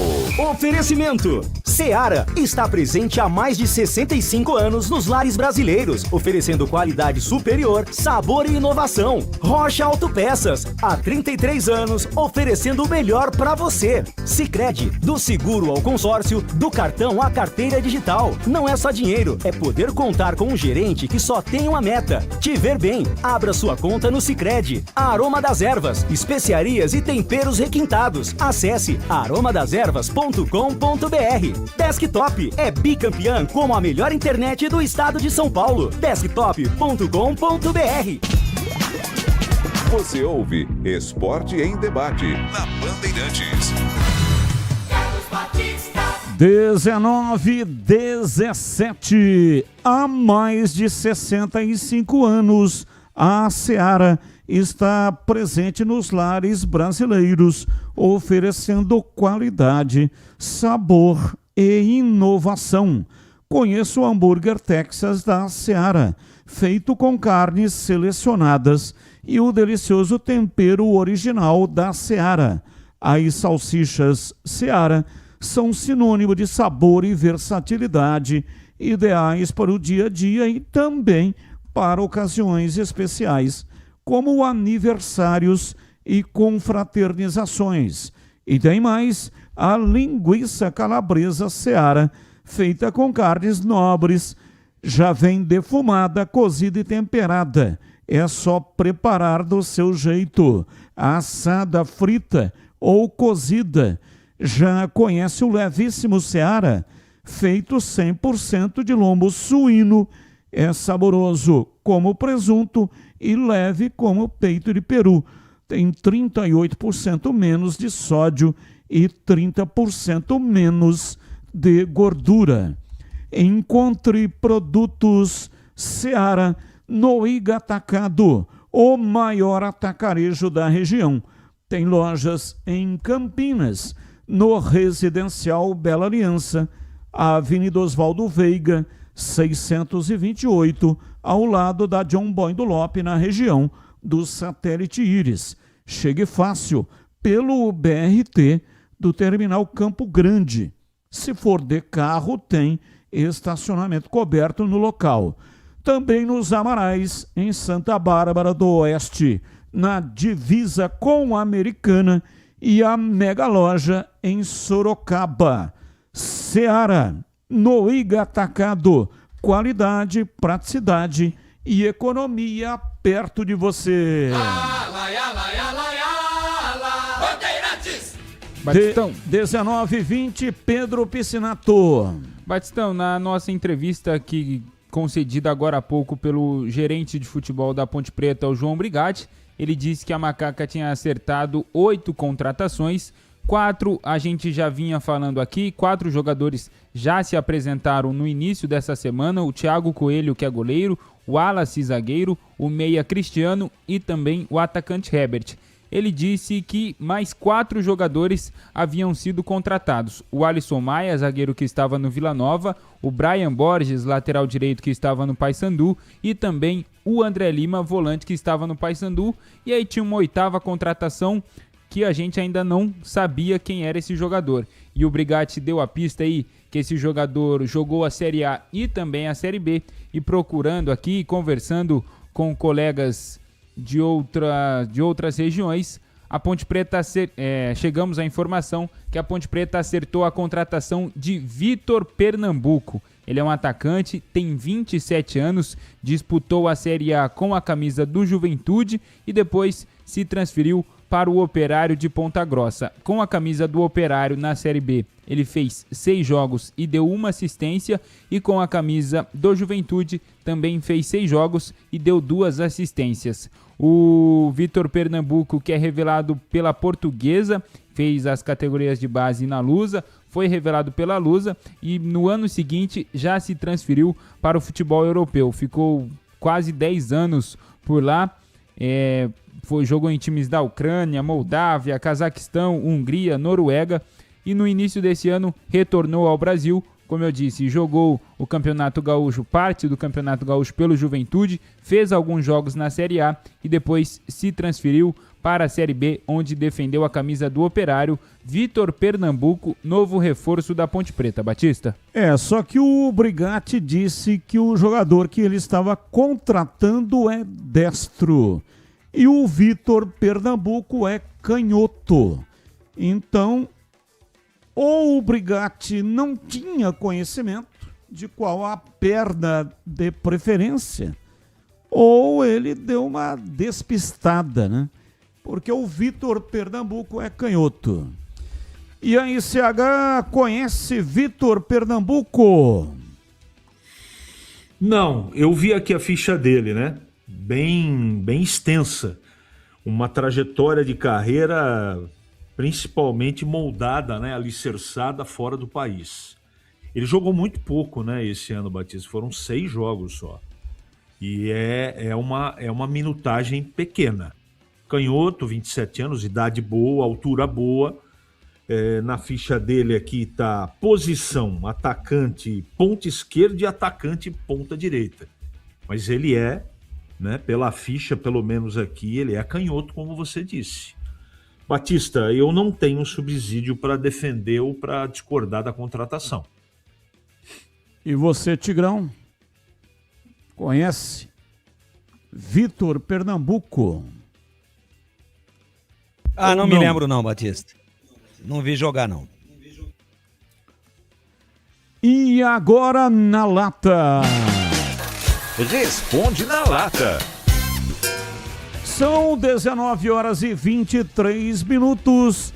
Oferecimento: Seara está presente há mais de 65 anos nos lares brasileiros, oferecendo qualidade superior, sabor e inovação. Rocha Autopeças, há 33 anos, oferecendo o melhor para você. Sicredi, do seguro ao consórcio, do cartão à carteira digital. Não é só dinheiro, é poder contar com um gerente que só tem uma meta: te ver bem. Abra sua conta no Sicredi. Aroma das Ervas, especiarias e temperos requintados. Acesse aromadaservas.com.br. Desktop é bicampeã como a melhor internet do estado de São Paulo. Desktop.com.br. Você ouve Esporte em Debate, na Bandeirantes. 19:17. Há mais de 65 anos, a Seara está presente nos lares brasileiros, oferecendo qualidade, sabor e inovação. Conheça o hambúrguer Texas da Seara, feito com carnes selecionadas, e o delicioso tempero original da Seara. As salsichas Seara são sinônimo de sabor e versatilidade, ideais para o dia a dia e também para ocasiões especiais, como aniversários e confraternizações. E tem mais, a linguiça calabresa Seara, feita com carnes nobres, já vem defumada, cozida e temperada. É só preparar do seu jeito, assada, frita ou cozida. Já conhece o levíssimo Seara, feito 100% de lombo suíno. É saboroso como presunto e leve como peito de peru. Tem 38% menos de sódio e 30% menos de gordura. Encontre produtos Seara no Iga Atacado, o maior atacarejo da região. Tem lojas em Campinas, no Residencial Bela Aliança, Avenida Oswaldo Veiga, 628, ao lado da John Boy do Lope, na região do Satélite Íris. Chegue fácil pelo BRT do Terminal Campo Grande. Se for de carro, tem estacionamento coberto no local. Também nos Amarais, em Santa Bárbara do Oeste, na divisa com a Americana, e a mega loja em Sorocaba. Seara, no Iga Atacado, qualidade, praticidade e economia perto de você. Batistão. 19h20, Pedro Piscinato. Batistão, na nossa entrevista aqui concedida agora há pouco pelo gerente de futebol da Ponte Preta, o João Brigatti, ele disse que a Macaca tinha acertado 8 contratações, 4 a gente já vinha falando aqui, 4 jogadores já se apresentaram no início dessa semana, o Thiago Coelho, que é goleiro, o Wallace, zagueiro, o meia Cristiano e também o atacante Herbert. Ele disse que mais 4 jogadores haviam sido contratados. O Alisson Maia, zagueiro que estava no Vila Nova, o Brian Borges, lateral direito que estava no Paysandu, e também o André Lima, volante que estava no Paysandu. E aí tinha uma 8ª contratação que a gente ainda não sabia quem era esse jogador. E o Brigatti deu a pista aí que esse jogador jogou a Série A e também a Série B. E procurando aqui, conversando com colegas de outras regiões, a Ponte Preta chegamos à informação que a Ponte Preta acertou a contratação de Vitor Pernambuco. Ele é um atacante, tem 27 anos, disputou a Série A com a camisa do Juventude e depois se transferiu para o Operário de Ponta Grossa. Com a camisa do Operário na Série B, ele fez 6 jogos e deu 1 assistência, e com a camisa do Juventude também fez 6 jogos e deu 2 assistências. O Vitor Pernambuco, que é revelado pela Portuguesa, fez as categorias de base na Lusa, foi revelado pela Lusa e no ano seguinte já se transferiu para o futebol europeu. Ficou quase 10 anos por lá, jogou em times da Ucrânia, Moldávia, Cazaquistão, Hungria, Noruega, e no início desse ano retornou ao Brasil. Como eu disse, jogou o Campeonato Gaúcho, parte do Campeonato Gaúcho pelo Juventude, fez alguns jogos na Série A e depois se transferiu para a Série B, onde defendeu a camisa do Operário. Vitor Pernambuco, novo reforço da Ponte Preta. Batista? Só que o Brigatti disse que o jogador que ele estava contratando é destro e o Vitor Pernambuco é canhoto. Então, ou o Brigatti não tinha conhecimento de qual a perna de preferência, ou ele deu uma despistada, né? Porque o Vitor Pernambuco é canhoto. E a ICH conhece Vitor Pernambuco? Não, eu vi aqui a ficha dele, né? Bem extensa. Uma trajetória de carreira principalmente moldada, né, alicerçada fora do país. Ele jogou muito pouco, né, esse ano, Batista. Foram 6 jogos só. E é uma minutagem pequena. Canhoto, 27 anos, idade boa, altura boa. Na ficha dele aqui está posição, atacante ponta esquerda e atacante ponta direita. Mas ele é, né, pela ficha, pelo menos aqui, ele é canhoto, como você disse. Batista, eu não tenho subsídio para defender ou para discordar da contratação. E você, Tigrão? Conhece? Vitor Pernambuco. Não me lembro não, Batista. Não vi jogar, não. E agora na lata. Responde na lata. São 19 horas e 23 minutos.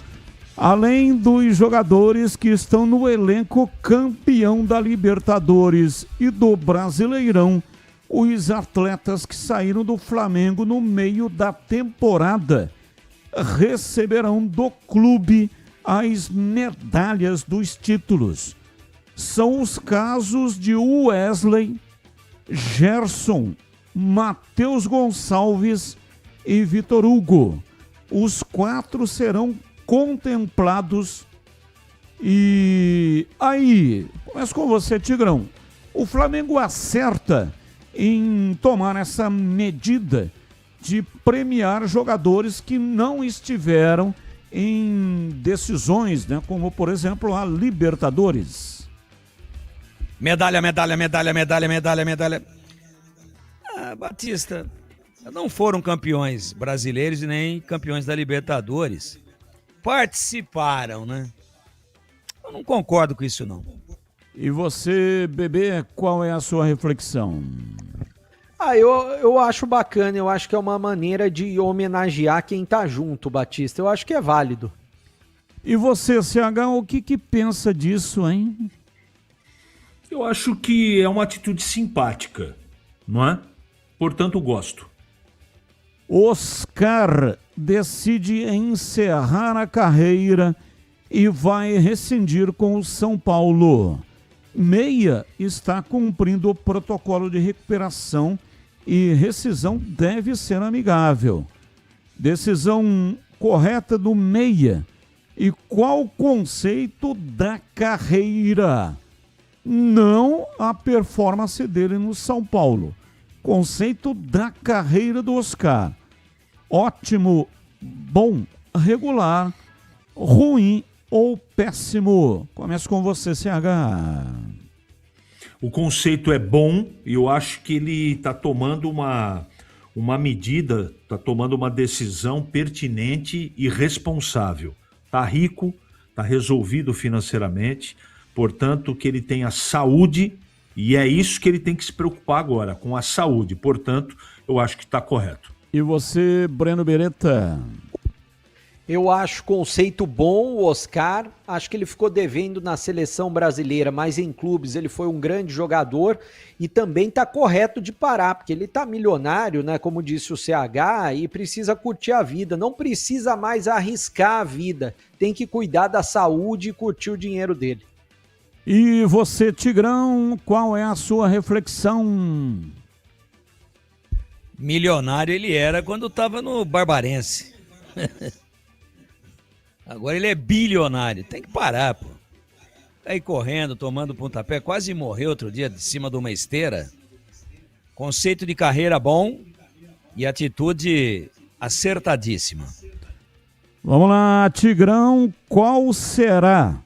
Além dos jogadores que estão no elenco campeão da Libertadores e do Brasileirão, os atletas que saíram do Flamengo no meio da temporada receberão do clube as medalhas dos títulos. São os casos de Wesley, Gerson, Matheus Gonçalves e Vitor Hugo. Os 4 serão contemplados. E aí, começo com você, Tigrão. O Flamengo acerta em tomar essa medida de premiar jogadores que não estiveram em decisões, né, como, por exemplo, a Libertadores. Medalha. Batista, não foram campeões brasileiros e nem campeões da Libertadores. Participaram, né? Eu não concordo com isso, não. E você, Bebê, qual é a sua reflexão? Eu acho bacana, eu acho que é uma maneira de homenagear quem tá junto, Batista. Eu acho que é válido. E você, CH, o que pensa disso, hein? Eu acho que é uma atitude simpática, não é? Portanto, gosto. Oscar decide encerrar a carreira e vai rescindir com o São Paulo. Meia está cumprindo o protocolo de recuperação e rescisão deve ser amigável. Decisão correta do Meia. E qual o conceito da carreira? Não a performance dele no São Paulo. Conceito da carreira do Oscar. Ótimo, bom, regular, ruim ou péssimo? Começo com você, CH. O conceito é bom e eu acho que ele está tomando uma medida, está tomando uma decisão pertinente e responsável. Está rico, está resolvido financeiramente, portanto que ele tenha saúde e é isso que ele tem que se preocupar agora, com a saúde. Portanto, eu acho que está correto. E você, Breno Beretta? Eu acho conceito bom, o Oscar. Acho que ele ficou devendo na seleção brasileira, mas em clubes ele foi um grande jogador e também está correto de parar, porque ele está milionário, né? Como disse o CH, e precisa curtir a vida. Não precisa mais arriscar a vida. Tem que cuidar da saúde e curtir o dinheiro dele. E você, Tigrão, qual é a sua reflexão? Milionário ele era quando estava no Barbarense. Agora ele é bilionário. Tem que parar, pô. Tá aí correndo, tomando pontapé. Quase morreu outro dia de cima de uma esteira. Conceito de carreira bom e atitude acertadíssima. Vamos lá, Tigrão. Qual será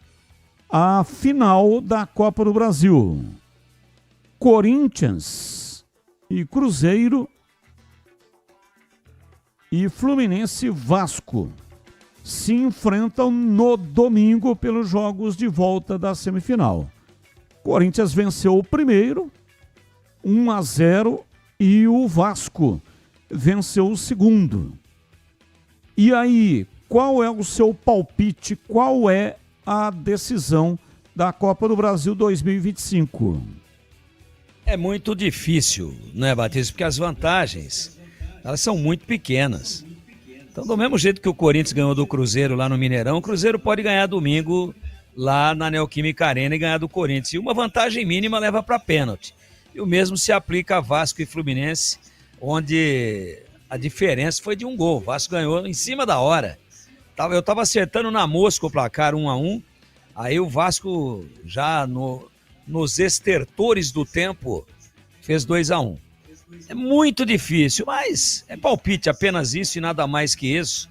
a final da Copa do Brasil? Corinthians e Cruzeiro e Fluminense e Vasco se enfrentam no domingo pelos jogos de volta da semifinal. Corinthians venceu o primeiro, 1-0, e o Vasco venceu o segundo. E aí, qual é o seu palpite? Qual é a decisão da Copa do Brasil 2025? É muito difícil, não é, Batista? Porque as vantagens, elas são muito pequenas. Então, do mesmo jeito que o Corinthians ganhou do Cruzeiro lá no Mineirão, o Cruzeiro pode ganhar domingo lá na Neoquímica Arena e ganhar do Corinthians. E uma vantagem mínima leva para pênalti. E o mesmo se aplica a Vasco e Fluminense, onde a diferença foi de um gol. O Vasco ganhou em cima da hora. Eu estava acertando na mosca o placar 1-1, aí o Vasco já nos estertores do tempo fez 2-1. É muito difícil, mas é palpite, apenas isso e nada mais que isso.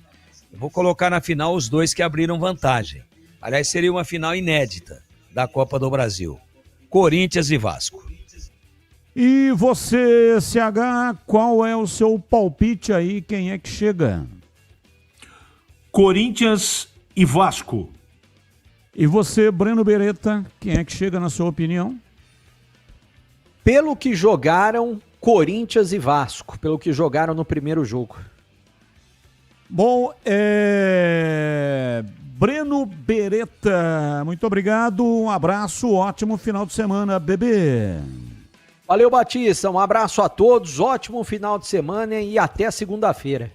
Eu vou colocar na final os dois que abriram vantagem. Aliás, seria uma final inédita da Copa do Brasil. Corinthians e Vasco. E você, CH, qual é o seu palpite aí? Quem é que chega? Corinthians e Vasco. E você, Breno Beretta, quem é que chega na sua opinião? Pelo que jogaram Corinthians e Vasco, pelo que jogaram no primeiro jogo. Bom, Breno Beretta, muito obrigado, um abraço, ótimo final de semana, bebê. Valeu, Batista, um abraço a todos, ótimo final de semana e até segunda-feira.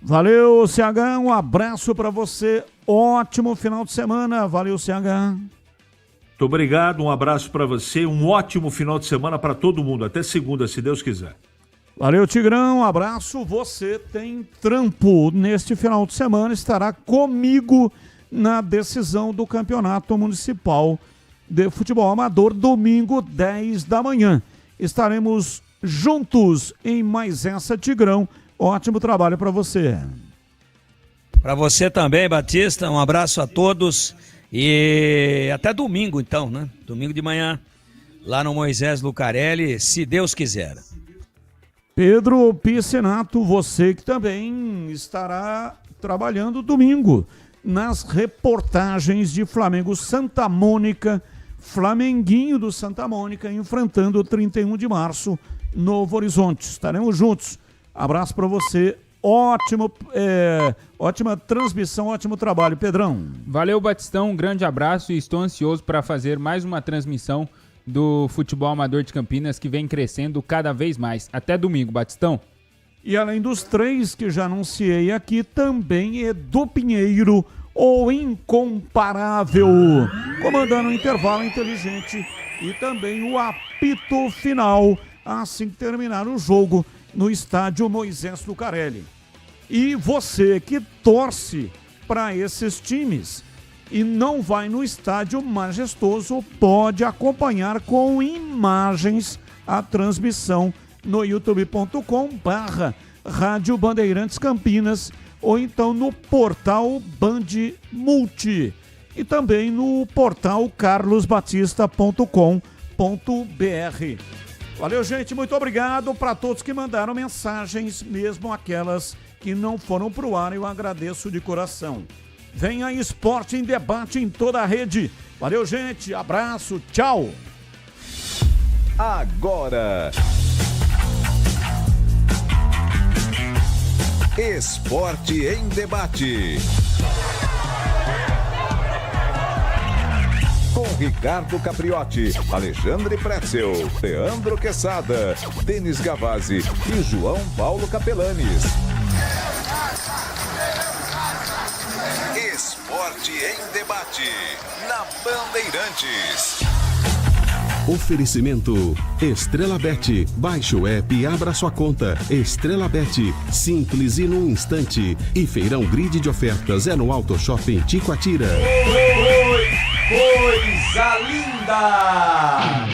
Valeu, CH, um abraço para você, ótimo final de semana, valeu, CH. Muito obrigado, um abraço para você, um ótimo final de semana para todo mundo, até segunda, se Deus quiser. Valeu, Tigrão, um abraço, você tem trampo neste final de semana, estará comigo na decisão do Campeonato Municipal de Futebol Amador, domingo, 10 da manhã. Estaremos juntos em mais essa, Tigrão. Ótimo trabalho para você. Para você também, Batista, um abraço a todos e até domingo então, né? Domingo de manhã, lá no Moisés Lucarelli, se Deus quiser. Pedro Piscinato, você que também estará trabalhando domingo nas reportagens de Flamengo Santa Mônica, Flamenguinho do Santa Mônica, enfrentando o 31 de março, Novo Horizonte. Estaremos juntos. Abraço para você. Ótima transmissão, ótimo trabalho, Pedrão. Valeu, Batistão. Um grande abraço e estou ansioso para fazer mais uma transmissão do futebol amador de Campinas, que vem crescendo cada vez mais. Até domingo, Batistão. E além dos 3 que já anunciei aqui, também Edu Pinheiro, o incomparável, comandando o intervalo inteligente e também o apito final, assim que terminar o jogo no estádio Moisés Lucarelli. E você que torce para esses times e não vai no estádio majestoso, pode acompanhar com imagens a transmissão no youtube.com/Rádio Bandeirantes Campinas ou então no portal Band Multi e também no portal carlosbatista.com.br. Valeu, gente, muito obrigado para todos que mandaram mensagens, mesmo aquelas que não foram pro ar, eu agradeço de coração. Vem aí Esporte em Debate em toda a rede. Valeu, gente, abraço, tchau. Agora, Esporte em Debate. Com Ricardo Capriotti, Alexandre Pretzel, Leandro Quesada, Denis Gavazzi e João Paulo Capelanes. Esporte em Debate, na Bandeirantes. Oferecimento Estrela Bet. Baixe o app e abra sua conta. Estrela Bet, simples e num instante. E Feirão Grid de Ofertas é no Auto Shopping Ticoatira. Coisa linda!